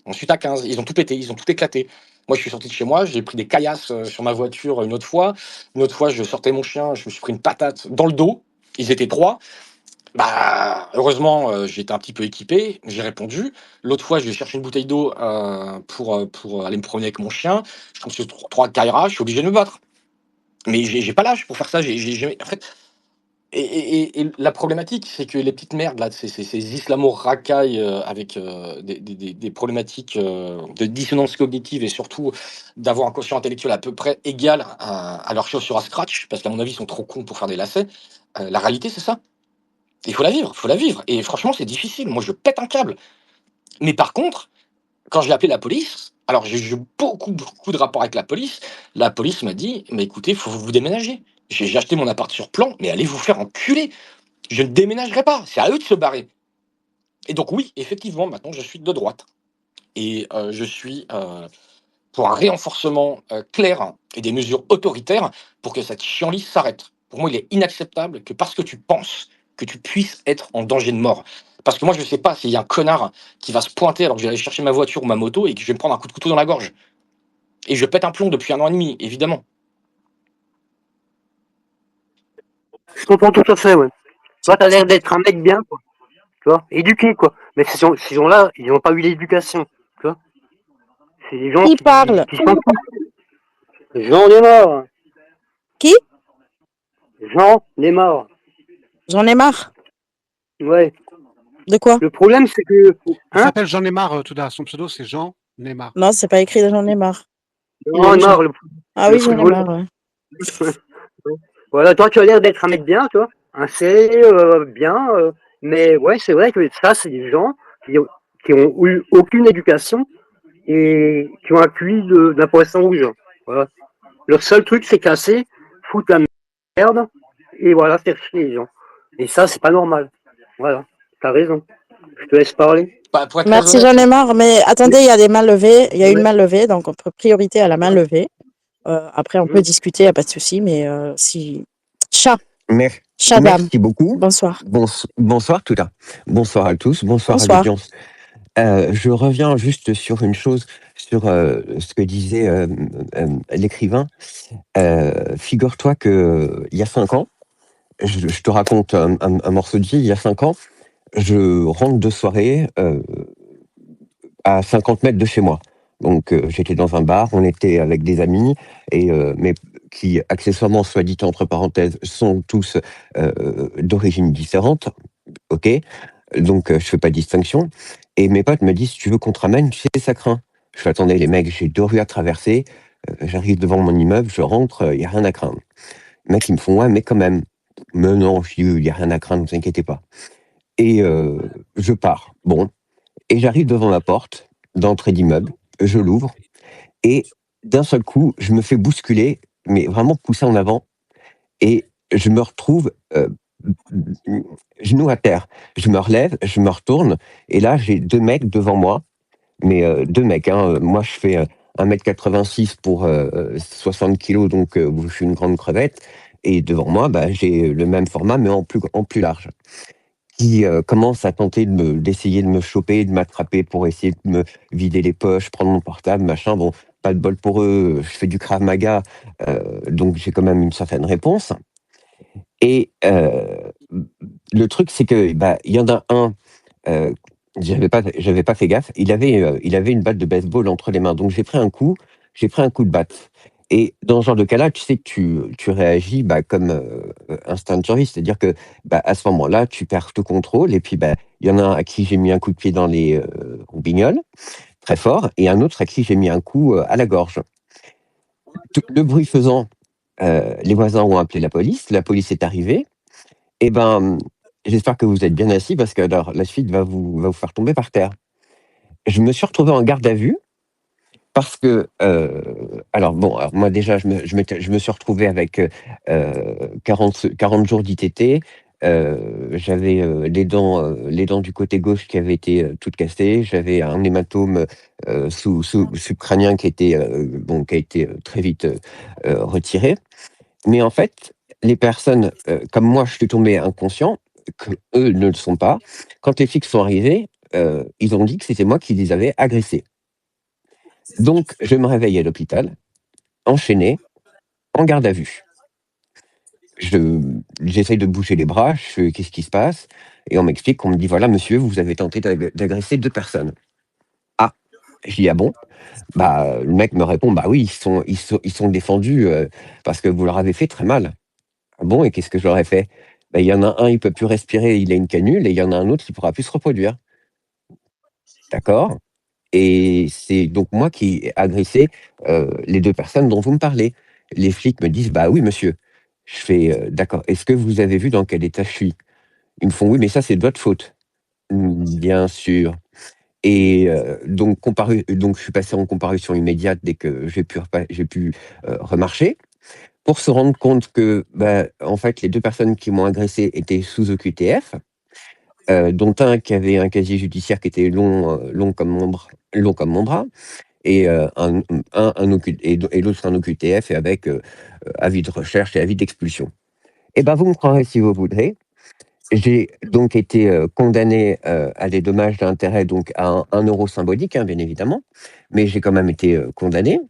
Ensuite à 15. Ils ont tout pété, ils ont tout éclaté. Moi, je suis sorti de chez moi, j'ai pris des caillasses sur ma voiture une autre fois. Une autre fois, je sortais mon chien, je me suis pris une patate dans le dos. Ils étaient 3. Bah, heureusement, j'étais un petit peu équipé, j'ai répondu. L'autre fois, je vais chercher une bouteille d'eau pour aller me promener avec mon chien. Je tombe sur 3 Kairas, je suis obligé de me battre. Mais j'ai pas l'âge pour faire ça. En fait, et la problématique, c'est que les petites merdes, là, ces islamo-racailles avec des problématiques de dissonance cognitive et surtout d'avoir un quotient intellectuel à peu près égal à leurs chaussures à scratch, parce qu'à mon avis, ils sont trop cons pour faire des lacets. La réalité, c'est ça. Il faut la vivre, faut la vivre. Et franchement, c'est difficile. Moi, je pète un câble. Mais par contre, quand j'ai appelé la police, alors j'ai eu beaucoup de rapports avec la police m'a dit: «Mais écoutez, il faut vous déménager. J'ai acheté mon appart sur plan, mais allez vous faire enculer! Je ne déménagerai pas, c'est à eux de se barrer». Et donc oui, effectivement, maintenant je suis de droite et je suis, pour un renforcement, clair et des mesures autoritaires pour que cette chienlit s'arrête. Pour moi, il est inacceptable que parce que tu penses que tu puisses être en danger de mort. Parce que moi, je ne sais pas s'il y a un connard qui va se pointer alors que je vais aller chercher ma voiture ou ma moto et que je vais me prendre un coup de couteau dans la gorge. Et je pète un plomb depuis 1 an et demi, évidemment. Je comprends tout à fait, ouais. Toi, t'as l'air d'être un mec bien, quoi. Tu vois, éduqué, quoi. Mais ces gens-là, ils n'ont pas eu l'éducation, tu vois. C'est des gens Qui parle? qui sont Jean Neymar. Qui? Jean Neymar. J'en ai marre. Ouais. De quoi? Le problème, c'est que... Il s'appelle Jean Neymar, Touda. Son pseudo, c'est Jean Neymar. Non, c'est pas écrit J'en ai marre. Jean Neymar, Ah oui, J'en ai marre, ouais. Voilà, toi, tu as l'air d'être un mec bien, tu vois. Un C, bien. Mais ouais, c'est vrai que ça, c'est des gens qui ont eu aucune éducation et qui ont un QI d'un poisson rouge. Voilà. Leur seul truc, c'est casser, foutre la merde et voilà, faire chier les gens. Et ça, c'est pas normal. Voilà, t'as raison. Je te laisse parler. Bah, pour être Merci, très honnête, J'en ai marre. Mais attendez, il y a des mains levées. Il y a une main levée, donc on peut priorité à la main levée. Après, on peut discuter, il n'y a pas de souci. Mais si... Chat. Chadam. Merci beaucoup. Bonsoir. Bonsoir, Touda. Bonsoir à tous. Bonsoir. À l'audience. Je reviens juste sur une chose, sur ce que disait l'écrivain. Figure-toi que il y a 5 ans, je te raconte un morceau de vie. Il y a 5 ans, je rentre de soirée à 50 mètres de chez moi. Donc j'étais dans un bar, on était avec des amis, et mais qui accessoirement, soit dit entre parenthèses, sont tous d'origine différente. Ok, donc je fais pas de distinction. Et mes potes me disent, si tu veux qu'on te ramène, tu sais, ça craint. Je fais, attendez les mecs, j'ai 2 rues à traverser, j'arrive devant mon immeuble, je rentre, il y a rien à craindre. Les mecs, ils me font, ouais, mais quand même. Mais non, je dis, il y a rien à craindre, ne vous inquiétez pas. Et je pars. Bon. Et j'arrive devant la porte d'entrée d'immeuble, je l'ouvre, et d'un seul coup, je me fais bousculer, mais vraiment pousser en avant, et je me retrouve genou à terre. Je me relève, je me retourne, et là, j'ai 2 mecs devant moi, mais 2 mecs, hein. Moi, je fais 1m86 pour 60 kilos, donc je suis une grande crevette, et devant moi, bah, j'ai le même format, mais en plus large, qui commence à tenter d'essayer de me choper, de m'attraper pour essayer de me vider les poches, prendre mon portable, machin. Bon, pas de bol pour eux, je fais du Krav Maga, donc j'ai quand même une certaine réponse. Et le truc, c'est que bah, il y en a un, j'avais pas fait gaffe, il avait une batte de baseball entre les mains, donc j'ai pris un coup de batte. Et dans ce genre de cas-là, tu sais que tu réagis bah, comme instinct de survie, c'est-à-dire que bah, à ce moment-là, tu perds tout contrôle, et puis bah, il y en a un à qui j'ai mis un coup de pied dans les roubignoles, très fort, et un autre à qui j'ai mis un coup à la gorge. Le bruit faisant, les voisins ont appelé la police est arrivée, et ben j'espère que vous êtes bien assis parce que alors, la suite va vous faire tomber par terre. Je me suis retrouvé en garde à vue parce que, alors moi déjà, je me suis retrouvé avec 40 jours d'ITT. J'avais les dents du côté gauche qui avaient été toutes cassées. J'avais un hématome subcrânien qui a été très vite retiré. Mais en fait, les personnes, comme moi, je suis tombé inconscient, que eux ne le sont pas. Quand les flics sont arrivés, ils ont dit que c'était moi qui les avais agressés. Donc, je me réveille à l'hôpital, enchaîné, en garde à vue. J'essaye de bouger les bras, je fais, qu'est-ce qui se passe? Et on m'explique, on me dit, voilà, monsieur, vous avez tenté d'agresser 2 personnes. Ah, je dis, ah bon? Bah, le mec me répond, bah oui, ils sont défendus parce que vous leur avez fait très mal. Ah bon, et qu'est-ce que j'aurais fait? Bah, il y en a un, il peut plus respirer, il a une canule, et il y en a un autre qui pourra plus se reproduire. D'accord? Et c'est donc moi qui ai agressé les 2 personnes dont vous me parlez. Les flics me disent, bah oui, monsieur. Je fais, d'accord. Est-ce que vous avez vu dans quel état je suis? Ils me font, oui, mais ça, c'est de votre faute. Bien sûr. Et donc je suis passé en comparution immédiate dès que j'ai pu remarcher, pour se rendre compte que, en fait, les 2 personnes qui m'ont agressé étaient sous OQTF, dont un qui avait un casier judiciaire qui était long comme mon bras, et l'autre un OQTF et avec avis de recherche et avis d'expulsion. Et vous me croirez si vous voudrez, j'ai donc été condamné à des dommages d'intérêt, donc à 1 euro symbolique, bien évidemment, mais j'ai quand même été condamné.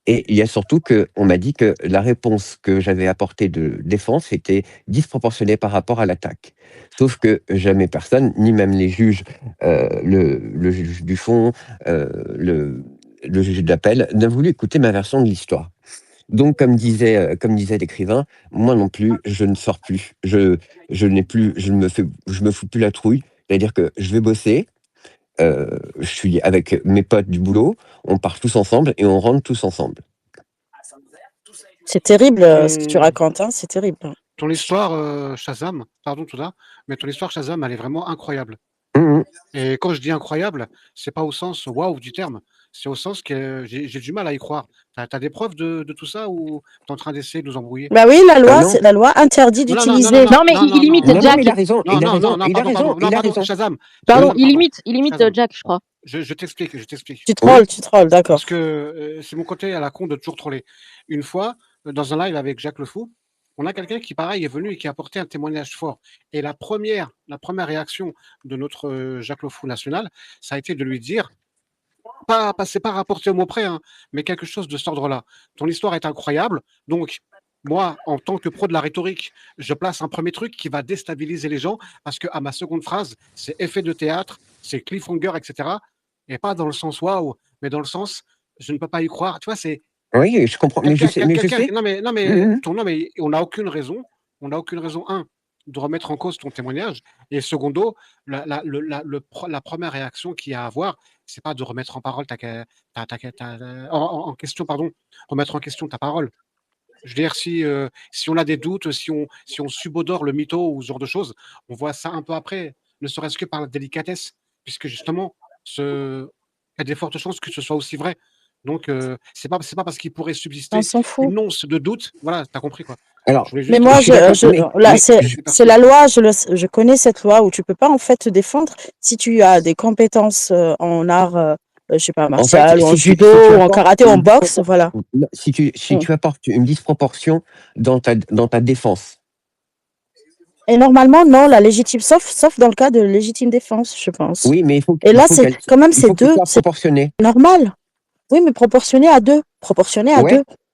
Et il y a surtout qu'on m'a dit que la réponse que j'avais apportée de défense était disproportionnée par rapport à l'attaque. Sauf que jamais personne, ni même les juges, le juge du fond, le juge d'appel, n'a voulu écouter ma version de l'histoire. Donc, comme disait l'écrivain, moi non plus, je ne sors plus. Je me fous plus la trouille. C'est-à-dire que je vais bosser. Je suis avec mes potes du boulot. On part tous ensemble et on rentre tous ensemble. C'est terrible ce que tu racontes, hein, c'est terrible. Ton histoire, Shazam, pardon Touda, mais ton histoire Shazam, elle est vraiment incroyable. Et quand je dis incroyable, c'est pas au sens waouh du terme, c'est au sens que j'ai du mal à y croire. T'as des preuves de tout ça ou t'es en train d'essayer de nous embrouiller? Bah oui, la loi interdit d'utiliser. Non, mais il limite, Jack. Il a raison, Shazam. Pardon, il limite, Jack, je crois. Je t'explique. Tu trolles, d'accord. Parce que c'est mon côté à la con de toujours troller. Une fois, dans un live avec Jacques Le Fou, on a quelqu'un qui, pareil, est venu et qui a apporté un témoignage fort. Et la première réaction de notre Jacques Le Fou national, ça a été de lui dire, c'est pas rapporté au mot près, hein, mais quelque chose de cet ordre-là. Ton histoire est incroyable, donc moi, en tant que pro de la rhétorique, je place un premier truc qui va déstabiliser les gens, parce que à ma seconde phrase, c'est effet de théâtre, c'est cliffhanger, etc. Et pas dans le sens waouh, mais dans le sens je ne peux pas y croire. Tu vois, c'est. Oui, je comprends. Mais je sais. Non, mais on n'a aucune raison. De remettre en cause ton témoignage. Et secondo, la première réaction qu'il y a à avoir, c'est pas de remettre en parole en question, pardon, remettre en question ta parole. Je veux dire, si on a des doutes, si on subodore le mytho ou ce genre de choses, on voit ça un peu après, ne serait-ce que par la délicatesse, puisque justement, il y a des fortes chances que ce soit aussi vrai. Donc, c'est pas parce qu'il pourrait subsister une once de doute. Voilà, t'as compris quoi. Alors, mais moi, c'est la loi. Je connais cette loi où tu peux pas en fait te défendre si tu as des compétences en art, je sais pas, martial, ou en judo, ou en karaté, ou en boxe, voilà. Si tu apportes une disproportion dans ta défense. Et normalement, non, la légitime, sauf dans le cas de légitime défense, je pense. Oui, mais il faut. Et là, c'est quand même c'est deux. C'est proportionné. Normal. Oui, mais proportionné à deux.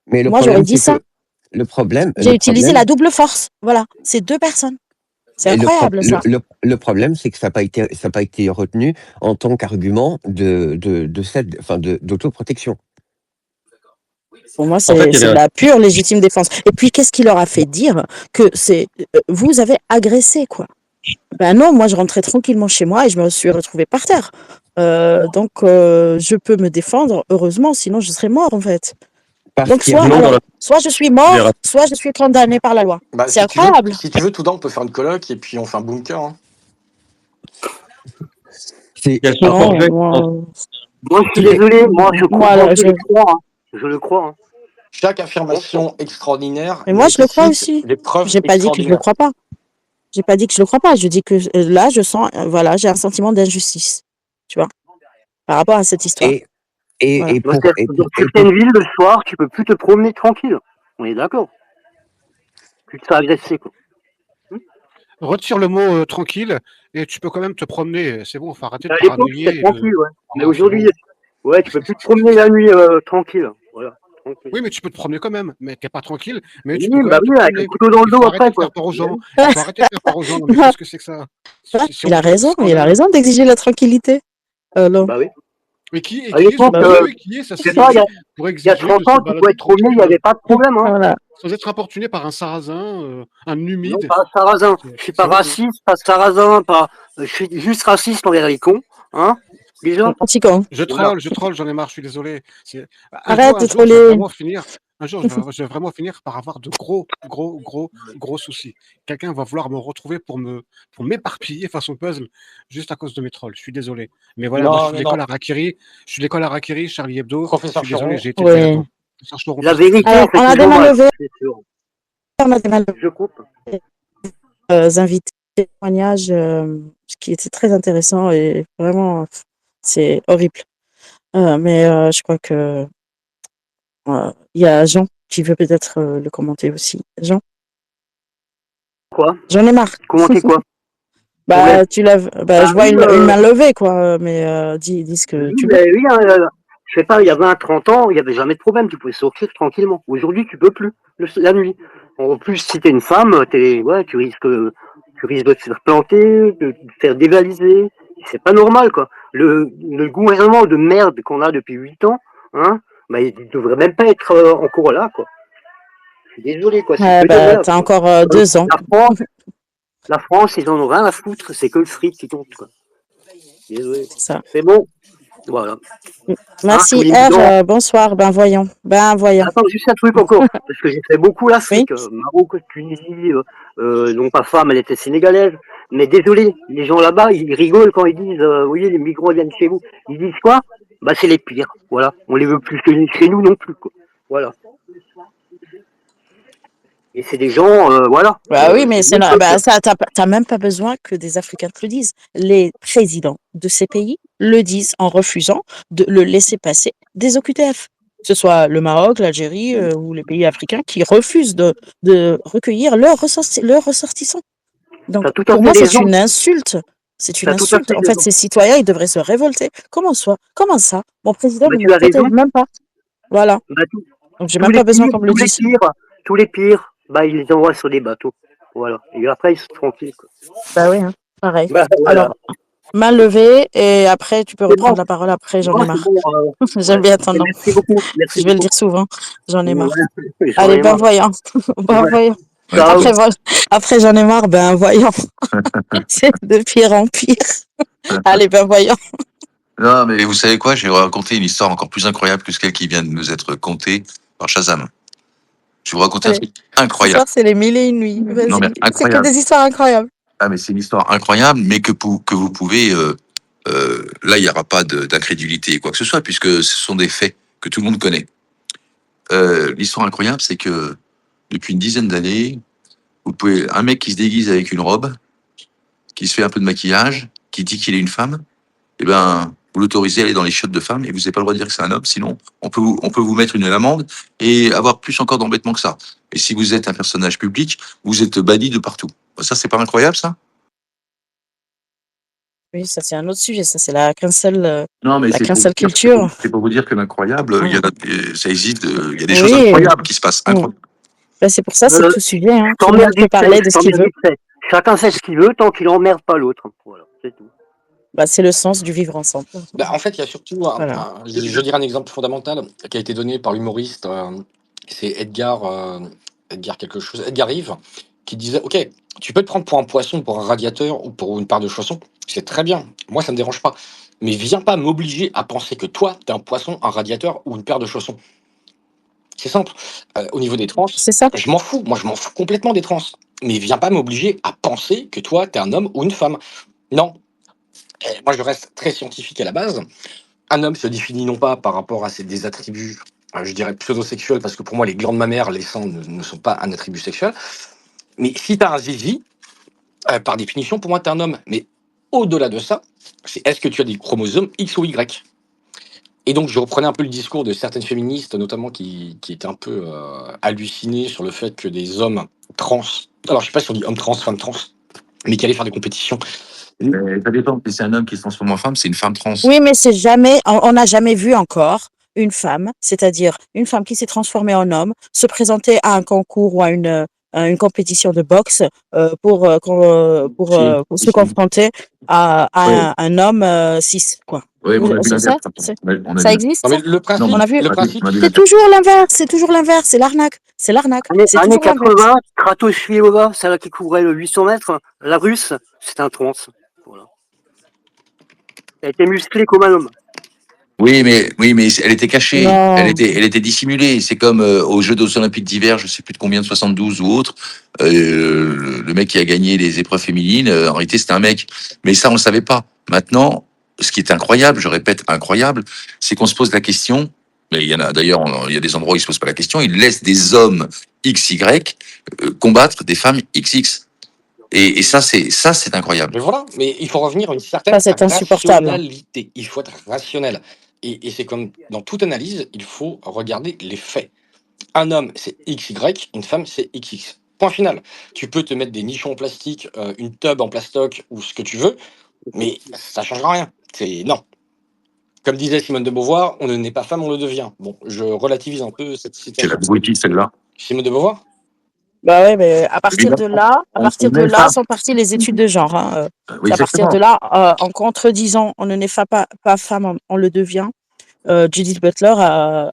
Mais moi, j'aurais dit ça. Le problème. J'ai utilisé la double force. Voilà, c'est 2 personnes. C'est incroyable ça. Le problème, c'est que ça n'a pas été retenu en tant qu'argument d'autoprotection. Pour moi, c'est la pure légitime défense. Et puis, qu'est-ce qui leur a fait dire que vous avez agressé, quoi? Ben non, moi, je rentrais tranquillement chez moi et je me suis retrouvée par terre. Donc, je peux me défendre, heureusement, sinon je serais mort, en fait. Donc, soit je suis mort, soit je suis condamné par la loi. C'est incroyable. Si tu veux, tout d'un, on peut faire une coloc et puis on fait un bunker. Hein. Moi, je suis désolé, je le crois. Hein. Chaque affirmation extraordinaire. Et moi, je le crois aussi. J'ai pas dit que je le crois pas. J'ai pas dit que je le crois pas. Je dis que là, je sens, j'ai un sentiment d'injustice. Tu vois, par rapport à cette histoire. Dans certaines villes, le soir, tu peux plus te promener tranquille. On est d'accord. Tu te fais agresser, quoi. Retire le mot tranquille et tu peux quand même te promener. C'est bon, il faut arrêter de paranoïer. Tranquille, ouais. Mais aujourd'hui, tu peux plus te promener la nuit tranquille. Voilà. Oui, mais tu peux te promener quand même. Mais t'es pas tranquille. Mais oui, tu peux avec le couteau dans le dos après, quoi. Il faut arrêter de faire peur aux gens. Mais qu'est-ce que c'est que ça? Il a raison d'exiger la tranquillité. Bah oui. Mais qui est ça? C'est ça, il y a 30 ans, tu pouvais être promené, il n'y avait pas de problème. Hein. Voilà. Sans être importuné par un sarrasin, un humide. Non, pas un sarrasin. Je suis pas raciste, pas sarrasin, je suis juste raciste envers les cons. Hein, déjà. Je troll, j'en ai marre, je suis désolé. Arrête de troller. Un jour, je vais vraiment finir par avoir de gros soucis. Quelqu'un va vouloir me retrouver pour m'éparpiller façon puzzle juste à cause de mes trolls. Je suis désolé. Mais voilà, moi, je suis de l'école Harakiri. Je suis de l'école Harakiri, Charlie Hebdo. Je Professeur suis désolé, Choron. j'ai été élevé Oui. là-dedans. Professeur Choron, La tout ce que tu veux. vérité, Alors, c'est on a des toujours mains mal. levées. C'est sûr. On a des mains levées. Je coupe. Invités, témoignages, ce qui était très intéressant et vraiment, c'est horrible. Mais je crois que il y a Jean qui veut peut-être le commenter aussi. Jean, Quoi? j'en ai marre. Commenter quoi? Bah, tu lèves. Bah, je vois oui, une main levée, quoi. Mais dis ce que oui, tu veux. mais oui, je sais pas, il y a 20, 30 ans, il y avait jamais de problème, tu pouvais sortir tranquillement. Aujourd'hui, tu peux plus, la nuit. En plus, si t'es une femme, tu risques de te faire planter, de te faire dévaliser. C'est pas normal, quoi. Le gouvernement de merde qu'on a depuis 8 ans, hein, bah, il devrait même pas être encore là, quoi. Je suis désolé, quoi. C'est Ouais, que de bah, merde, t'as quoi. encore 2 ans. La France, ils en ont rien à foutre, c'est que le fric qui compte, quoi. Désolé. C'est ça. C'est bon. Voilà. Merci, tous les R. migrants. Bonsoir. Ben voyons. Attends, juste un truc encore, parce que j'ai fait beaucoup l'Afrique, Maroc, Tunisie, non pas femme, elle était sénégalaise, mais désolé, les gens là-bas, ils rigolent quand ils disent, oui, les migrants viennent chez vous. Ils disent quoi? Bah, c'est les pires, voilà. On les veut plus chez nous non plus, quoi. Voilà. Et c'est des gens, voilà. Bah oui, mais c'est le peuple. ça, t'as même pas besoin que des Africains te le disent. Les présidents de ces pays le disent en refusant de le laisser passer des OQTF. Que ce soit le Maroc, l'Algérie ou les pays africains qui refusent de recueillir leurs ressortissants. Donc, T'as tout à pour moi, fait c'est raison. une insulte. C'est une T'as tout à insulte. fait En fait, raison. ces citoyens, ils devraient se révolter. Comment ça? Mon président Bah, ne tu me as raison. protège même pas. Voilà. Bah, Donc, j'ai tous même les pas besoin pires, qu'on me le dise. tous les pires, bah, ils les envoient sur des bateaux. Voilà. Et après, ils sont tranquilles, quoi. Bah oui, hein, pareil. Bah, voilà. Alors, main levée et après, tu peux C'est reprendre bon. la parole après, j'en ai Non, c'est marre. bon. J'aime bien ton nom. Merci beaucoup. Merci Je vais le beaucoup. dire souvent. J'en ai marre. Ouais, j'en Allez, ai ben marre. voyant. Ben Ouais. voyant. Ciao. Après, j'en ai marre, ben voyant. C'est de pire en pire. Allez, ben voyant. Non, mais vous savez quoi? Je vais vous raconter une histoire encore plus incroyable que celle qui vient de nous être contée par Shazam. Je vais vous raconter un Allez. truc Ce incroyable. soir, c'est les 1001 nuits. Non, Vas-y. mais C'est que incroyable. des histoires incroyables. Ah, mais c'est une histoire incroyable, mais que vous pouvez... là, il n'y aura pas d'incrédulité, quoi que ce soit, puisque ce sont des faits que tout le monde connaît. L'histoire incroyable, c'est que depuis une dizaine d'années, un mec qui se déguise avec une robe, qui se fait un peu de maquillage, qui dit qu'il est une femme, eh ben, vous l'autorisez à aller dans les chiottes de femmes et vous n'avez pas le droit de dire que c'est un homme, sinon on peut vous mettre une amende et avoir plus encore d'embêtement que ça. Et si vous êtes un personnage public, vous êtes banni de partout. Ça, c'est pas incroyable, ça? Oui, ça, c'est un autre sujet. Ça, c'est la cancel, Non, mais la cancel culture. c'est pour vous dire que l'incroyable, ça existe, il y a des Oui. choses incroyables qui se passent. Incroyables. Ben, c'est pour ça, c'est tout sujet. Hein. Tout le T'emmerdes monde peut vite parler fait, de ce qu'il veut. Chacun sait ce qu'il veut tant qu'il emmerde pas l'autre. Voilà, c'est tout. Bah, c'est le sens du vivre ensemble. Bah, en fait, il y a surtout, Voilà. je dirais un exemple fondamental qui a été donné par l'humoriste, c'est Edgar quelque chose, Edgar Rive, qui disait, OK, tu peux te prendre pour un poisson, pour un radiateur ou pour une paire de chaussons, c'est très bien, moi ça me dérange pas, mais viens pas m'obliger à penser que toi, t'es un poisson, un radiateur ou une paire de chaussons. C'est simple. Au niveau des trans, C'est ça. je m'en fous, moi je m'en fous complètement des trans, mais viens pas m'obliger à penser que toi, t'es un homme ou une femme. Non. Moi, je reste très scientifique à la base. Un homme se définit non pas par rapport à des attributs, je dirais pseudo-sexuels, parce que pour moi, les glandes mammaires, les seins ne sont pas un attribut sexuel. Mais si tu as un zizi, par définition, pour moi, tu es un homme. Mais au-delà de ça, c'est est-ce que tu as des chromosomes X ou Y? Et donc, je reprenais un peu le discours de certaines féministes, notamment qui étaient un peu hallucinées sur le fait que des hommes trans, alors je sais pas si on dit homme trans, femme trans, mais qui allaient faire des compétitions. Ça dépend. Si c'est un homme qui se transforme en femme, c'est une femme trans. Oui, mais on n'a jamais vu encore une femme, c'est-à-dire une femme qui s'est transformée en homme, se présenter à un concours ou à une compétition de boxe pour se confronter à un homme cis, quoi. Oui, on a vu C'est ça? l'inverse. Ça existe? Non, mais le principe, On a vu. le principe, C'est toujours l'inverse. C'est toujours l'inverse. C'est l'arnaque. C'est l'arnaque. C'est Années toujours l'inverse. 80, Kratos Fiova, celle qui couvrait le 800 mètres, la russe, c'est un trans. Voilà. Elle était musclée comme un homme. Oui, mais elle était cachée, Non. elle était dissimulée. C'est comme aux Jeux olympiques d'hiver, je sais plus de combien, de 72 ou autre. Le mec qui a gagné les épreuves féminines, en réalité, c'était un mec. Mais ça, on le savait pas. Maintenant, ce qui est incroyable, je répète, incroyable, c'est qu'on se pose la question. Mais il y en a d'ailleurs, il y a des endroits où ils se posent pas la question. Ils laissent des hommes XY combattre des femmes XX. Et ça, c'est incroyable. Mais voilà, mais il faut revenir à une certaine Ça, c'est insupportable. rationalité. Il faut être rationnel. Et c'est comme dans toute analyse, il faut regarder les faits. Un homme, c'est XY, une femme, c'est XX. Point final. Tu peux te mettre des nichons en plastique, une tub en plastoc ou ce que tu veux, mais ça changera rien. C'est non. Comme disait Simone de Beauvoir, on ne naît pas femme, on le devient. Bon, je relativise un peu cette Quelle citation. abrutie, celle-là. Simone de Beauvoir? Bah ouais, mais à partir de là, naît pas. sont parties les études de genre. Hein. Oui, C'est à partir exactement. de là, en contredisant, on ne naît pas femme, on le devient. Judith Butler,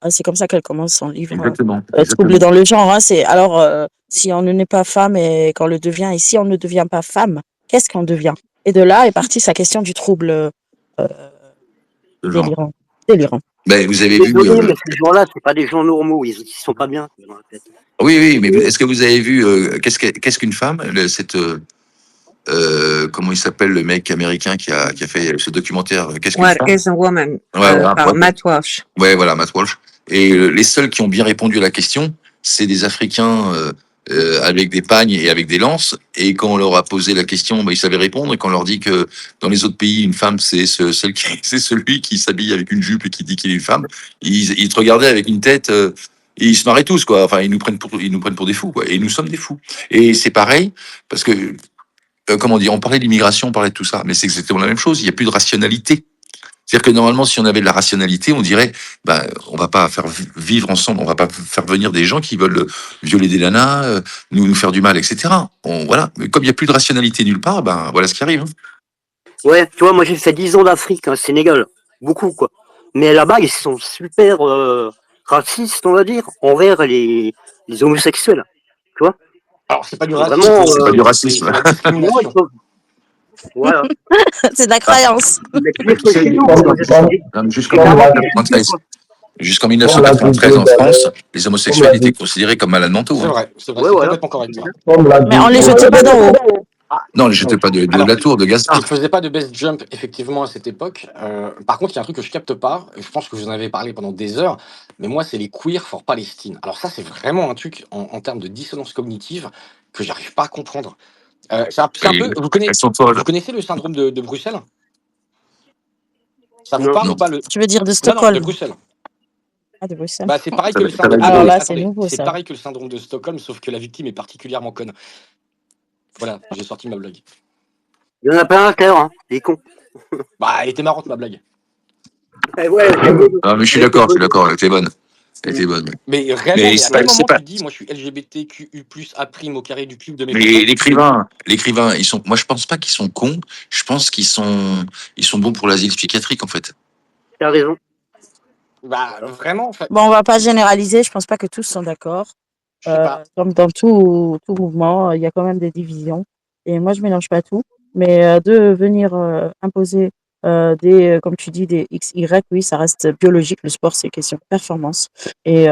c'est comme ça qu'elle commence son livre. Exactement. Trouble dans le genre. Hein, c'est alors si on ne naît pas femme et qu'on le devient, et si on ne devient pas femme, qu'est-ce qu'on devient? Et de là est partie sa question du trouble Le genre. délirant. Délirant. Ben, vous avez vu. Désolé, mais ces gens-là, c'est pas des gens normaux, ils sont pas bien dans la tête. Oui, mais est-ce que vous avez vu qu'est-ce qu'une femme, cette comment il s'appelle le mec américain qui a fait ce documentaire, qu'est-ce qu'une What femme? is a woman? Ouais, voilà, Par Matt Walsh. Ouais, voilà, Matt Walsh. Et les seuls qui ont bien répondu à la question, c'est des Africains avec des pagnes et avec des lances. Et quand on leur a posé la question, ils savaient répondre. Et quand on leur dit que dans les autres pays, une femme, c'est c'est celui qui s'habille avec une jupe et qui dit qu'il est une femme, ils te regardaient avec une tête. Et ils se marraient tous, quoi. Enfin, ils nous prennent pour des fous, quoi. Et nous sommes des fous. Et c'est pareil, parce que comment dire, on parlait d'immigration, on parlait de tout ça, mais c'est exactement la même chose. Il n'y a plus de rationalité. C'est-à-dire que normalement, si on avait de la rationalité, on dirait, on va pas faire vivre ensemble, on va pas faire venir des gens qui veulent violer des nanas, nous faire du mal, etc. Voilà. Mais comme il n'y a plus de rationalité nulle part, voilà ce qui arrive. Hein. Ouais, tu vois, moi j'ai fait 10 ans d'Afrique, hein, Sénégal, beaucoup quoi. Mais là-bas, ils sont super racistes, on va dire, envers les homosexuels, tu vois. Alors, c'est pas du Vraiment, racisme, C'est pas du racisme. c'est de la discrimination. Voilà. C'est de la croyance. Mais pire que chez nous, Jusqu'en 1993, en France, les homosexuels étaient considérés comme malades mentaux. C'est Hein. vrai, c'est Ouais, complètement correct. Ça. Mais on les jetait pas d'en haut. Non, ne les jetez pas de Alors, la tour de Gaza. ils faisaient pas de best jump effectivement à cette époque. Par contre, il y a un truc que je capte pas. Et je pense que vous en avez parlé pendant des heures. Mais moi, c'est les queer for Palestine. Alors ça, c'est vraiment un truc en termes de dissonance cognitive que j'arrive pas à comprendre. C'est un peu. Elles sont folles. Vous connaissez le syndrome de Bruxelles? Ça vous Non. parle Non. ou pas le... Tu veux dire de Non, de Stockholm? Bruxelles. Ah, de Bruxelles. Bah, c'est pareil que le Ça va syndrome. Alors là, Attendez, c'est nouveau, c'est ça. pareil que le syndrome de Stockholm, sauf que la victime est particulièrement conne. Voilà, j'ai sorti ma blague. il y en a pas un cœur, hein, les cons. Bah, elle était marrante ma blague. Ouais, Ah, mais je suis d'accord, elle était bonne. Elle était bonne. Mais réellement, c'est à quel moment pas- tu dis, moi je suis LGBTQU+, A' au carré du cube de mes Mais copains? l'écrivain, moi je pense pas qu'ils sont cons. Je pense qu'ils sont bons pour l'asile psychiatrique en fait. t'as raison. Bah, vraiment, en fait, Bon, on va pas généraliser. Je pense pas que tous sont d'accord. je sais pas. Comme dans tout mouvement, il y a quand même des divisions. Et moi, je mélange pas tout. Mais de venir imposer comme tu dis, des XY, oui, ça reste biologique. Le sport, c'est une question de performance. Et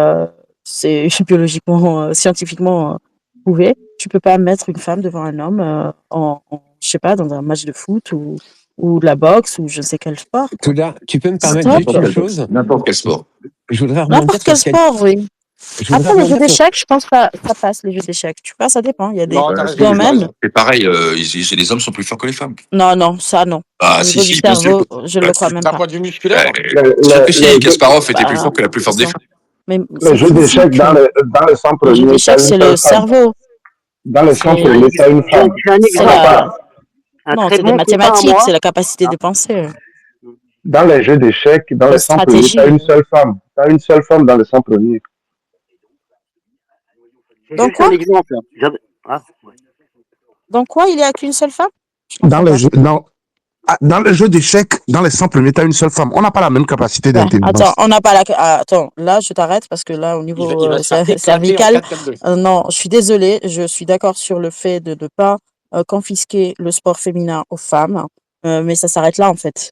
c'est biologiquement, scientifiquement prouvé. Tu peux pas mettre une femme devant un homme je sais pas, dans un match de foot ou de la boxe ou je ne sais quel sport. Touda, tu peux me permettre Stop. juste une chose? N'importe quel sport. Je voudrais rebondir N'importe sur quel ce qu'a sport, oui. je voudrais Après, les jeux rebondir sur d'échecs, je pense pas ça passe, les jeux d'échecs. Tu vois, ça dépend. Il y a des Non, t'as raison, t'as domaines. raison. C'est pareil, les hommes sont plus forts que les femmes. Non, ça, non. Ah Au si, niveau du si, bien sûr. cerveau, je ne le crois même D'un pas. point de vue musculaire, Sauf que si Kasparov était Bah, plus fort que la plus forte des ils sont- femmes. Mais Les c'est jeux d'échecs physique. dans les 100 Les jeux premiers, d'échecs, t'as c'est une le seule femme. cerveau. Dans les 100 C'est premiers, t'as une femme. J'ai un c'est exemple. la... Un Non, très c'est des bon copain à mathématiques, moi. c'est la capacité de penser. Dans les jeux d'échecs, dans La les 100 premiers, stratégie. t'as une seule femme. T'as une seule femme dans les 100 premiers. J'ai Donc juste un quoi? exemple. Ouais. Donc quoi, il n'y a qu'une seule femme? Je Dans comprends les pas. jeux, non. Dans les jeux d'échecs, dans les 100 premiers, t'as une seule femme. On n'a pas la même capacité Ouais, d'intelligence. attends, on n'a pas attends, là, je t'arrête parce que là, au il niveau va se faire éclater en cervical, 4-4-2. non, je suis désolée, je suis d'accord sur le fait de ne pas confisquer le sport féminin aux femmes, mais ça s'arrête là, en fait.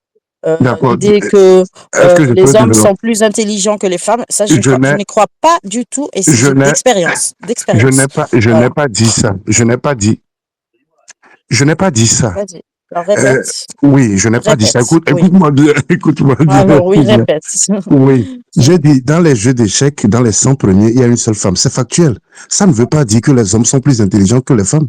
D'accord. L'idée que Est-ce que je peux les hommes développer? sont plus intelligents que les femmes, ça, je Je n'y crois pas du tout, et je c'est n'ai, d'expérience, je d'expérience. n'ai Voilà. pas dit ça. Je n'ai pas dit ça. Vas-y. Alors Euh, répète, oui, je n'ai pas dit ça. répète, oui. Écoute-moi bien, écoute-moi bien. Alors oui, Bien. répète. Oui, j'ai dit, dans les jeux d'échecs, dans les 100 premiers, il y a une seule femme. C'est factuel. Ça ne veut pas dire que les hommes sont plus intelligents que les femmes.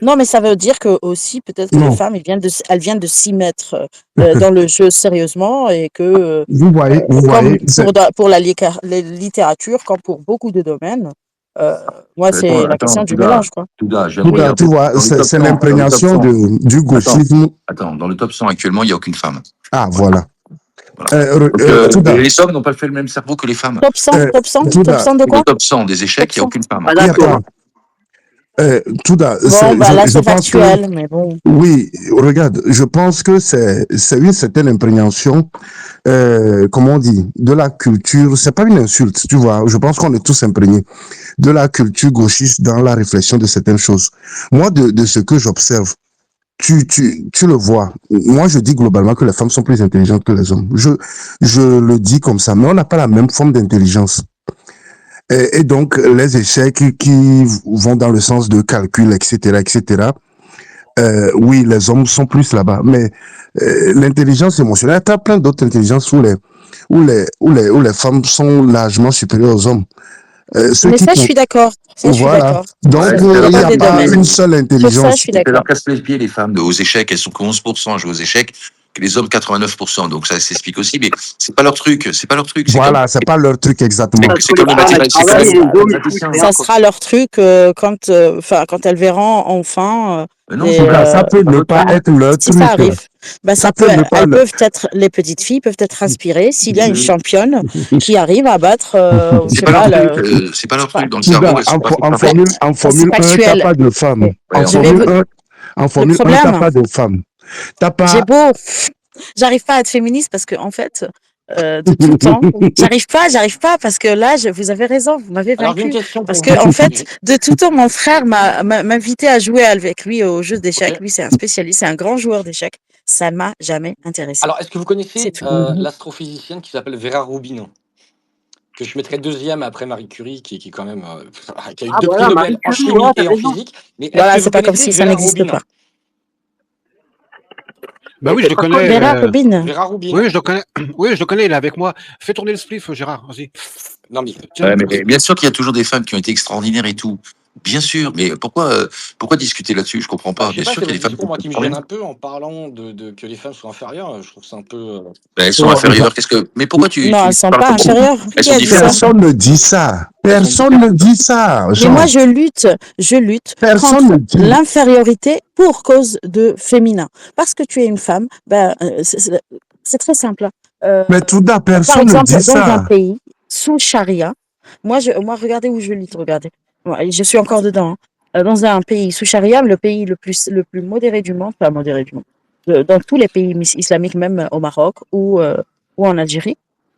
Non, mais ça veut dire que aussi peut-être que les Non. femmes, elles viennent de s'y mettre dans le jeu sérieusement, et que Vous voyez, comme c'est- pour la littérature, comme pour beaucoup de domaines, moi c'est la question du mélange, quoi. Touda, je viens de Oui. Touda, regarder tu vois, dans le top c'est 100, l'imprégnation du Attends, gauchisme. attends, dans le top 100 actuellement, il n'y a aucune femme. Ah, voilà. Voilà. Donc, Touda, les hommes n'ont pas fait le même cerveau que les femmes. Top 100, top 100, top Touda, 100 de Le quoi? top 100 des échecs, il n'y a aucune femme. Ah, et d'accord. attends, Touda, Bon, bah là je c'est pense que, factuel, mais bon. oui, regarde, je pense que c'est une certaine imprégnation, comment on dit, de la culture. C'est pas une insulte, tu vois. Je pense qu'on est tous imprégnés de la culture gauchiste dans la réflexion de certaines choses. Moi, de ce que j'observe, tu le vois. Moi, je dis globalement que les femmes sont plus intelligentes que les hommes. Je le dis comme ça, mais on n'a pas la même forme d'intelligence. Et donc, les échecs qui vont dans le sens de calcul, etc., oui, les hommes sont plus là-bas. Mais l'intelligence émotionnelle, tu as plein d'autres intelligences où les femmes sont largement supérieures aux hommes. Mais ça, je suis d'accord. Ça, je suis Voilà. d'accord. Donc, Ouais, Ça il n'y dépend a des pas domaines. une seule Sur ça, intelligence. je suis Ça leur d'accord. casse les pieds, les femmes aux échecs. Elles sont que 11% à jouer aux échecs, que les hommes 89%. Donc ça s'explique aussi, mais c'est pas leur truc. C'est pas leur truc. C'est Voilà, comme, c'est pas leur truc exactement. Parce c'est que les comme les femmes, elles mathématiques. travaillent et les hommes, ils mathématiciens. foutent rien, Ça quoi. sera leur truc quand elles verront enfin Non, des, c'est pas, Ça peut pas ne votre pas truc. être leur si ça truc. arrive, bah Ça peut ne pas elles le... peuvent être, les petites filles peuvent être inspirées s'il y a une Je- championne qui arrive à battre, je C'est sais pas leur pas, truc. C'est pas leur je sais pas. truc. Dans le Touda, cerveau, elles sont pas faites en pareil. Mais ça, c'est Formule 1, t'as factuel. pas de femme. Et Ouais, En je vais vous, En le Formule 1, t'as problème, pas de femme. T'as j'ai pas... beau, j'arrive pas à être féministe parce que en fait, de tout temps, j'arrive pas parce que là, vous avez raison, vous m'avez Alors, j'ai une vaincu. question Parce pour que vous. en fait, de tout temps, mon frère m'invitait à jouer avec lui au jeu d'échecs. Ok. Lui, c'est un spécialiste, c'est un grand joueur d'échecs. Ça m'a jamais intéressé. Alors, est-ce que vous C'est connaissez tout. l'astrophysicienne qui s'appelle Vera Rubin, que je mettrais deuxième après Marie Curie, qui est quand même qui a eu Ah, deux prix voilà, Marie Nobel en Curie, chimie ouais, t'as et en raison. physique. Mais est-ce Voilà, que c'est vous pas comme connaissez si ça Vera n'existe Rubin? pas. Bah oui, C'est je le pas connais. Vera Rubin. Vera Rubin. Oui, je le connais. Oui, je le connais, il est avec moi. Fais tourner le spliff, Gérard, vas-y. Non, mais Tiens, Ouais, mais merci. bien sûr qu'il y a toujours des femmes qui ont été extraordinaires et tout. Bien sûr, mais pourquoi discuter là-dessus? Je comprends bah, pas. je sais Bien pas, sûr c'est qu'il y a votre des femmes qui discours, ont moi, été qui me gêne extraordinaires. un peu en parlant que les femmes sont inférieures. Je trouve ça un peu. Ben, elles sont Non, inférieures. Qu'est-ce que? Mais pourquoi tu Non, elles sont parles pas comme ça? inférieures. Elles Qui sont a dit ça? différentes. Personne ne dit ça. Elles sont Personne différentes. ne dit ça, Mais moi, Jean. je lutte Personne contre ne dit. l'infériorité pour cause de féminin. Parce que tu es une femme, ben, c'est très simple. Mais Touda, Par personne ne exemple, dit dans un ça. pays sous charia, moi, regardez où je lutte, regardez. Ouais, je suis encore dedans. Dans un pays sous charia, le pays le plus modéré du monde, pas modéré du monde, dans tous les pays islamiques, même au Maroc ou en Algérie,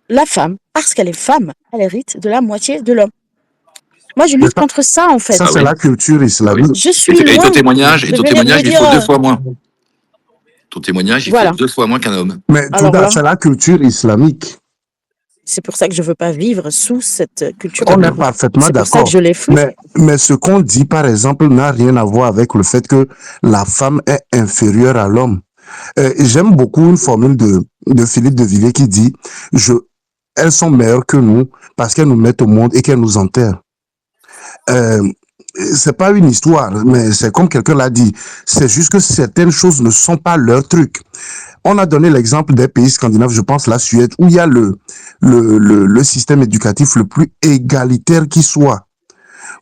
la femme, parce qu'elle est femme, elle hérite de la moitié de l'homme. Moi, je Mais lutte contre ça, en fait. ça, Ah c'est oui. la culture Ah oui. islamique. Je suis Et ton loin témoignage, de venir vous il dire, faut 2 fois moins. Ton témoignage, il faut voilà. 2 fois moins qu'un homme. Mais Alors Touda, là, c'est la culture islamique. c'est pour ça que je veux pas vivre sous cette culture. Très On est bien. parfaitement C'est pour ça que d'accord. je les fous. Mais ce qu'on dit, par exemple, n'a rien à voir avec le fait que la femme est inférieure à l'homme. J'aime beaucoup une formule de Philippe de Villiers qui dit elles sont meilleures que nous parce qu'elles nous mettent au monde et qu'elles nous enterrent. Euh, c'est pas une histoire, mais c'est comme quelqu'un l'a dit. C'est juste que certaines choses ne sont pas leur truc. On a donné l'exemple des pays scandinaves, je pense la Suède, où il y a le système éducatif le plus égalitaire qui soit.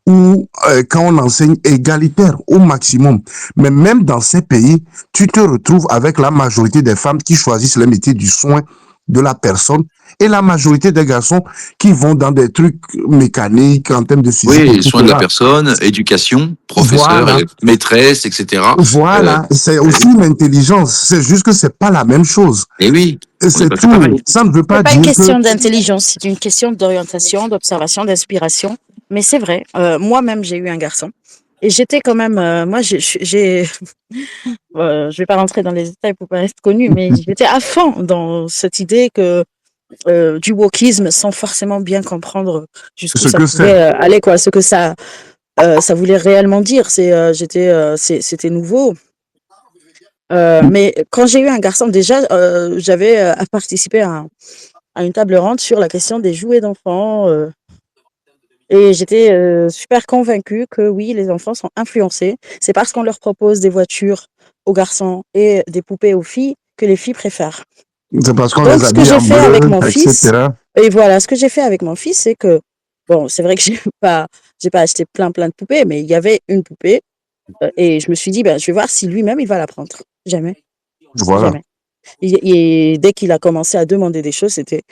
Où quand on enseigne égalitaire au maximum. Mais même dans ces pays, tu te retrouves avec la majorité des femmes qui choisissent les métiers du soin de la personne et la majorité des garçons qui vont dans des trucs mécaniques en termes de physique, Oui, etc. soin de la personne, éducation, professeur, Voilà. maîtresse, etc. Voilà, c'est aussi une intelligence. C'est juste que c'est pas la même chose. Et oui, Et on n'est c'est pas fait tout. pareil. Ça ne veut pas C'est pas une dire que... question d'intelligence, c'est une question d'orientation, d'observation, d'inspiration. Mais c'est vrai, moi-même, j'ai eu un garçon. Et j'étais quand même, moi, je vais pas rentrer dans les détails pour pas être connue, mais j'étais à fond dans cette idée que du wokisme sans forcément bien comprendre jusqu'où Ce ça que pouvait c'est. aller, quoi, ce que ça voulait réellement dire. C'était nouveau. Mais quand j'ai eu un garçon, déjà, j'avais participé à une table ronde sur la question des jouets d'enfants. Et j'étais super convaincue que oui, les enfants sont influencés. C'est parce qu'on leur propose des voitures aux garçons et des poupées aux filles que les filles préfèrent. C'est parce qu'on Donc, les ce que habille j'ai en fait avec bleu, mon fils, etc. et voilà, ce que j'ai fait avec mon fils, c'est que, bon, c'est vrai que j'ai pas acheté plein de poupées, mais il y avait une poupée, et je me suis dit, ben, je vais voir si lui-même il va la prendre. Jamais, Voilà. jamais. Et dès qu'il a commencé à demander des choses, c'était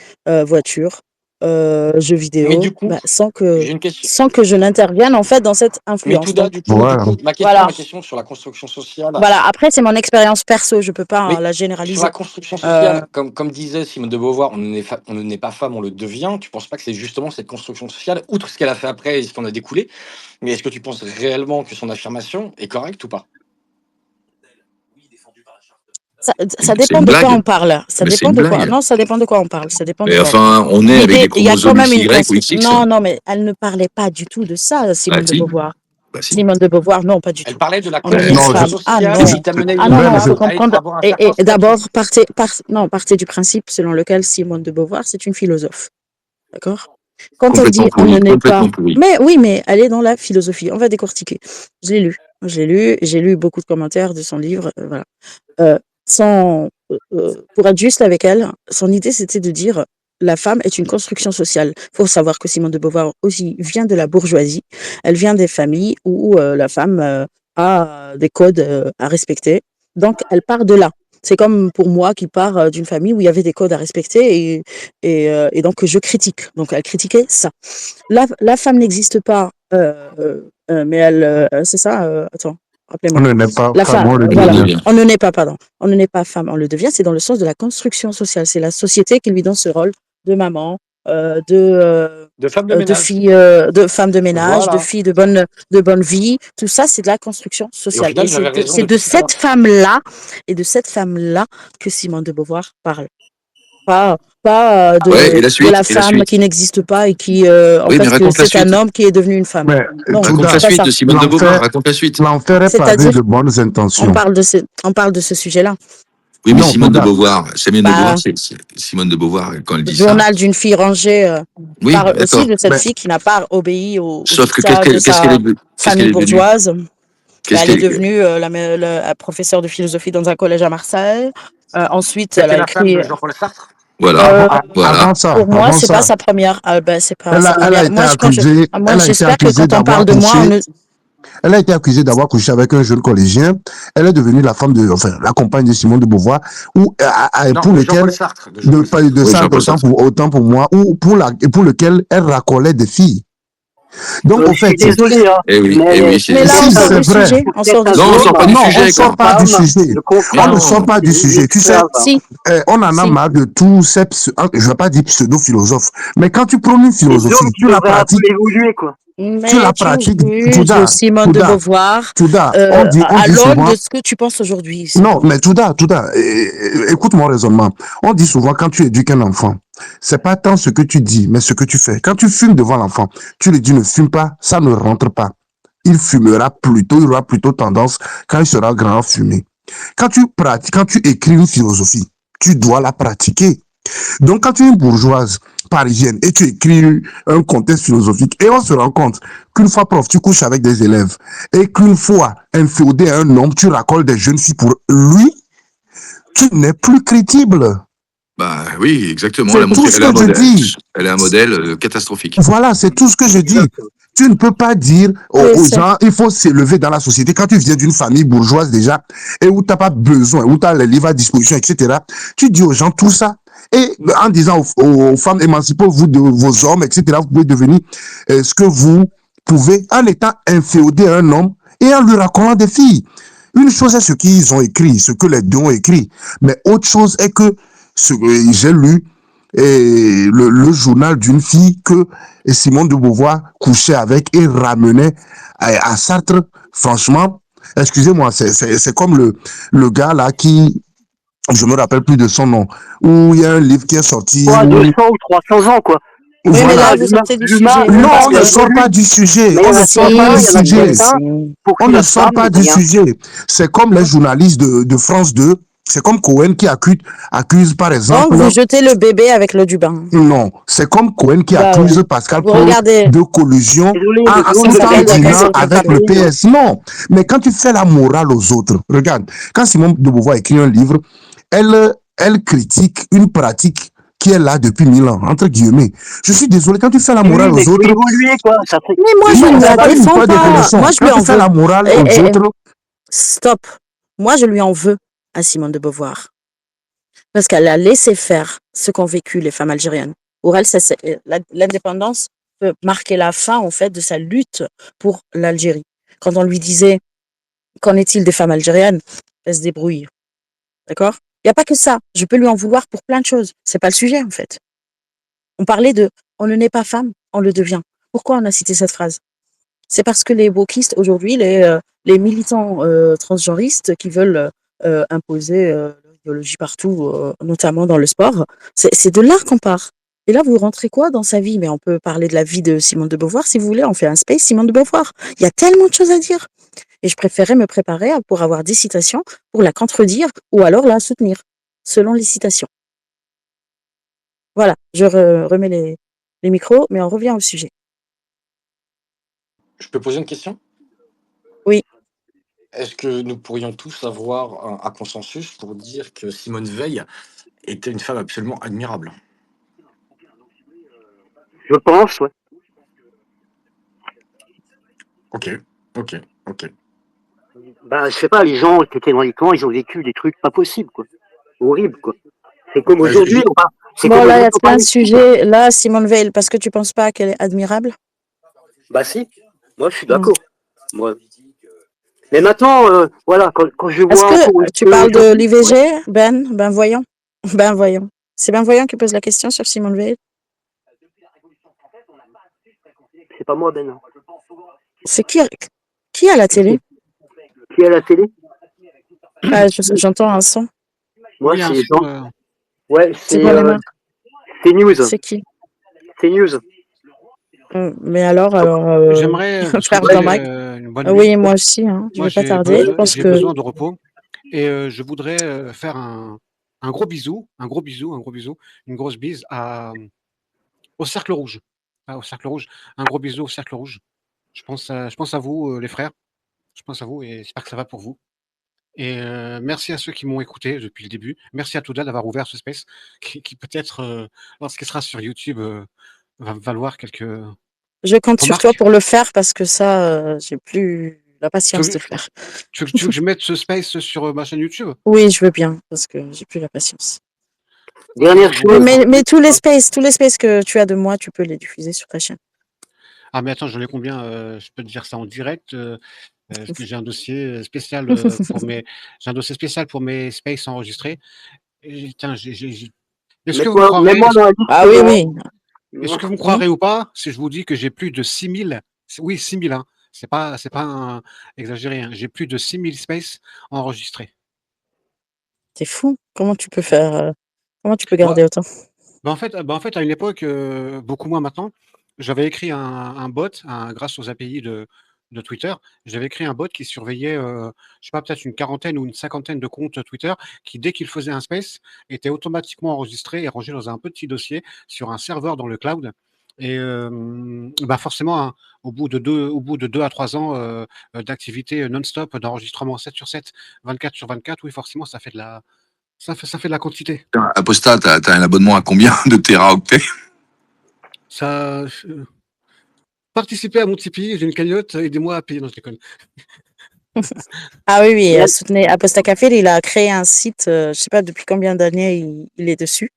voiture, jeux Mais vidéo, du coup, bah, j'ai une question. sans que je n'intervienne en fait dans cette Mais influence. Touda, Donc, du coup, Voilà. ma voilà. question sur la construction sociale. Voilà. Après, c'est mon expérience perso, je peux pas Mais la sur la généraliser. construction sociale, comme disait Simone de Beauvoir, on ne naît pas femme, on le devient. Tu penses pas que c'est justement cette construction sociale, outre ce qu'elle a fait après et ce qu'on a découlé, mais est-ce que tu penses réellement que son affirmation est correcte ou pas? Ça C'est dépend une de quoi blague. on parle. Ça Mais c'est dépend une de quoi. blague. Non, ça dépend de quoi on parle. Ça dépend de Mais quoi on parle. enfin, on est avec des Il y a quand chromosomes même une XY ou XX. Non, non, mais elle ne parlait pas du tout de ça, Simone de Si. Beauvoir. Bah si. Simone de Beauvoir, non, pas du Elle tout. parlait de la On ne naît construction pas. Ah sociale non. qui t'amenait Ah non, une non, il faut femme à comprendre. avoir un certain Et statut. d'abord, partez du principe selon lequel Simone de Beauvoir, c'est une philosophe. D'accord? Quand elle dit Complètement on ne pourri. naît pas. Complètement pourri. Mais oui, mais elle est dans la philosophie. On va décortiquer. Je l'ai lu. J'ai lu beaucoup de commentaires de son livre. Voilà. Pour être juste avec elle, son idée c'était de dire la femme est une construction sociale. Il faut savoir que Simone de Beauvoir aussi vient de la bourgeoisie. Elle vient des familles où la femme a des codes à respecter. Donc elle part de là. C'est comme pour moi qui pars d'une famille où il y avait des codes à respecter et donc je critique. Donc elle critiquait ça. La femme n'existe pas, mais c'est ça. Attends, On rappelez-moi. ne naît pas La femme, femme, on le voilà. devient. On ne naît pas, pardon. On ne naît pas femme, on le devient. C'est dans le sens de la construction sociale. C'est la société qui lui donne ce rôle de maman, De femme de de ménage. fille, de femme de ménage, de Voilà. fille de bonne vie. Tout ça, c'est de la construction Et au sociale. final, Et j'avais raison c'est de depuis tout à l'heure. cette femme-là que Simone de Beauvoir parle. Pas Ouais, et la de suite. la Et la femme suite. qui n'existe pas et qui, en Oui, mais fait, que raconte la c'est un suite. homme qui est devenu une femme. Mais Non, Raconte Touda, la c'est pas suite ça. de Simone de Beauvoir. l'enfer, Raconte la suite. l'enfer est pavé C'est-à-dire, de bonnes on intentions. parle de ce sujet-là. Oui, mais Non, Simone de Touda, Beauvoir, Bah, Simone de Beauvoir, quand elle dit ça. journal d'une fille rangée Oui, parle aussi d'accord. de cette mais fille qui n'a pas obéi aux Sauf que dictats de sa famille qu'est-ce qu'elle est devenue? bourgeoise. Qu'est-ce Elle est qu'elle est devenue la professeure de philosophie dans un collège à Marseille. Ensuite, elle C'était a la femme écrit. de Jean-Paul Sartre. Voilà, voilà. avant ça, Pour moi, avant c'est pas ça, sa première. C'est pas elle sa a première. été Moi, accusée, moi, elle a été j'espère que accusée quand on d'avoir parle de moi, on couché, ne. elle a été accusée d'avoir couché avec un jeune collégien. Elle est devenue la femme la compagne de Simone de Beauvoir, Non, pour de lequel, Jean-Paul Sartre. De Jean-Paul Sartre. de Oui, ça, Jean-Paul Sartre. autant pour moi, ou pour lequel elle racolait des filles. Donc, au Je suis fait, désolé, hein, Eh oui, mais Mais là, si on sort c'est du vrai, sujet. On sort du peut-être un Non, on sujet. sort pas du non, on sujet, sort quoi. pas du femme sujet. ne Mais comprend On ne non. sort pas du une sujet. Tu sais, esclave. Si, on en a si. marre de tous ces, je vais pas dire pseudo-philosophes, mais quand tu prônes une Les hommes philosophie, qui devraient un peu évoluer, quoi. tu la Mais tu pratiques, juges Simone de Beauvoir on à dit l'aune souvent, de ce que tu penses aujourd'hui. non, mais Touda, écoute mon raisonnement. On dit souvent quand tu éduques un enfant, c'est pas tant ce que tu dis, mais ce que tu fais. Quand tu fumes devant l'enfant, tu lui dis ne fume pas, ça ne rentre pas. Il aura plutôt tendance, quand il sera grand, à fumer. Quand tu écris une philosophie, tu dois la pratiquer. Donc, quand tu es une bourgeoise parisienne et tu écris un contexte philosophique et on se rend compte qu'une fois prof, tu couches avec des élèves et qu'une fois inféodé à un homme, tu racoles des jeunes filles pour lui, tu n'es plus crédible. Bah oui, exactement. C'est tout ce que je dis. Elle est un modèle catastrophique. Voilà, c'est tout ce que je dis. Tu ne peux pas dire aux gens, il faut s'élever dans la société. Quand tu viens d'une famille bourgeoise déjà, et où tu n'as pas besoin, où tu as les livres à disposition, etc., tu dis aux gens tout ça. Et en disant aux femmes, émancipez-vous de vos hommes, etc., vous pouvez devenir ce que vous pouvez en étant inféodé à un homme et en lui racontant des filles. Une chose est ce qu'ils ont écrit, ce que les deux ont écrit. Mais autre chose est que j'ai lu le journal d'une fille que Simone de Beauvoir couchait avec et ramenait à Sartre. Franchement, excusez-moi, c'est comme le gars là qui, je me rappelle plus de son nom, où il y a un livre qui est sorti. 200 ou 300 ans, quoi. Oui, mais Voilà. là, vous sortez du sujet. Non, parce on ne que sort pas du sujet. Mais il y On en ne a sort pas certains, du il y en a sujet. certains pour qui On ne la sort femme pas n'est du rien. sujet. C'est comme les journalistes de France 2. C'est comme Cohen qui accuse par donc exemple. vous jetez le bébé avec l'eau du bain. Non, c'est comme Cohen qui Bah accuse ouais. Pascal Vous Pro regardez, de collusion Désolé, en mais ça tout tout le en s'appelle la monde dînant cancel avec le culture. PS. Non, mais quand tu fais la morale aux autres, regarde, quand Simone de Beauvoir écrit un livre, elle critique une pratique qui est là depuis 1000 ans, entre guillemets. Je suis désolé, quand tu fais la Oui, morale mais aux il faut autres, évoluer, quoi. Ça fait... Mais moi, je non, ne c'est la pas une défends histoire pas. d'évolution. Moi, je Quand lui tu en fais veux. la morale aux autres, Stop. Moi, je lui en veux à Simone de Beauvoir. Parce qu'elle a laissé faire ce qu'ont vécu les femmes algériennes. Pour elle, l'indépendance peut marquer la fin, en fait, de sa lutte pour l'Algérie. Quand on lui disait, qu'en est-il des femmes algériennes? Elle se débrouille. D'accord? Il n'y a pas que ça. Je peux lui en vouloir pour plein de choses. C'est pas le sujet, en fait. On parlait de, on ne naît pas femme, on le devient. Pourquoi on a cité cette phrase? C'est parce que les wokistes aujourd'hui, les militants transgenristes qui veulent imposer leur idéologie partout, notamment dans le sport, c'est de là qu'on part. Et là, vous rentrez quoi dans sa vie? Mais on peut parler de la vie de Simone de Beauvoir, si vous voulez, on fait un space Simone de Beauvoir. Il y a tellement de choses à dire. Et je préférais me préparer pour avoir des citations, pour la contredire ou alors la soutenir, selon les citations. Voilà, je remets les micros, mais on revient au sujet. Je peux poser une question? Oui. Est-ce que nous pourrions tous avoir un consensus pour dire que Simone Veil était une femme absolument admirable? Je pense, ouais. Ok. Bah, je sais pas, les gens qui étaient dans les camps, ils ont vécu des trucs pas possibles, quoi. Horribles, quoi. C'est comme Ouais, aujourd'hui, Bon, là, il y a plein de sujets. Là, Simone Veil, parce que tu penses pas qu'elle est admirable? Bah si, moi je suis d'accord. Moi. Mais maintenant, voilà, quand je Est-ce vois... que tu parles de l'IVG, Ben voyons. Ben voyons. C'est Ben voyons qui pose la question sur Simone Veil. C'est pas moi, Ben. C'est qui à la télé? Qui à la télé? Ah, j'entends un son. Moi, Oui, c'est un les son, gens. Ouais, C'est quoi les mains? c'est News. C'est qui? C'est News. Mais alors, j'aimerais vous frère souhaiter Jean-Marc. une bonne nuit. Oui, moi aussi, hein. Je Moi, vais pas tarder. Je pense j'ai que besoin de repos et je voudrais faire un gros bisou, une grosse bise au Cercle Rouge. Ah, au Cercle Rouge. Un gros bisou au Cercle Rouge. Je pense à vous, les frères. Je pense à vous et j'espère que ça va pour vous. Et merci à ceux qui m'ont écouté depuis le début. Merci à Touda d'avoir ouvert ce space qui peut-être, lorsqu'il sera sur YouTube, va valoir quelques je compte sur remarques. toi pour le faire parce que ça, j'ai plus la patience de le faire. Tu veux que je mette ce space sur ma chaîne YouTube? Oui, je veux bien parce que j'ai plus la patience. Dernière chose. Mais tous les spaces que tu as de moi, tu peux les diffuser sur ta chaîne. Ah mais attends, j'en ai combien? Je peux te dire ça en direct. Parce que j'ai un dossier spécial pour mes spaces enregistrés. Et, tiens, est-ce que vous me croirez? Ah oui, oui. Est-ce que vous me croirez ou pas si je vous dis que j'ai plus de 6000, oui 6000, hein, c'est pas exagéré, hein, j'ai plus de 6000 spaces enregistrés. T'es fou. Comment tu peux faire comment tu peux garder autant? En fait, à une époque, beaucoup moins maintenant, j'avais écrit un bot, grâce aux API de Twitter, j'avais créé un bot qui surveillait, je sais pas, peut-être une quarantaine ou une cinquantaine de comptes Twitter qui, dès qu'ils faisaient un space, étaient automatiquement enregistrés et rangés dans un petit dossier sur un serveur dans le cloud. Et forcément, hein, au bout de 2 à 3 ans d'activité non-stop, d'enregistrement 7 sur 7, 24 sur 24, oui, forcément, ça fait de la quantité. Apostat, t'as un abonnement à combien de téraoctets? Ça... Participez à mon Tipeee, j'ai une cagnotte, aidez-moi à payer. Non, je déconne. Ah oui, soutenez Apostat Café, il a créé un site, je sais pas depuis combien d'années il est dessus.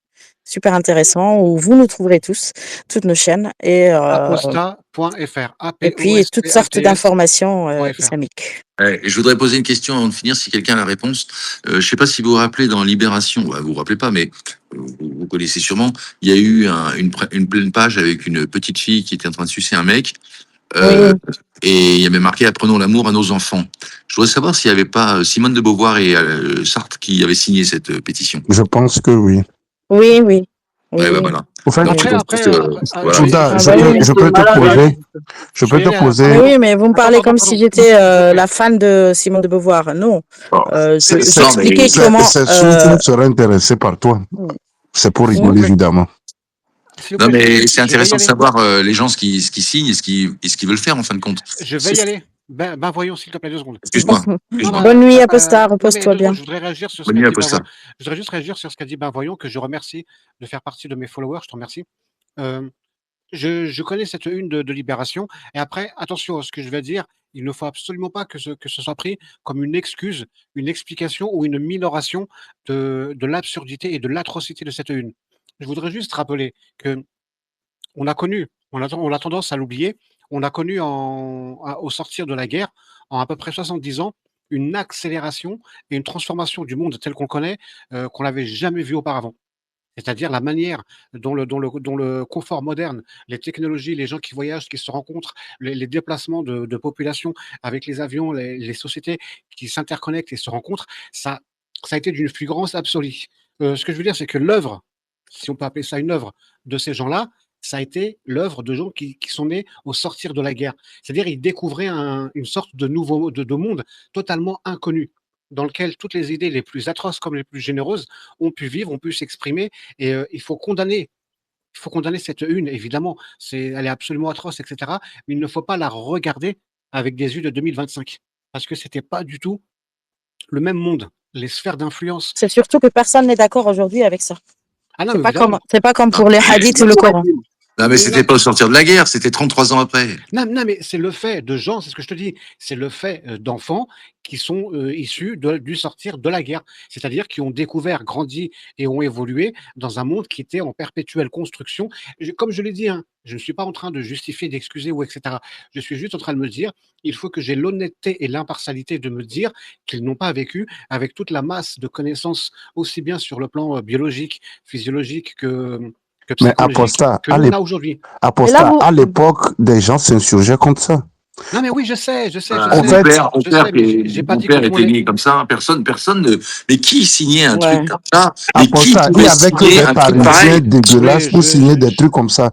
Super intéressant, où vous nous trouverez tous, toutes nos chaînes. Et, apostat.fr. Et puis, toutes sortes d'informations islamiques. Et je voudrais poser une question avant de finir, si quelqu'un a la réponse. Je ne sais pas si vous vous rappelez dans Libération, vous vous rappelez pas, mais vous vous connaissez sûrement, il y a eu une pleine page avec une petite fille qui était en train de sucer un mec. Oui. Et il y avait marqué apprenons l'amour à nos enfants. Je voudrais savoir s'il n'y avait pas Simone de Beauvoir et Sartre qui avaient signé cette pétition. Je pense que oui. Oui, oui. Ouais, Oui, bah oui. voilà. Enfin, Donc, Après, voilà. Souda, Ah bah oui. je peux te poser, je peux te Mais poser. oui, mais vous me parlez Attends, comme pardon. si j'étais la fan de Simone de Beauvoir. Non. J'expliquais mais- comment. C'est sûr qu'il serait intéressé par toi. C'est pour S'il vous rigoler, plaît. évidemment. S'il vous Non, plaît, mais c'est je vais y intéressant de aller. savoir les gens ce qu'ils signent et ce qu'ils veulent faire en fin de compte. Je vais y aller. Ben voyons, s'il te plaît, 2 secondes. Excuse-moi. Non, Excuse-moi. Bonne nuit, Aposta. non, mais Repose-toi 2 bien. secondes, je voudrais réagir sur ce Bonne qu'a nuit, dit Aposta. Je voudrais juste réagir sur ce qu'a dit Voyons, que je remercie de faire partie de mes followers. Je te remercie. Je connais cette une de Libération. Et après, attention à ce que je vais dire. Il ne faut absolument pas que ce soit pris comme une excuse, une explication ou une minoration de l'absurdité et de l'atrocité de cette une. Je voudrais juste rappeler que on a connu, on a tendance à l'oublier, on a connu au sortir de la guerre, en à peu près 70 ans, une accélération et une transformation du monde tel qu'on le connaît, qu'on n'avait jamais vu auparavant. C'est-à-dire la manière dont le confort moderne, les technologies, les gens qui voyagent, qui se rencontrent, les déplacements de population avec les avions, les sociétés qui s'interconnectent et se rencontrent, ça a été d'une fulgurance absolue. Ce que je veux dire, c'est que l'œuvre, si on peut appeler ça une œuvre, de ces gens-là, ça a été l'œuvre de gens qui sont nés au sortir de la guerre. C'est-à-dire ils découvraient une sorte de nouveau de monde totalement inconnu, dans lequel toutes les idées les plus atroces comme les plus généreuses ont pu vivre, ont pu s'exprimer. Et il faut condamner cette une, évidemment. Elle est absolument atroce, etc. Mais il ne faut pas la regarder avec des yeux de 2025. Parce que c'était pas du tout le même monde. Les sphères d'influence. C'est surtout que personne n'est d'accord aujourd'hui avec ça. Ah non, C'est mais pas comme pour les hadiths ou le Coran. Non, mais c'était pas au sortir de la guerre, c'était 33 ans après. Non, mais c'est le fait de gens, c'est ce que je te dis, c'est le fait d'enfants qui sont issus du sortir de la guerre, c'est-à-dire qui ont découvert, grandi et ont évolué dans un monde qui était en perpétuelle construction. Comme je l'ai dit, hein, je ne suis pas en train de justifier, d'excuser ou etc. Je suis juste en train de me dire, il faut que j'ai l'honnêteté et l'impartialité de me dire qu'ils n'ont pas vécu avec toute la masse de connaissances, aussi bien sur le plan biologique, physiologique que Mais psychologique, Aposta, que nous on a aujourd'hui. Aposta, à l'époque, des gens s'insurgeaient contre ça. Non, mais oui, je sais. Mon père était né comme ça. Personne mais qui signait un truc comme ça? Mais qui Aposta, il y pouvait avait que signer des un truc Parisiens pareil? dégueulasses pour signer des trucs comme ça.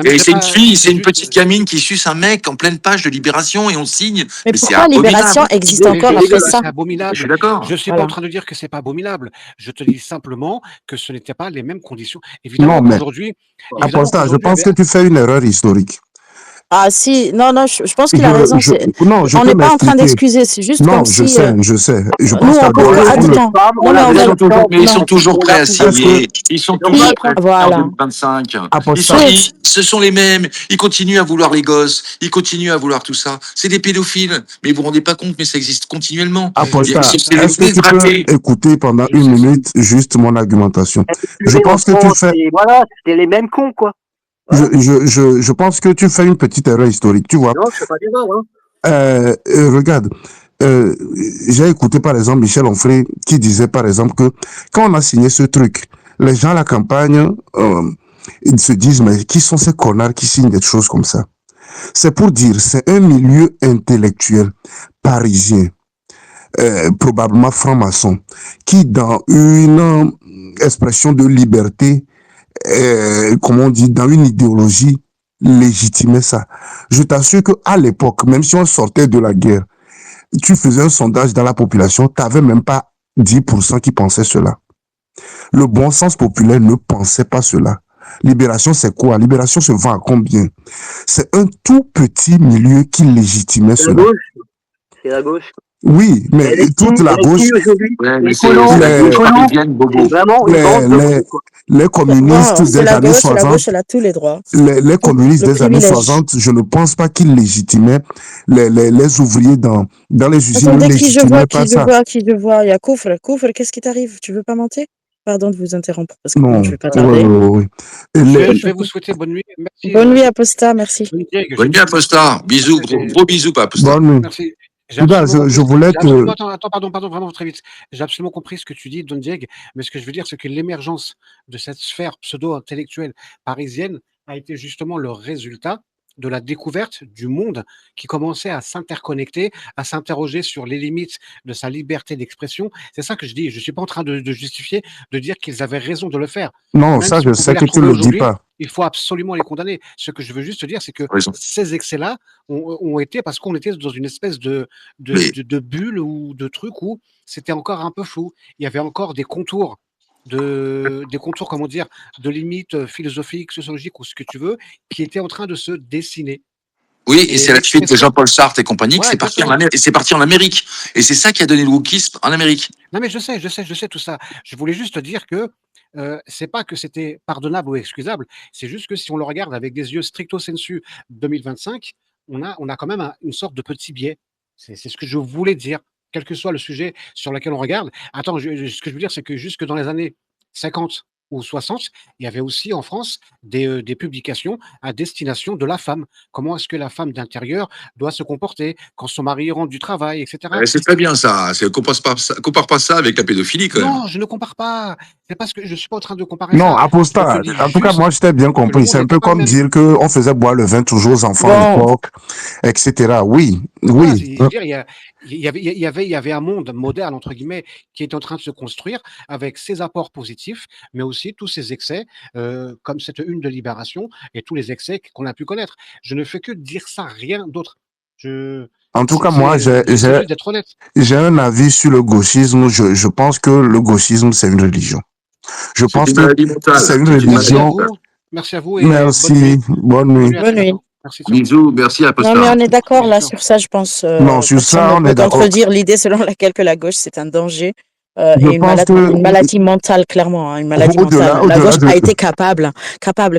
Et c'est une fille, c'est une petite gamine qui suce un mec en pleine page de Libération et on signe. Mais c'est pourquoi Libération abominable. existe encore après ça? C'est abominable. Je suis d'accord. Je suis pas en train de dire que c'est pas abominable. Je te dis simplement que ce n'était pas les mêmes conditions. Évidemment, Non, mais aujourd'hui. Aposta, je pense que tu fais une erreur historique. Ah si, non, je pense qu'il a raison. On n'est pas en train d'excuser, c'est juste comme si... je sais. Je nous, pense ils sont toujours prêts à signer. Ils sont toujours prêts voilà. en 2025. Ce sont les mêmes. Ils continuent à vouloir les gosses. Ils continuent à vouloir tout ça. C'est des pédophiles. Mais vous vous rendez pas compte, mais ça existe continuellement. Aposta, est-ce que tu peux écouter pendant 1 minute juste mon argumentation? Je pense que tu fais... Voilà, c'était les mêmes cons, quoi. Je pense que tu fais une petite erreur historique, tu vois. Non, je fais pas d'erreur, hein. Regarde, j'ai écouté par exemple Michel Onfray qui disait par exemple que quand on a signé ce truc, les gens à la campagne, ils se disent mais qui sont ces connards qui signent des choses comme ça? C'est pour dire, c'est un milieu intellectuel parisien, probablement franc-maçon, qui dans une expression de liberté, comme on dit, dans une idéologie, légitimait ça. Je t'assure que à l'époque, même si on sortait de la guerre, tu faisais un sondage dans la population, tu n'avais même pas 10% qui pensaient cela. Le bon sens populaire ne pensait pas cela. Libération, c'est quoi? Libération se vend à combien? C'est un tout petit milieu qui légitimait cela. C'est la gauche. Oui, mais toute la gauche, les communistes des années 60, les communistes des années 60, je ne pense pas qu'ils légitimaient les ouvriers dans les usines. Attendez, qui je vois, il y a Koufre, qu'est-ce qui t'arrive? Tu veux pas monter? Pardon de vous interrompre, parce que non, je vais pas tarder. Je vais vous souhaiter bonne nuit. Merci. Bonne nuit, Aposta, merci. Bonne nuit, Aposta. Bisous, gros bisous, pas Aposta. Bonne nuit. Merci. J'ai Soudain, absolument compris je voulais te... attends, pardon, vraiment très vite. J'ai absolument compris ce que tu dis, Don Diego, mais ce que je veux dire, c'est que l'émergence de cette sphère pseudo-intellectuelle parisienne a été justement le résultat de la découverte du monde qui commençait à s'interconnecter, à s'interroger sur les limites de sa liberté d'expression. C'est ça que je dis. Je suis pas en train de justifier, de dire qu'ils avaient raison de le faire. Non, Même ça, si je on pouvait sais les que tu retrouver ne le dis aujourd'hui, pas. il faut absolument les condamner. Ce que je veux juste dire, c'est que Raison. ces excès-là ont été parce qu'on était dans une espèce Mais de bulle ou de truc où c'était encore un peu flou. Il y avait encore des contours comment dire, de limites philosophiques, sociologiques ou ce que tu veux, qui étaient en train de se dessiner. oui, et Et c'est la suite de l'expression, Jean-Paul Sartre et compagnie que ouais, c'est parti en exactement. Amérique. C'est parti en Amérique. Et c'est ça qui a donné le wokisme en Amérique. Non, mais je sais tout ça. Je voulais juste te dire que c'est pas que c'était pardonnable ou excusable, c'est juste que si on le regarde avec des yeux stricto sensu 2025, on a quand même une sorte de petit biais. C'est ce que je voulais dire, quel que soit le sujet sur lequel on regarde. Attends, ce que je veux dire, c'est que jusque dans les années 50 ou 60, il y avait aussi en France des publications à destination de la femme. Comment est-ce que la femme d'intérieur doit se comporter quand son mari rentre du travail, etc. C'est très bien ça. Compare pas ça avec la pédophilie quand même. Non, je ne compare pas. C'est parce que je suis pas en train de comparer Non, ça. Je te apostat. dis En tout cas, juste moi, je t'ai bien que le compris. monde C'est un n'était peu pas le comme même. dire qu'on faisait boire le vin toujours aux enfants à Bon, l'époque, etc. Oui, Voilà, oui. je veux dire, il y avait un monde moderne, entre guillemets, qui est en train de se construire avec ses apports positifs, mais aussi tous ses excès, comme cette une de Libération et tous les excès qu'on a pu connaître. Je ne fais que dire ça, rien d'autre. En tout cas, moi, J'essaie juste d'être honnête. j'ai un avis sur le gauchisme. Je pense que le gauchisme, c'est une religion. Je C'est pense une que maladie mentale. c'est une C'est une maladie Merci à religion. mentale. vous. Merci à vous et Merci. Bonne bonne nuit. nuit à bonne très nuit. bientôt. Merci, ciao. Bisous, merci à Non, mais Apostat. on est d'accord Bien là sûr. sur ça, je pense. Non, sur Personne ça, ne on peut est d'accord. contredire l'idée selon laquelle que la gauche, c'est un danger Je et pense que une maladie mentale, clairement, hein, une maladie mentale. La au-delà gauche a de, été capable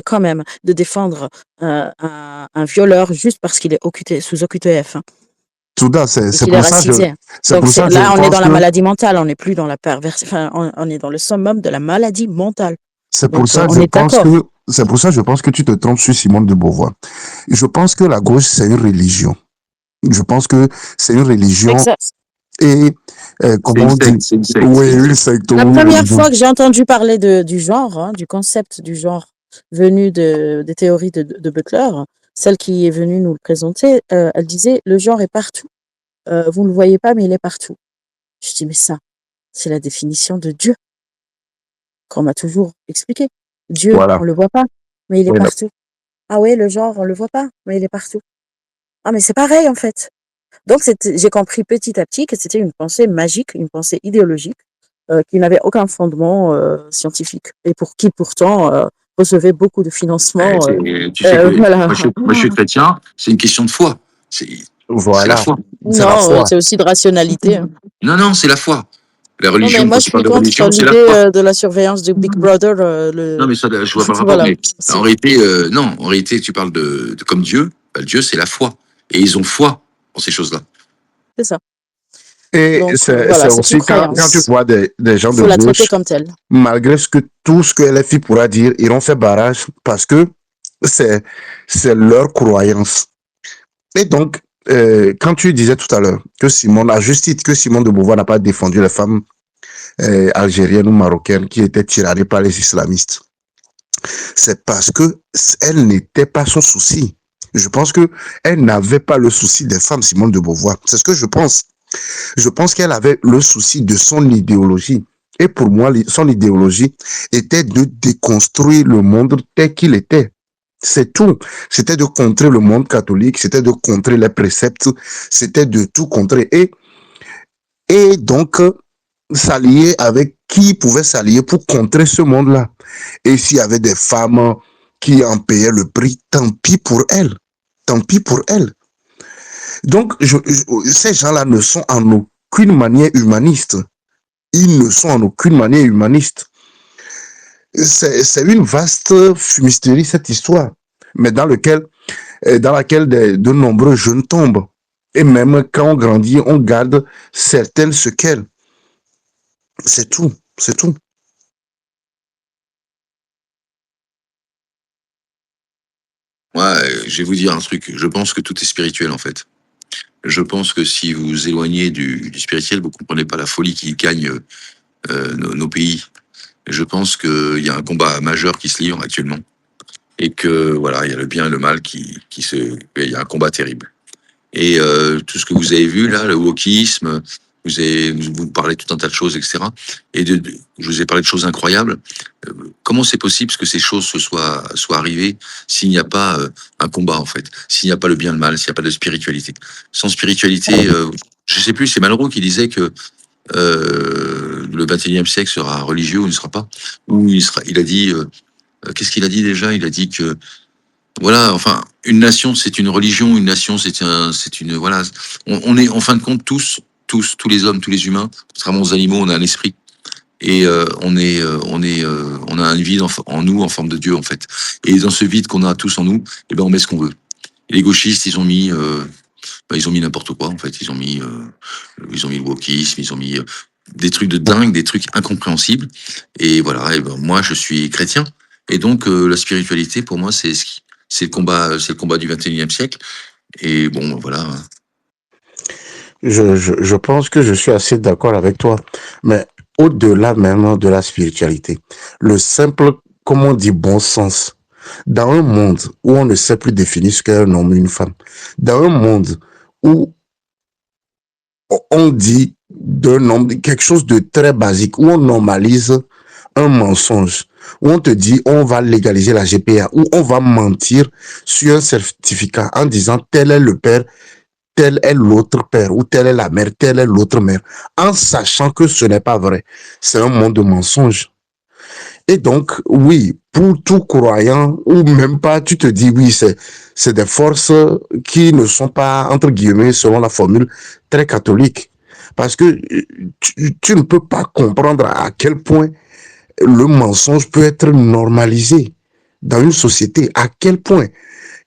quand même de défendre un violeur juste parce qu'il est sous OQTF hein, Soudain, et c'est qu'il est pour ça racisé. c'est Donc pour ça que je là, on est pense dans la que maladie mentale, on n'est plus dans la perversion, enfin, on est dans le summum de la maladie mentale. c'est pour Donc ça que on je est pense d'accord. que c'est pour ça que je pense que tu te trompes sur Simone de Beauvoir. Je pense que la gauche, c'est une religion. Je pense que c'est une religion Exact. et C'est comment une on dit, secte, c'est une secte, oui, c'est une une secte. secte, La oui, première religion. fois que j'ai entendu parler du genre, hein, du concept du genre venu des théories de Butler, celle qui est venue nous le présenter, elle disait le genre est partout. Vous ne le voyez pas, mais il est partout. Je dis mais ça, c'est la définition de Dieu qu'on m'a toujours expliqué. Dieu, Voilà. on le voit pas, mais il est Oui, partout. Ah oui, le genre, on le voit pas, mais il est partout. Ah mais c'est pareil en fait. Donc j'ai compris petit à petit que c'était une pensée magique, une pensée idéologique qui n'avait aucun fondement scientifique et pour qui pourtant recevait beaucoup de financement. Tu sais que Voilà. moi, je suis chrétien, c'est une question de foi. C'est la voilà. foi. C'est la Non, foi. c'est aussi de rationalité. hein. Non, c'est la foi. La Non, mais religion, moi quand je tu parles suis de contre religion, c'est la l'idée foi. de la surveillance du Big Brother. Non, mais ça, je vois pas le rapport. Voilà. Mais en réalité, non. En réalité, tu parles de comme Dieu. Bah, Dieu, c'est la foi. Et ils ont foi en ces choses-là. C'est ça. Et Donc c'est voilà, c'est aussi une quand tu croyance. vois des gens Il de faut la traiter gauche, comme telle. malgré tout ce que LFI pourra dire, ils ont fait barrage parce que c'est leur croyance. Et donc, quand tu disais tout à l'heure que Simone, à juste titre, que Simone de Beauvoir n'a pas défendu les femmes algériennes ou marocaines qui étaient tyrannées par les islamistes, c'est parce que elle n'était pas son souci. Je pense que elle n'avait pas le souci des femmes, Simone de Beauvoir. C'est ce que je pense. Je pense qu'elle avait le souci de son idéologie. Et pour moi, son idéologie était de déconstruire le monde tel qu'il était. C'est tout. C'était de contrer le monde catholique, c'était de contrer les préceptes, c'était de tout contrer. Et donc, s'allier avec qui pouvait s'allier pour contrer ce monde-là. Et s'il y avait des femmes qui en payaient le prix, tant pis pour elles. Tant pis pour elles. Donc, ces gens-là ne sont en aucune manière humanistes. Ils ne sont en aucune manière humanistes. C'est une vaste fumisterie, cette histoire, mais dans laquelle de nombreux jeunes tombent. Et même quand on grandit, on garde certaines séquelles. C'est tout, c'est tout. Moi, je vais vous dire un truc. Je pense que tout est spirituel, en fait. Je pense que si vous vous éloignez du spirituel, vous comprenez pas la folie qui gagne nos pays. Je pense qu'il y a un combat majeur qui se livre actuellement et que voilà, il y a le bien et le mal il y a un combat terrible. Et tout ce que vous avez vu là, le wokisme, vous parlez de tout un tas de choses, etc. Et je vous ai parlé de choses incroyables. Comment c'est possible que ces choses soient arrivées s'il n'y a pas un combat en fait, s'il n'y a pas le bien et le mal, s'il n'y a pas de spiritualité. Sans spiritualité, je sais plus, c'est Malraux qui disait que le 21e siècle sera religieux ou ne sera pas. Ou il a dit, qu'est-ce qu'il a dit déjà? Il a dit que voilà, enfin, une nation, c'est une religion, une nation, voilà. On est, en fin de compte, tous les hommes, tous les humains, contrairement aux animaux, on a un esprit. Et on a un vide en nous, en forme de Dieu, en fait. Et dans ce vide qu'on a tous en nous, eh ben, on met ce qu'on veut. Et les gauchistes, ils ont mis n'importe quoi, en fait. Ils ont mis le wokisme, ils ont mis des trucs de dingue, des trucs incompréhensibles. Et voilà, et ben, moi, je suis chrétien. Et donc, la spiritualité, pour moi, c'est le combat du 21e siècle. Et bon, voilà. Je pense que je suis assez d'accord avec toi. Mais au-delà même de la spiritualité, le simple, comme on dit, bon sens, dans un monde où on ne sait plus définir ce qu'est un homme ou une femme, dans un monde où on dit d'un homme quelque chose de très basique, où on normalise un mensonge, où on te dit on va légaliser la GPA, où on va mentir sur un certificat en disant tel est le père, tel est l'autre père, ou telle est la mère, telle est l'autre mère, en sachant que ce n'est pas vrai. C'est un monde de mensonges. Et donc, oui, pour tout croyant, ou même pas, tu te dis, oui, c'est des forces qui ne sont pas, entre guillemets, selon la formule, très catholique. Parce que tu ne peux pas comprendre à quel point le mensonge peut être normalisé dans une société, à quel point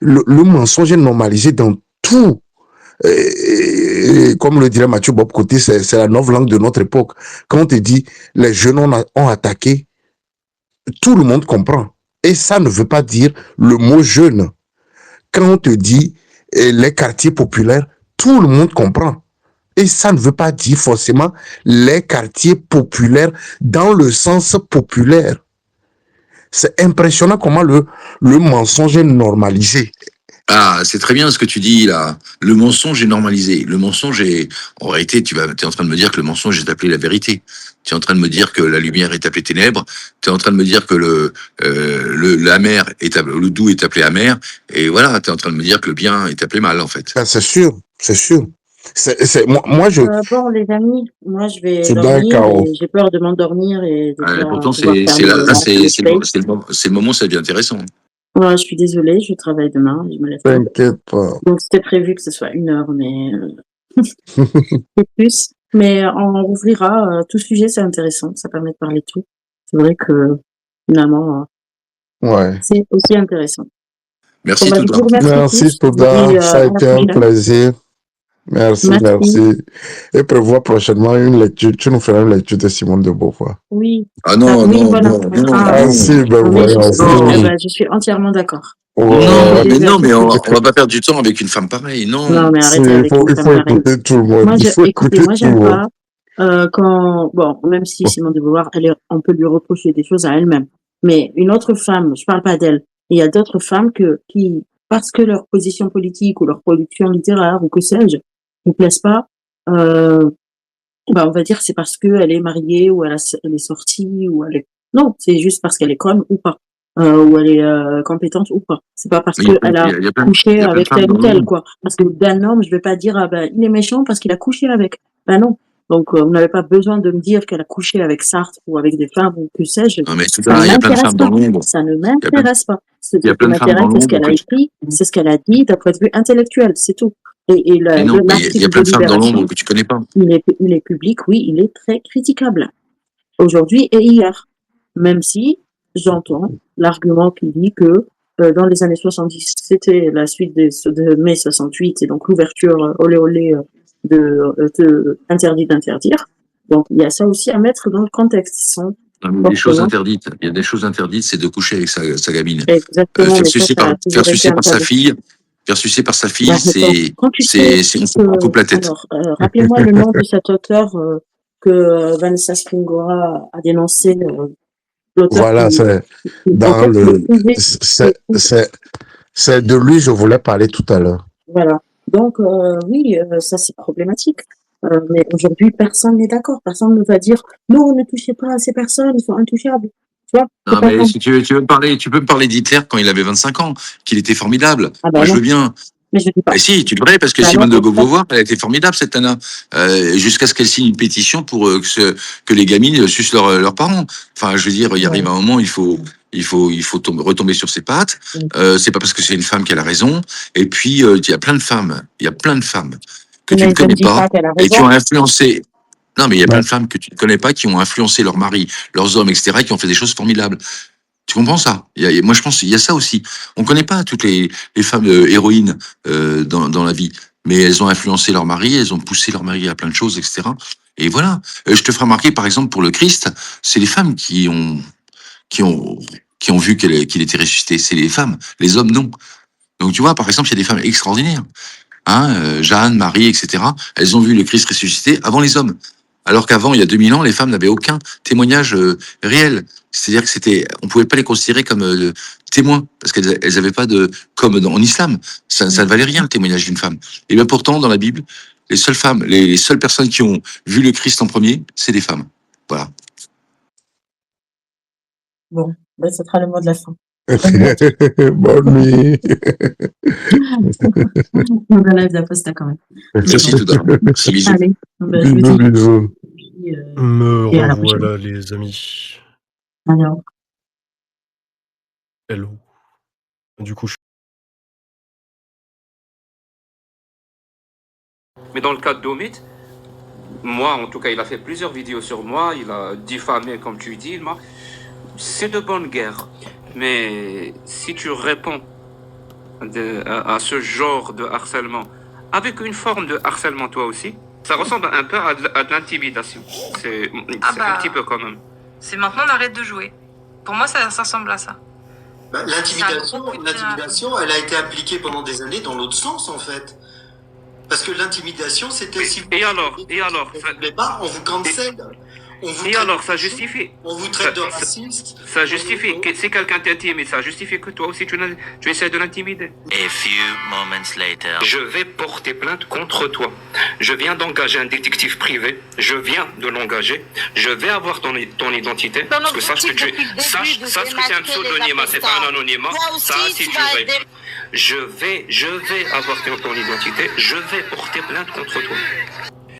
le mensonge est normalisé dans tout. Et comme le dirait Mathieu Bob Côté, c'est la novlangue de notre époque. Quand on te dit les jeunes ont attaqué, tout le monde comprend. Et ça ne veut pas dire le mot jeune. Quand on te dit les quartiers populaires, tout le monde comprend. Et ça ne veut pas dire forcément les quartiers populaires dans le sens populaire. C'est impressionnant comment le mensonge est normalisé. Ah, c'est très bien ce que tu dis là. Le mensonge est normalisé. Le mensonge est, en réalité, tu es en train de me dire que le mensonge est appelé la vérité. Tu es en train de me dire que la lumière est appelée ténèbres. Tu es en train de me dire que l'amer le doux est appelé amer. Et voilà, tu es en train de me dire que le bien est appelé mal, en fait. Ben, c'est sûr, c'est sûr. Moi, je. Bon, les amis, moi, je vais dormir et j'ai peur de m'endormir et de pourtant, c'est le moment où ça devient intéressant. Ouais, je suis désolée, je travaille demain, je me lève tôt. T'inquiète pas. Donc, c'était prévu que ce soit 1 heure, mais c'est plus. Mais on ouvrira, tout sujet, c'est intéressant, ça permet de parler de tout. C'est vrai que, finalement, ouais. C'est aussi intéressant. Merci, Bon, Touda. Merci, Touda, ça a été un plaisir. Merci. Et prévois prochainement une lecture. Tu nous feras une lecture de Simone de Beauvoir. Oui. Ah non, oui, non, voilà. non, non. Ah si, ben voyons. Je suis entièrement d'accord. Non, mais on va pas perdre du temps avec une femme pareille, non. Non, mais arrêtez avec il faut écouter tout le monde. Moi, j'aime pas bon, même si Simone de Beauvoir, on peut lui reprocher des choses à elle-même. Mais une autre femme, je parle pas d'elle. Il y a d'autres femmes qui, parce que leur position politique ou leur production littéraire ou que sais-je, ne plaisent pas, on va dire c'est parce qu'elle est mariée ou elle est sortie ou elle est... Non, c'est juste parce qu'elle est conne ou pas. Ou elle est compétente ou pas. C'est pas parce qu'elle a couché avec tel ou tel, quoi. Parce que d'un homme, je vais pas dire, il est méchant parce qu'il a couché avec. Ben non. Donc, vous n'avez pas besoin de me dire qu'elle a couché avec Sartre ou avec des femmes ou que sais-je. Non, mais il y a plein de femmes dans l'ombre. Ça ne m'intéresse pas. Ce qui m'intéresse, c'est ce qu'elle a écrit, c'est ce qu'elle a dit d'un point de vue intellectuel, c'est tout. Mais il y a plein de femmes dans l'ombre que tu connais pas. Il est public, oui, il est très critiquable. Aujourd'hui et hier. Même si j'entends l'argument qui dit que dans les années 70, c'était la suite de mai 68 et donc l'ouverture olé olé de interdit d'interdire. Donc il y a ça aussi à mettre dans le contexte. Des choses interdites. Il y a des choses interdites, c'est de coucher avec sa gamine. Exactement. Faire sucer par sa fille, faire sucer par sa fille, D'accord. Quand tu sais on coupe la tête. alors, rappelez-moi le nom de cet auteur que Vanessa Springora a dénoncé, l'auteur Voilà, c'est dans l'auteur qui le, écrivait, c'est de lui je voulais parler tout à l'heure. voilà. Donc, oui, ça c'est problématique. Mais aujourd'hui, personne n'est d'accord. Personne ne va dire non, ne touchez pas à ces personnes, ils sont intouchables. Tu vois, Non, mais si tu peux me parler d'Hitler quand il avait 25 ans, qu'il était formidable. Ah ben Moi, je non, veux bien. mais je dis pas. Et si, tu devrais, parce que Bah Simone de non, Beauvoir, elle a été formidable, cette nana. Jusqu'à ce qu'elle signe une pétition pour que les gamines sucent leurs parents. Enfin, je veux dire, il arrive un moment, il faut retomber sur ses pattes. C'est pas parce que c'est une femme qu'elle a raison. Et puis, il y a plein de femmes que tu Mais ne je ne connais dis pas pas qu'elle a et qui ont raison. influencé. Non, mais il y a plein de femmes que tu ne connais pas qui ont influencé leurs maris, leurs hommes, etc., et qui ont fait des choses formidables. Tu comprends ça? Moi, je pense qu'il y a ça aussi. On connaît pas toutes les femmes héroïnes dans la vie, mais elles ont influencé leur mari, elles ont poussé leur mari à plein de choses, etc. Et voilà. Je te ferai remarquer, par exemple, pour le Christ, c'est les femmes qui ont vu qu'il était ressuscité. C'est les femmes. Les hommes, non. Donc, tu vois, par exemple, il y a des femmes extraordinaires. Jeanne, Marie, etc. Elles ont vu le Christ ressuscité avant les hommes. Alors qu'avant, il y a 2000 ans, les femmes n'avaient aucun témoignage réel. C'est-à-dire que on pouvait pas les considérer comme témoins, parce qu'elles avaient pas comme en islam, ça ne valait rien le témoignage d'une femme. Et bien pourtant, dans la Bible, les seules femmes, les seules personnes qui ont vu le Christ en premier, c'est des femmes. Voilà. Bon, ben, ça sera le mot de la fin. Bonne nuit. On va live d'Aposta quand même. Merci tout à l'heure. Merci, bisous. Allez, ben, je vous Bisous, dis. bisous. Me Et à la prochaine. revoilà, les amis. Alors. Hello. Du coup, Mais dans le cas de Domit, moi, en tout cas, il a fait plusieurs vidéos sur moi, il a diffamé, comme tu dis, moi. C'est de bonne guerre. Mais si tu réponds à ce genre de harcèlement, avec une forme de harcèlement toi aussi, ça ressemble un peu à de l'intimidation. C'est un petit peu quand même. C'est maintenant on arrête de jouer. Pour moi, ça ressemble à ça. Bah, l'intimidation, elle a été appliquée pendant des années dans l'autre sens, en fait. Parce que l'intimidation, c'était si vous... Et alors Mais pas, on vous cancelle. Et alors, ça justifie. On vous traite de raciste. Ça justifie. Si quelqu'un t'intimide, ça justifie que toi aussi tu essaies de l'intimider. A few moments later. Je vais porter plainte contre toi. Je viens d'engager un détective privé. Je viens de l'engager. Je vais avoir ton identité. Parce que sache que c'est un pseudonyme, c'est pas un anonymat. Ça, si tu veux. Je vais avoir ton identité. Je vais porter plainte contre toi.